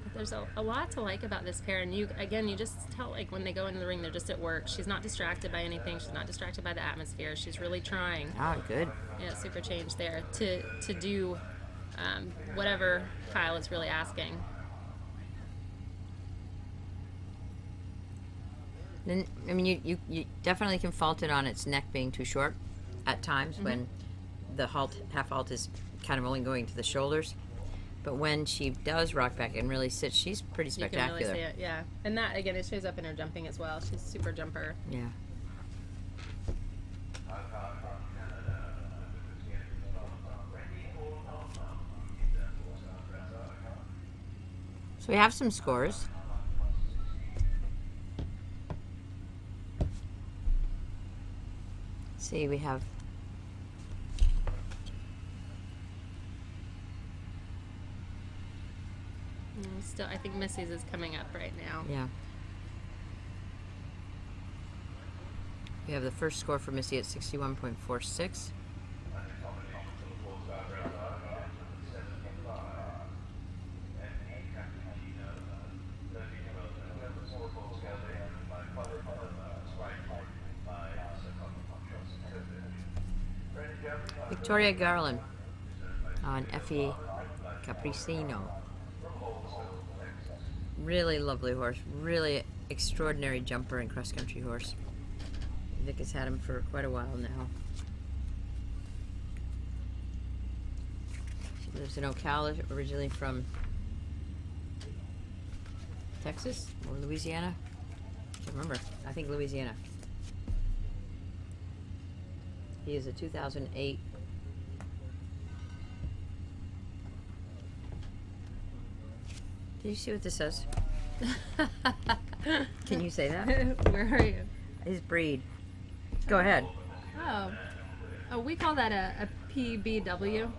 But there's a lot to like about this pair, and you just tell, like, when they go into the ring, they're just at work. She's not distracted by anything. She's not distracted by the atmosphere. She's really trying. Ah, good. Yeah, super change there to do whatever Kyle is really asking. Then, I mean, you definitely can fault it on its neck being too short at times when the half halt is kind of only going to the shoulders. But when she does rock back and really sit, she's pretty spectacular. You can really see it, yeah. And that, again, it shows up in her jumping as well. She's a super jumper. Yeah. So we have some scores. See, we have still, I think Missy's is coming up right now. Yeah. We have the first score for Missy at 61.46. Victoria Garland on Effie Capricino. Really lovely horse, really extraordinary jumper and cross-country horse. Vic has had him for quite a while now. She lives in Ocala, originally from Texas or Louisiana. Can't remember. I think Louisiana. He is a 2008 Did you see what this says? Can you say that? Where are you? His breed. Go ahead. Oh, we call that a PBW.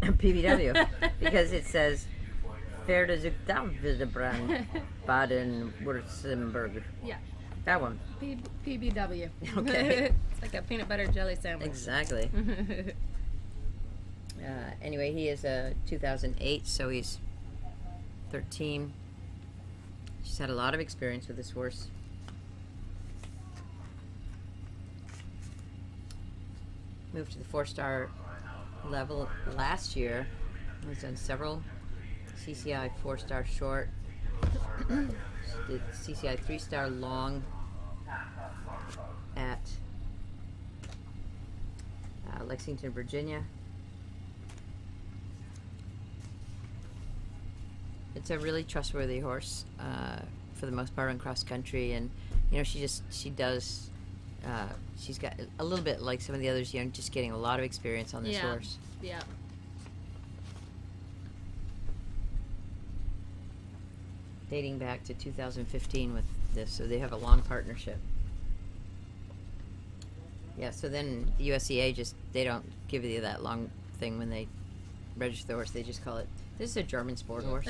PBW. Because it says Pferde Zuchtauwildebrand Baden-Württemberg. Yeah. That one. PBW. Okay. It's like a peanut butter jelly sandwich. Exactly. Anyway, he is a 2008, so he's 13. She's had a lot of experience with this horse. Moved to the 4-star level last year. He's done several CCI 4-star short. Did CCI 3-star long at Lexington, Virginia. It's a really trustworthy horse for the most part on cross country, and she's got a little bit like some of the others, just getting a lot of experience on this horse. Yeah. Dating back to 2015 with this, so they have a long partnership. Yeah, so then the USCA they don't give you that long thing when they register the horse. They just call it, this is a German sport horse.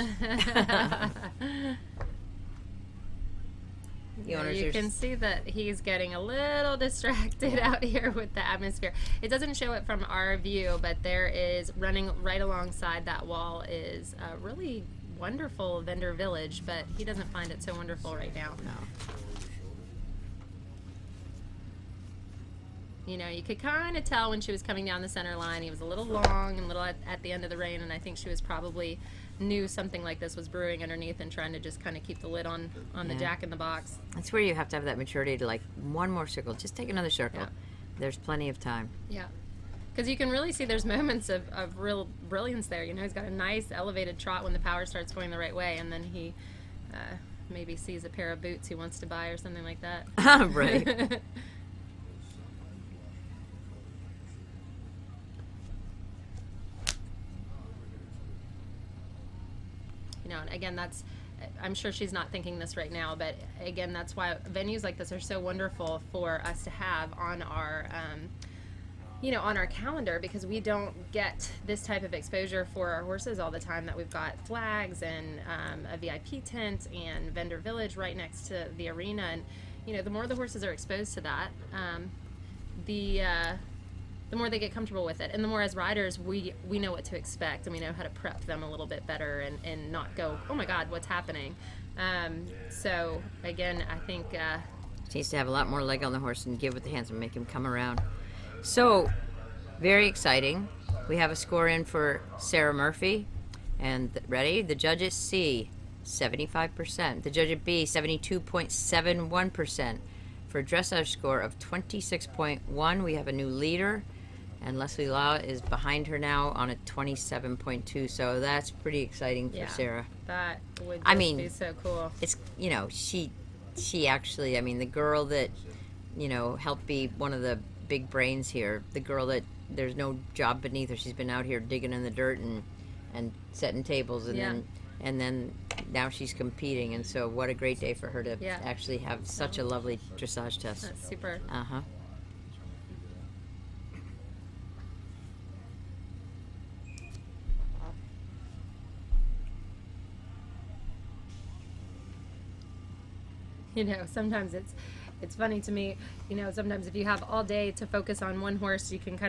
The owners You are can see that he's getting a little distracted out here with the atmosphere. It doesn't show it from our view, but there is, running right alongside that wall is a really wonderful vendor village, but he doesn't find it so wonderful right now. No. You know, you could kind of tell when she was coming down the center line, he was a little long and a little at the end of the rein, and I think she was probably knew something like this was brewing underneath and trying to just kind of keep the lid on the Jack in the Box. That's where you have to have that maturity to, like, one more circle. Just take another circle. Yeah. There's plenty of time. Yeah. Because you can really see there's moments of real brilliance there. You know, he's got a nice elevated trot when the power starts going the right way, and then he maybe sees a pair of boots he wants to buy or something like that. Right. You know, and again, I'm sure she's not thinking this right now, but again, that's why venues like this are so wonderful for us to have on our, you know, on our calendar, because we don't get this type of exposure for our horses all the time, that we've got flags and a VIP tent and vendor village right next to the arena. And, you know, the more the horses are exposed to that, the more they get comfortable with it, and the more as riders we know what to expect, and we know how to prep them a little bit better and not go, oh my God, what's happening? So again, I think She needs to have a lot more leg on the horse and give with the hands and make him come around. So, very exciting. We have a score in for Sarah Murphy, and ready? The judge at C, 75%. The judge at B, 72.71%. For a dressage score of 26.1, we have a new leader, and Leslie Lau is behind her now on a 27.2. So that's pretty exciting for Sarah. that would just be so cool. It's, you know, she actually, I mean, the girl that, you know, helped be one of the big brains here, the girl that there's no job beneath her. She's been out here digging in the dirt and setting tables, and then now she's competing, and so what a great day for her to actually have such a lovely dressage test. That's super. Uh-huh. You know, sometimes it's funny to me, you know, sometimes if you have all day to focus on one horse, you can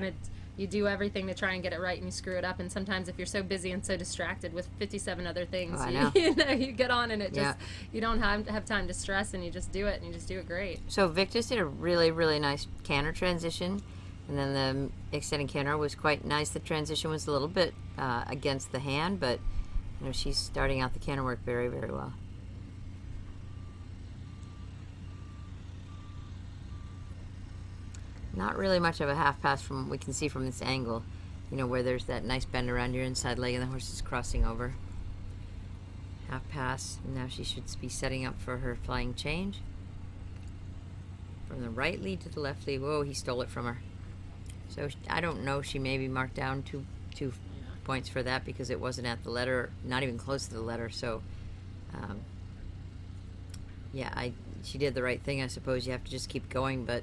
you do everything to try and get it right, and you screw it up. And sometimes if you're so busy and so distracted with 57 other things, you know, you get on and it just, you don't have time to stress, and you just do it, and you just do it great. So Vic just did a really, really nice canter transition, and then the extended canter was quite nice. The transition was a little bit against the hand, but, you know, she's starting out the canter work very, very well. Not really much of a half pass from what we can see from this angle, you know, where there's that nice bend around your inside leg and the horse is crossing over. Half pass, and now she should be setting up for her flying change. From the right lead to the left lead. Whoa, he stole it from her. So I don't know, she maybe marked down two points for that because it wasn't at the letter, not even close to the letter. So, yeah, she did the right thing. I suppose you have to just keep going, but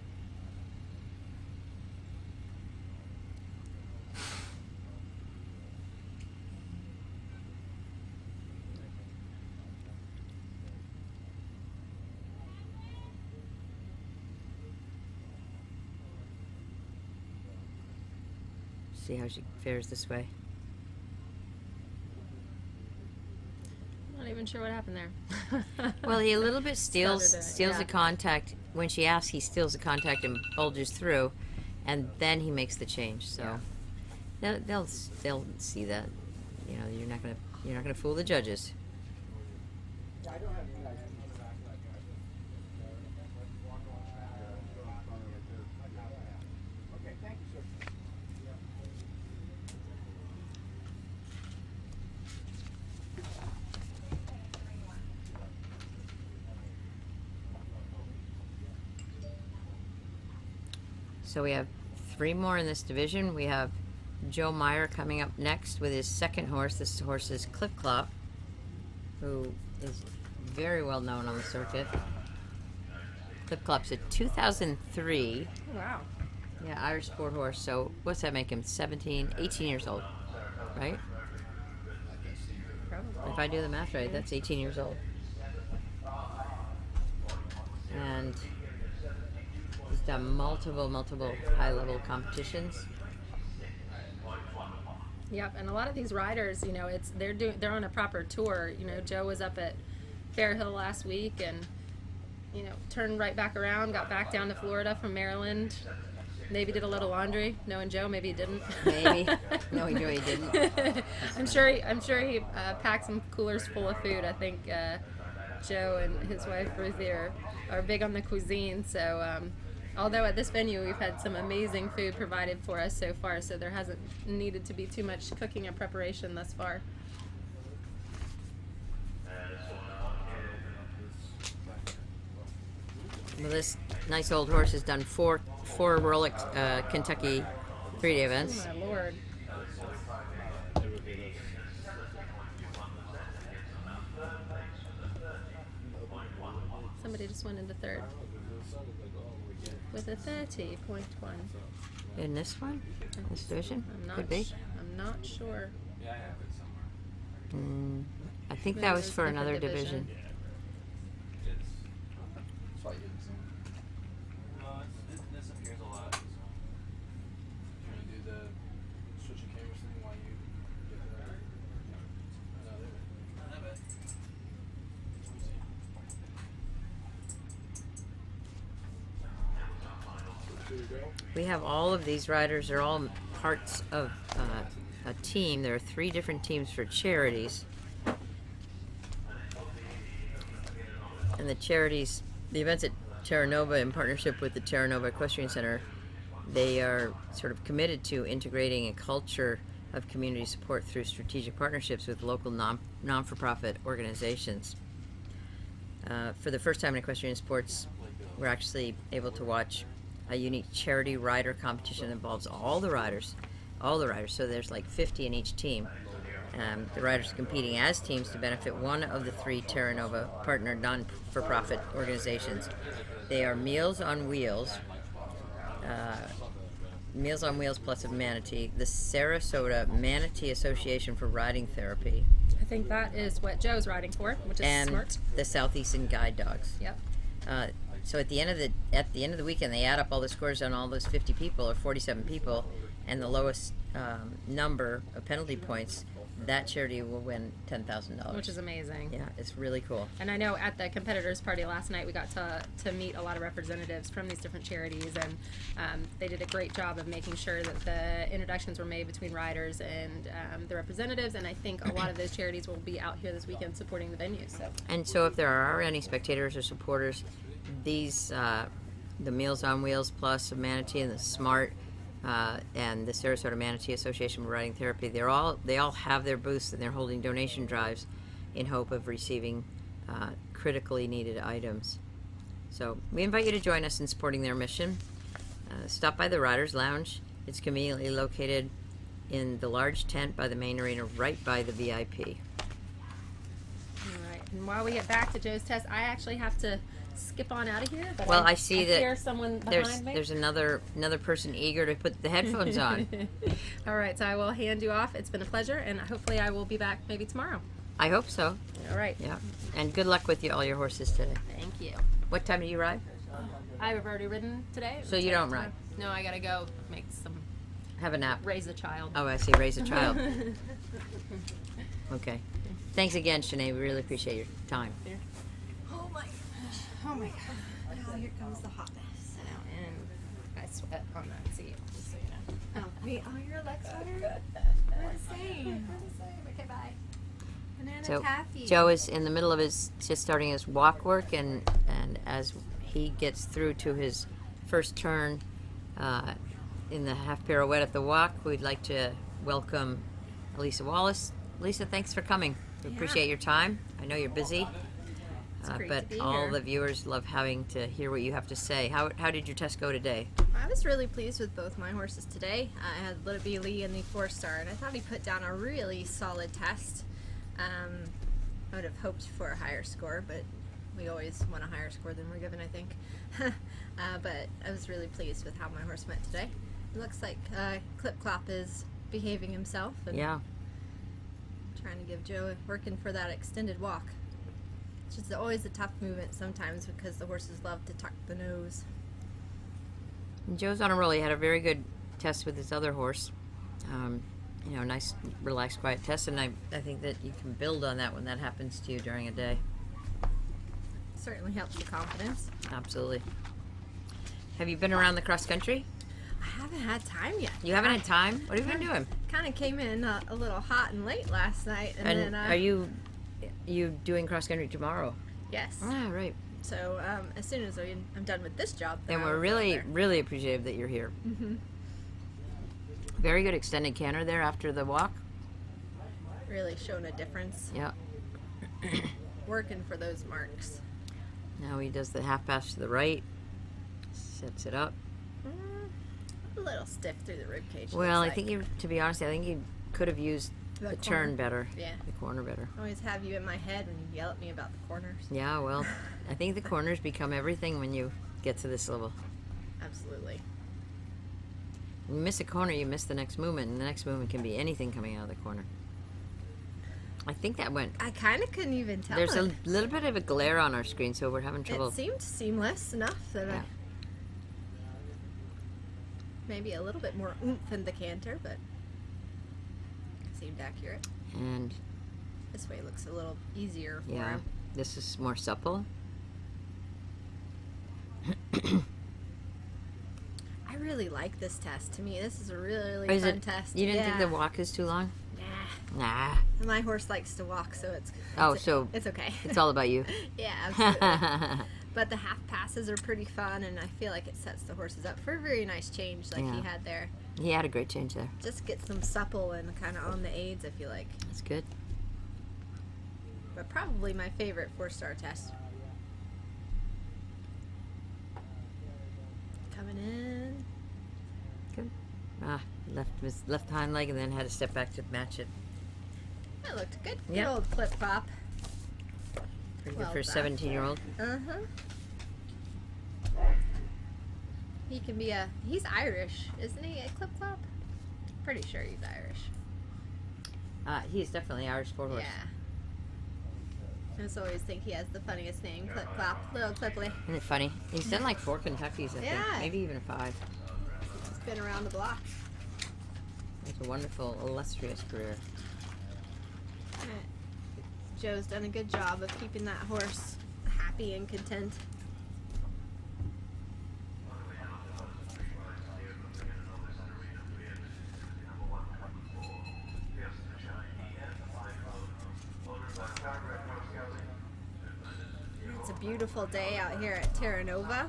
see how she fares this way. I'm not even sure what happened there. Well, he a little bit steals yeah. the contact. When she asks, he steals the contact and bulges through, and then he makes the change. So they'll see that. You know, you're not gonna fool the judges. So we have 3 more in this division. We have Joe Meyer coming up next with his second horse. This horse is Clip Clop, who is very well known on the circuit. Clip Clop's a 2003. Oh, wow. Yeah, Irish sport horse. So what's that make him? 18 years old, right? Probably. If I do the math right, that's 18 years old. and he's done multiple high-level competitions. Yep, and a lot of these riders, you know, they're on a proper tour. You know, Joe was up at Fair Hill last week, and you know, turned right back around, got back down to Florida from Maryland. Maybe did a little laundry. Knowing Joe, maybe he didn't. Maybe. Knowing Joe, he didn't. I'm sure he packed some coolers full of food. I think Joe and his wife Ruthie are big on the cuisine. So although at this venue we've had some amazing food provided for us so far, so there hasn't needed to be too much cooking and preparation thus far. Well, this nice old horse has done four Rolex Kentucky 3-day events. Oh my Lord. Somebody just went into third with a 30.1. In this one? This division? Could be. I'm not sure. I think Maybe that was it was for a different another division. division. This appears a lot. Trying to do the switching cameras thing while you get We have all of these riders are all parts of a team. There are 3 different teams for charities. And the charities, the events at Terra Nova in partnership with the Terra Nova Equestrian Center, they are sort of committed to integrating a culture of community support through strategic partnerships with local non-for-profit organizations. For the first time in equestrian sports, we're actually able to watch a unique charity rider competition that involves all the riders. So there's like 50 in each team. The riders are competing as teams to benefit one of the 3 Terra Nova partnered non-for-profit organizations. They are Meals on Wheels plus a manatee, the Sarasota Manatee Association for Riding Therapy, I think that is what Joe's riding for, which is and smart. the Southeastern Guide Dogs. Yep. So at the end of the weekend, they add up all the scores on all those 50 people, or 47 people, and the lowest number of penalty points, that charity will win $10,000. Which is amazing. Yeah, it's really cool. And I know at the competitors party last night, we got to meet a lot of representatives from these different charities, and they did a great job of making sure that the introductions were made between riders and the representatives, and I think a lot of those charities will be out here this weekend supporting the venue. So if there are any spectators or supporters, these, the Meals on Wheels plus a Manatee and the Smart, and the Sarasota Manatee Association for Riding Therapy, they all have their booths, and they're holding donation drives in hope of receiving critically needed items. So we invite you to join us in supporting their mission. Stop by the Riders Lounge. It's conveniently located in the large tent by the main arena, right by the VIP. All right. And while we get back to Joe's test, I actually have to skip on out of here. But Well, I see that hear someone behind me. there's another person eager to put the headphones on. All right, so I will hand you off. It's been a pleasure, and hopefully I will be back maybe tomorrow. I hope so. All right. Yeah. And good luck with all your horses today. Thank you. What time do you ride? I've already ridden today. So you don't ride? No, I gotta go make some, Have a nap. raise a child. Oh, I see. Raise a child. Okay. Thanks again, Shanae. We really appreciate your time. Oh my gosh. Now here comes the hotness. And I sweat on that seat, just so you know. Oh, wait, you're a Lex sweater? We're the same. Okay, bye. Banana So taffy. Joe is in the middle of just starting his walk work, and as he gets through to his first turn in the half pirouette at the walk, we'd like to welcome Elisa Wallace. Lisa, thanks for coming. We appreciate your time. I know you're busy, great but to be all here. the viewers love having to hear what you have to say. How did your test go today? I was really pleased with both my horses today. I had Little B Lee in the 4-star, and I thought he put down a really solid test. I would have hoped for a higher score, but we always want a higher score than we're given, I think. But I was really pleased with how my horse went today. It looks like Clip Clop is behaving himself and Yeah. trying to give Joe working for that extended walk. which is always a tough movement sometimes because the horses love to tuck the nose. And Joe's on a roll. He had a very good test with his other horse. Nice, relaxed, quiet test, and I think that you can build on that when that happens to you during a day. Certainly helps the confidence. Absolutely. Have you been around the cross country? I haven't had time yet. You haven't had time? What have you been doing? Kind of came in a little hot and late last night, and then Are you doing cross country tomorrow? Yes. Ah, right. So as soon as I'm done with this job, then And I'll we're go really, there. really appreciative that you're here. Mhm. Very good extended canter there after the walk. Really showing a difference. Yeah. Working for those marks. Now he does the half pass to the right, sets it up. A little stiff through the rib cage. Well, I looks think to be honest, I think he could have used the corner. turn better. Yeah. The corner better. I always have you in my head and yell at me about the corners. Yeah, well, I think the corners become everything when you get to this level. Absolutely. When you miss a corner, you miss the next movement, and the next movement can be anything coming out of the corner. I think that went. I kind of couldn't even tell. There's it. a little bit of a glare on our screen, so we're having trouble. It seemed seamless enough that Yeah. I maybe a little bit more oomph in the canter, but seemed accurate. And This way looks a little easier for yeah, him. this is more supple. I really like this test. To me, this is a really Is fun it? test. You didn't think Yeah. the walk is too long? Nah. Nah. My horse likes to walk, so it's So it's okay. It's all about you. Yeah, absolutely. But the half passes are pretty fun, and I feel like it sets the horses up for a very nice change like he Yeah. had there. He had a great change there. Just get them supple and kind of on the aids, I feel like. That's good. But probably my favorite 4-star test. Coming in. Good. Left his left hind leg and then had to step back to match it. That looked good. Yep. Good old clip clop. Pretty Well good for a done. 17-year-old. Uh-huh. He can be he's Irish, isn't he, a clip clop? Pretty sure he's Irish. He's definitely Irish sport horse. Yeah. I just always think he has the funniest name, Clip Clop, Little Clipley. Isn't it funny? He's done like 4 Kentuckys, I think. Yeah. Maybe even 5. He's been around the block. It's a wonderful, illustrious career. Joe's done a good job of keeping that horse happy and content. It's a beautiful day out here at Terra Nova,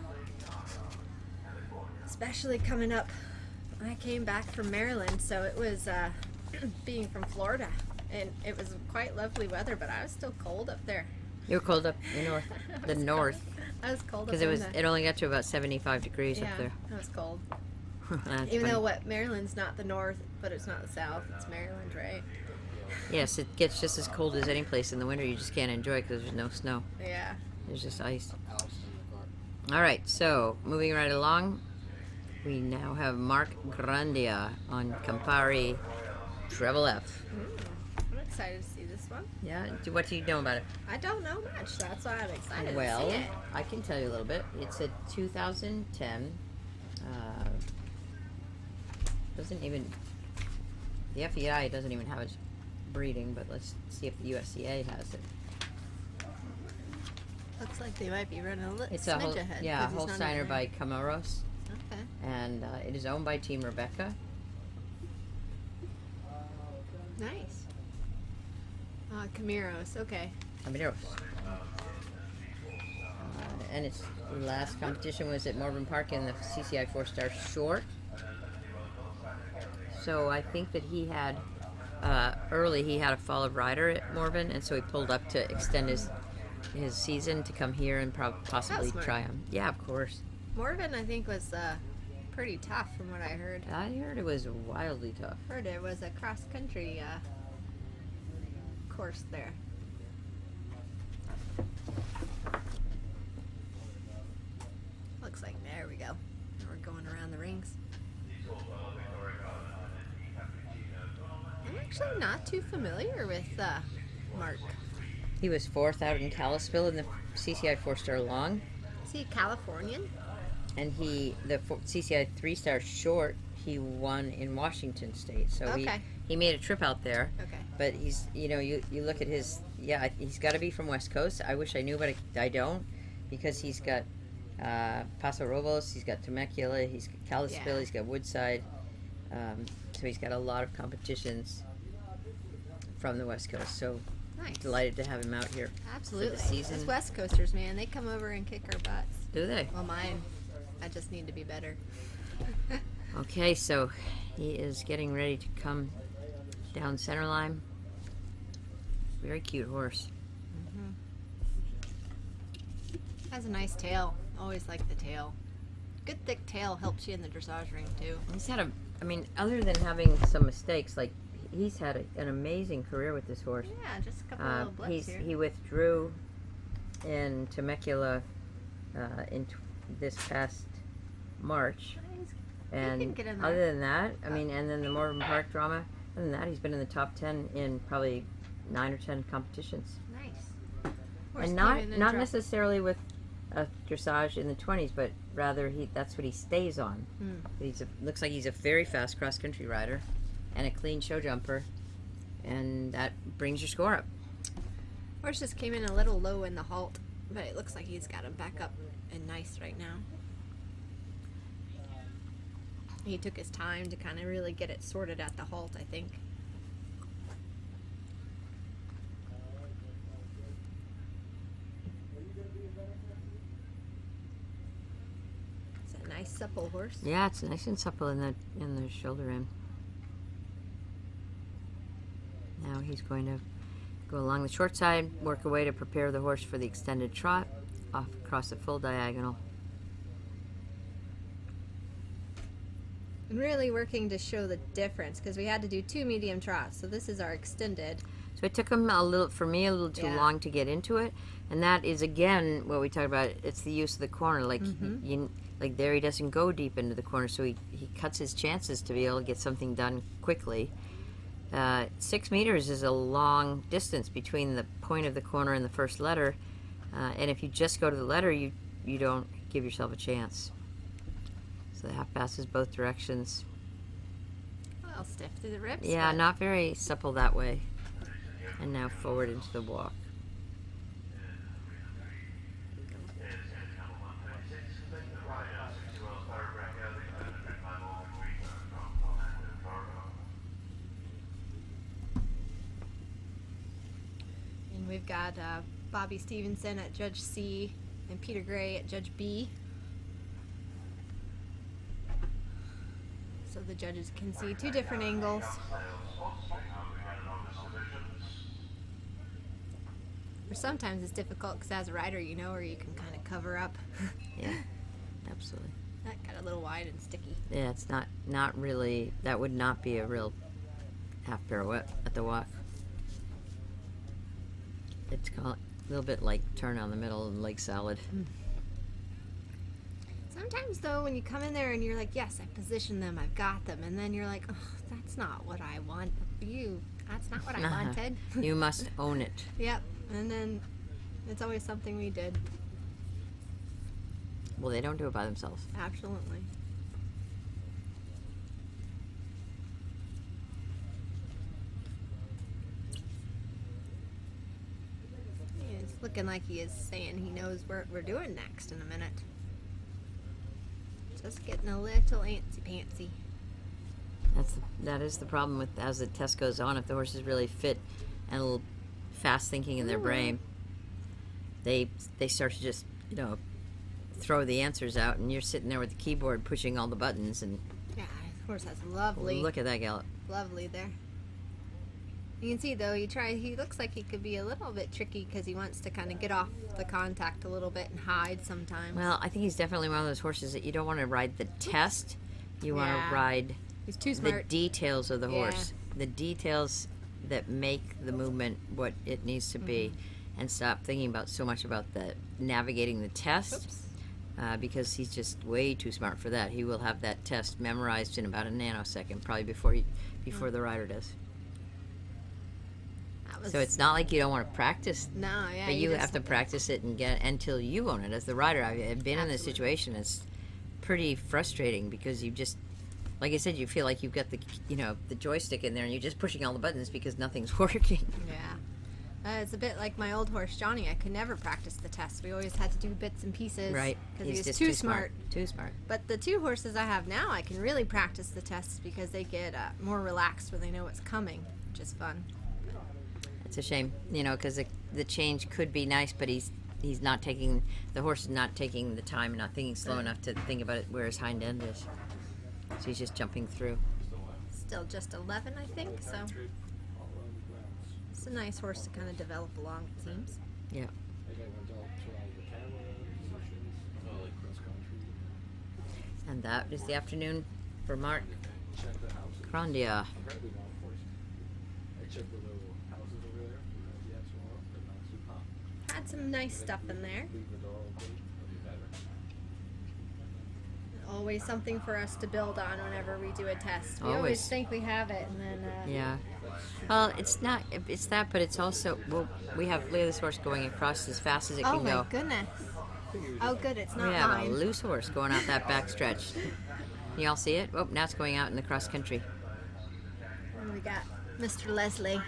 especially coming up. I came back from Maryland, so it was being from Florida, and it was quite lovely weather, but I was still cold up there. You were cold up the north. The north. I was cold up Because in it only got to about 75 degrees yeah, up there. I was cold. That's Even funny. though Maryland's not the north, but it's not the south. It's Maryland, right? Yes, it gets just as cold as any place in the winter. You just can't enjoy it because there's no snow. Yeah. There's just ice. All right, so moving right along, we now have Mark Grandia on Campari Treble F. I'm excited to see this one. Yeah, what do you know about it? I don't know much. That's why I'm excited Well, to see it. I can tell you a little bit. It's a 2010. Doesn't even the FEI doesn't even have its breeding, but let's see if the USCA has it. Looks like they might be running a little It's a smidge ahead. yeah, 'cause he's not Holsteiner in by Camaros, there. Okay. and it is owned by Team Rebecca. Nice. Camaros. Okay. Camaros. And its last competition was at Morven Park in the CCI 4-star short. So I think that he had early he had a fall of rider at Morven, and so he pulled up to extend his season to come here and possibly smart. try him. Yeah, of course. Morven, I think, was pretty tough from what I heard. I heard it was wildly tough. Heard it was a cross-country course there. Looks like there we go. Now we're going around the rings. I'm actually not too familiar with Mark. He was 4th out in Kalispell in the CCI 4-star long. Is he Californian? And the CCI 3-star short, he won in Washington State. So Okay. he made a trip out there. Okay. But he's, you look at his, he's got to be from West Coast. I wish I knew, but I don't, because he's got Paso Robles, he's got Temecula, he's got Kalispell, he's got Woodside. So he's got a lot of competitions from the West Coast. So Nice. delighted to have him out here. Absolutely. For the season. Those West Coasters, man, they come over and kick our butts. Do they? Well, mine. I just need to be better. Okay, so he is getting ready to come down center line. Very cute horse. Has a nice tail. Always like the tail. Good thick tail helps you in the dressage ring too. He's had other than having some mistakes, like he's had an amazing career with this horse. Yeah, just a couple little blips here. He withdrew in Temecula this past March. And get in there. other than that, and then the Morgan Park drama, other than that, he's been in the top 10 in probably 9 or 10 competitions. Nice. Horse And came in not dropped- necessarily with a dressage in the 20s, but rather that's what he stays on. Looks like he's a very fast cross-country rider and a clean show jumper, and that brings your score up. Horse just came in a little low in the halt, but it looks like he's got him back up and nice right now. He took his time to kind of really get it sorted at the halt, I think. It's a nice supple horse. Yeah, it's nice and supple in the shoulder end. Now he's going to go along the short side, work away to prepare the horse for the extended trot off across the full diagonal. And really working to show the difference because we had to do 2 medium trots, so this is our extended. So it took him a little too long to get into it, and that is again what we talked about. It's the use of the corner. Like like there, he doesn't go deep into the corner, so he cuts his chances to be able to get something done quickly. 6 meters is a long distance between the point of the corner and the first letter, and if you just go to the letter, you don't give yourself a chance. So the half passes both directions. A little stiff through the ribs. Yeah, but not very supple that way. And now forward into the walk. And we've got Bobby Stevenson at Judge C and Peter Gray at Judge B. So the judges can see 2 different angles. Or sometimes it's difficult because as a rider, you know, or you can kind of cover up. Yeah, absolutely. That got a little wide and sticky. Yeah, it's not really, that would not be a real half pirouette at the walk. It's called a little bit like turn on the middle and leg salad. Sometimes though, when you come in there and you're like, yes, I positioned them, I've got them, and then you're like, oh, that's not what I want. That's not what I wanted. You must own it. Yep, and then it's always something we did. Well, they don't do it by themselves. Absolutely. It's looking like he is saying he knows what we're doing next in a minute. Just getting a little antsy-pantsy. That is the problem with as the test goes on. If the horse is really fit and a little fast thinking in their brain, they start to just throw the answers out, and you're sitting there with the keyboard pushing all the buttons. And yeah, the horse has lovely. Look at that gallop. Lovely there. You can see though, he looks like he could be a little bit tricky because he wants to kind of get off the contact a little bit and hide sometimes. Well, I think he's definitely one of those horses that you don't want to ride the test. You want to ride he's too smart. The details of the horse. The details that make the movement what it needs to be, and stop thinking about so much about the navigating the test. Because he's just way too smart for that. He will have that test memorized in about a nanosecond, probably before the rider does. That So it's not like you don't want to practice. No, yeah. But you just- have to practice it and get until you own it as the rider. I've been in this situation. It's pretty frustrating because you just, like I said, you feel like you've got the joystick in there and you're just pushing all the buttons because nothing's working. Yeah. It's a bit like my old horse, Johnny. I could never practice the test. We always had to do bits and pieces. Right. Because he was just too smart. Too smart. But the 2 horses I have now, I can really practice the tests because they get more relaxed when they know what's coming, which is fun. It's a shame, because the change could be nice, but he's not taking, the horse is not taking the time and not thinking slow enough to think about it where his hind end is. So he's just jumping through. Still just 11, I think, so it's a nice horse to kind of develop along, it seems. Yeah. And that is the afternoon for Mark Grandia. Had some nice stuff in there. Always something for us to build on whenever we do a test. We always Always. think we have it, and then Yeah. Well, it's not. It's that, but it's also. Well, look at this horse going across as fast as it oh can my go. goodness! Oh, good, it's not We have mine. a loose horse going out that back stretch. You all see it? Oh, now it's going out in the cross country. And we got Mr. Leslie,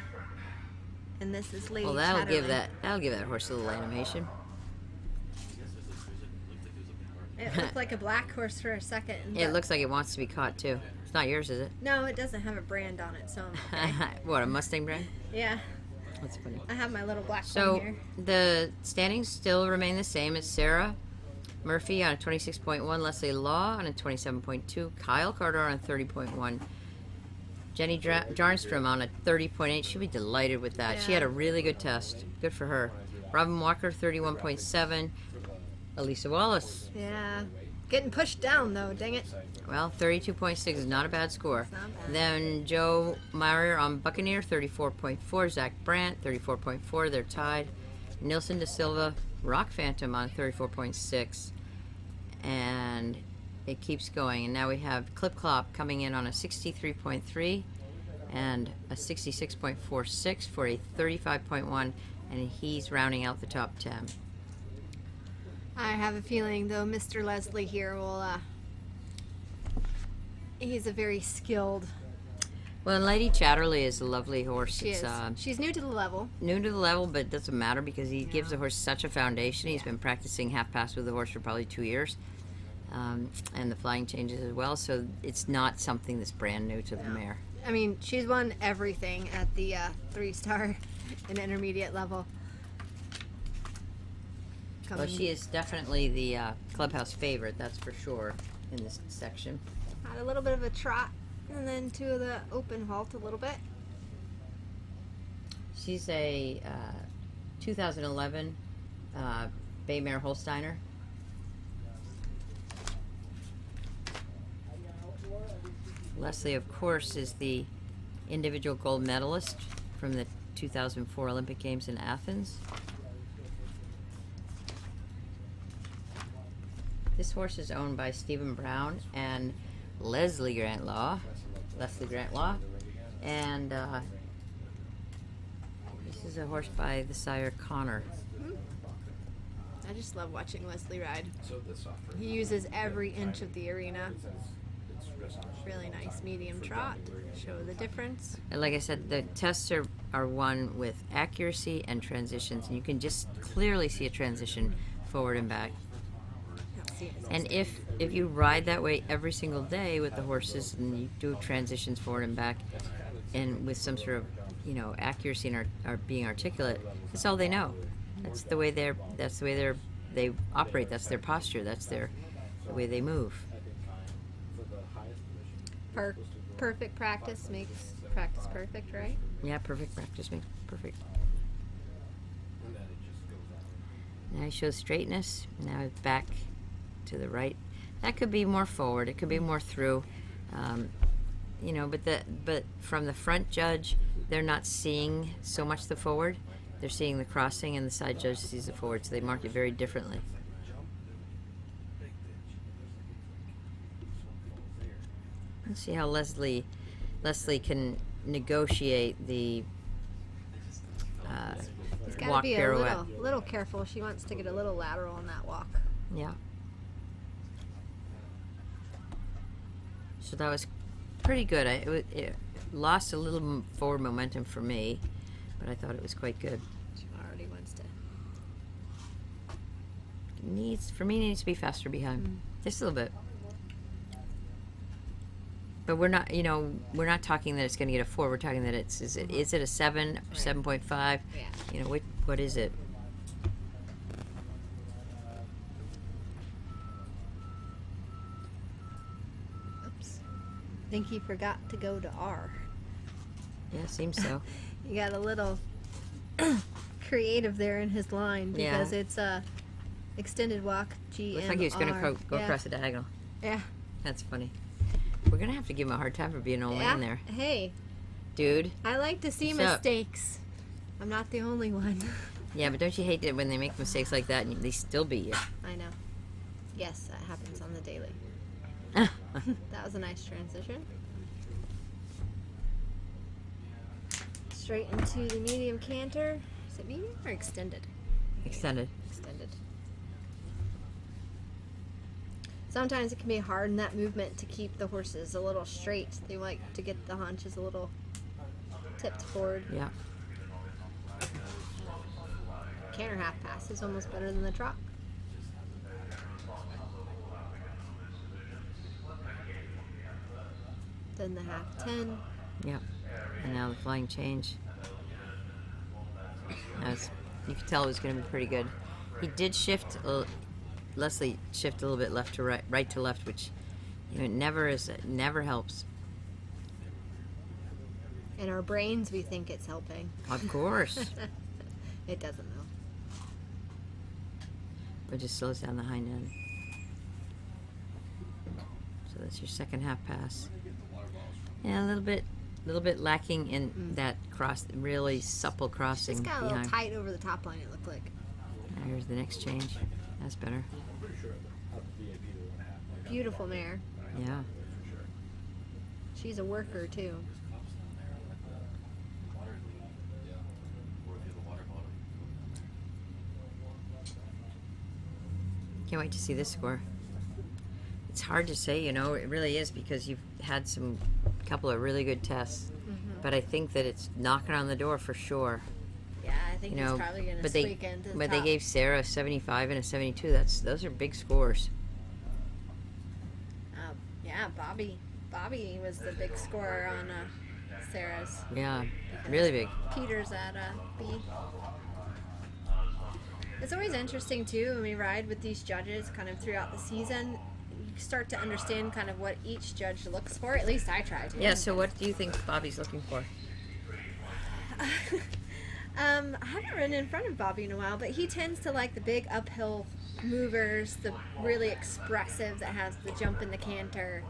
and this is Lady Well, that'll give Chatterley. that horse a little animation. It looked like a black horse for a second. It but- looks like it wants to be caught too. It's not yours, is it? No, it doesn't have a brand on it, so I'm okay. What, a Mustang brand? Yeah, That's funny. I have my little black one So here. the standings still remain the same. It's Sarah Murphy on a 26.1, Leslie Law on a 27.2, Kyle Carter on a 30.1, Jenny Jarnstrom on a 30.8. She'll be delighted with that. She had a really good test. Good for her. Robin Walker, 31.7. Elisa Wallace, Yeah, getting pushed down though. Dang it. well, 32.6 is not a bad score. not bad. Then Joe Meyer on Buccaneer, 34.4. Zach Brandt, 34.4. They're tied. Nilson Da Silva, Rock Phantom on 34.6. And it keeps going. And now we have Clip Clop coming in on a 63.3 and a 66.46 for a 35.1. And he's rounding out the top 10. I have a feeling though, Mr. Leslie here will. He's a very skilled. Well, and Lady Chatterley is a lovely horse. She It's is. She's new to the level. new to the level, but it doesn't matter because he gives the horse such a foundation. He's been practicing half pass with the horse for probably 2 years, and the flying changes as well. So it's not something that's brand new to the mare. I mean, she's won everything at the 3-star and intermediate level. Well, she is definitely the clubhouse favorite, that's for sure, in this section. Had a little bit of a trot, and then to the open halt a little bit. She's a 2011 Bay Mare Holsteiner. Leslie, of course, is the individual gold medalist from the 2004 Olympic Games in Athens. This horse is owned by Stephen Brown and Leslie Grantlaw. And this is a horse by the sire Connor. I just love watching Leslie ride. He uses every inch of the arena. Really nice medium trot. Show the difference. And like I said, the tests are won with accuracy and transitions, and you can just clearly see a transition forward and back. And if you ride that way every single day with the horses and you do transitions forward and back and with some sort of accuracy and are being articulate, that's all they know. That's the way they operate, that's their posture, that's the way they move. Perfect practice makes practice perfect, right? Yeah, perfect practice makes perfect. Now he shows straightness. Now it's back to the right. That could be more forward. It could be more through. But from the front judge, they're not seeing so much the forward. They're seeing the crossing, and the side judge sees the forward, so they mark it very differently. Let's see how Leslie can negotiate the He's got to walk be pirouette. a little careful. She wants to get a little lateral in that walk. Yeah. So that was pretty good. It lost a little forward momentum for me, but I thought it was quite good. She already wants to. Needs to be faster behind, just a little bit. But we're not, we're not talking that it's going to get a 4. We're talking that is it a 7, 7.5? Yeah. What is it? Oops. I think he forgot to go to R. Yeah, seems so. You got a little creative there in his line because it's a extended walk GMR. Looks like he was going to go across the diagonal. Yeah. That's funny. We're going to have to give him a hard time for being old man there. Hey. Dude. I like to see mistakes. I'm not the only one. Yeah, but don't you hate it when they make mistakes like that and they still beat you? I know. Yes, that happens on the daily. That was a nice transition. Straight into the medium canter. Is it medium or extended? Extended. Extended. Sometimes it can be hard in that movement to keep the horses a little straight. They like to get the haunches a little tipped forward. Yeah. Canter half pass is almost better than the trot. Then the half 10. Yep. And now the flying change. You could tell it was going to be pretty good. He did shift. Leslie shift a little bit left to right to left, which it never helps. In our brains, we think it's helping. Of course. It doesn't though. But just slows down the hind end. So that's your second half pass. Yeah, a little bit lacking in that really supple crossing. It's got a behind. little tight over the top line. It looked like. Here's the next change. That's better. Beautiful mare. Yeah. She's a worker too. Can't wait to see this score. It's hard to say, it really is because you've had couple of really good tests. But I think that it's knocking on the door for sure. Yeah, I think he's probably going to squeak into the top. But they gave Sarah a 75 and a 72. Those are big scores. Yeah, Bobby was the big scorer on Sarah's. Yeah, really big. Peter's at B. It's always interesting too when we ride with these judges kind of throughout the season. You start to understand kind of what each judge looks for. At least I try to. Yeah. So what do you think Bobby's looking for? I haven't ridden in front of Bobby in a while, but he tends to like the big uphill movers, the really expressive that has the jump in the canter.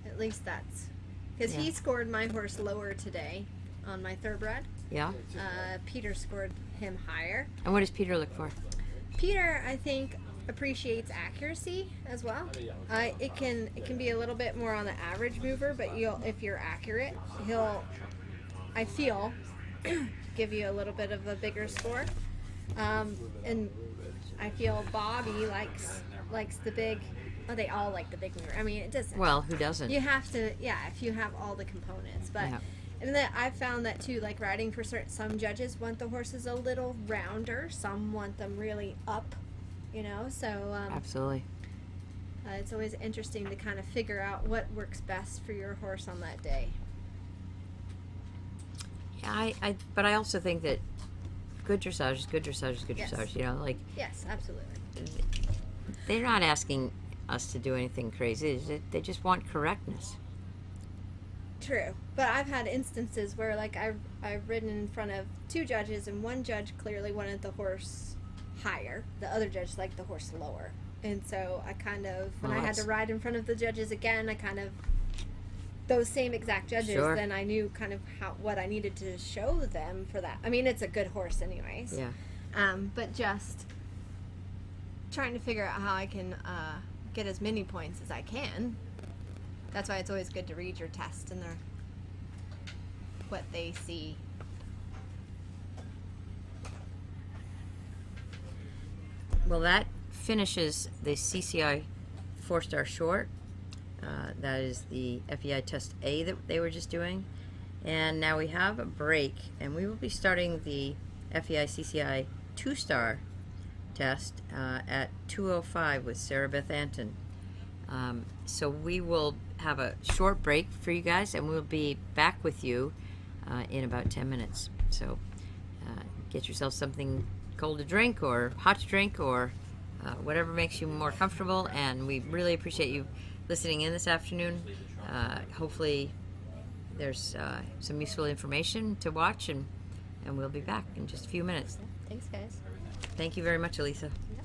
At least that's because he scored my horse lower today on my thoroughbred. Yeah. Peter scored him higher. And what does Peter look for? Peter, I think, appreciates accuracy as well. It can be a little bit more on the average mover, but if you're accurate, I feel, give you a little bit of a bigger score. And I feel Bobby likes the big. Oh, they all like the big mover. I mean, it doesn't. Well, who doesn't? You have to, if you have all the components. But and I've found that too. Like riding for some judges want the horses a little rounder. Some want them really up. So absolutely. It's always interesting to kind of figure out what works best for your horse on that day. Yeah, but I also think that good dressage is good dressage is good dressage. Yes, absolutely. They're not asking us to do anything crazy. They just want correctness. True, but I've had instances where I've ridden in front of two judges and one judge clearly wanted the horse higher, the other judge liked the horse lower, and so I kind of when I had to ride in front of the judges again, I kind of those same exact judges. Then I knew kind of what I needed to show them for that. I mean, it's a good horse anyways. Yeah. But just trying to figure out how I can get as many points as I can. That's why it's always good to read your test and what they see. Well, that finishes the CCI 4-star short. That is the FEI Test A that they were just doing. And now we have a break, and we will be starting the FEI CCI 2-star test at 2:05 with Sarah Beth Anton. So we will have a short break for you guys, and we'll be back with you in about 10 minutes. So get yourself something cold to drink or hot to drink, or whatever makes you more comfortable, and we really appreciate you listening in this afternoon. Hopefully there's some useful information to watch, and we'll be back in just a few minutes. Thanks, guys. Thank you very much, Elisa. Yep.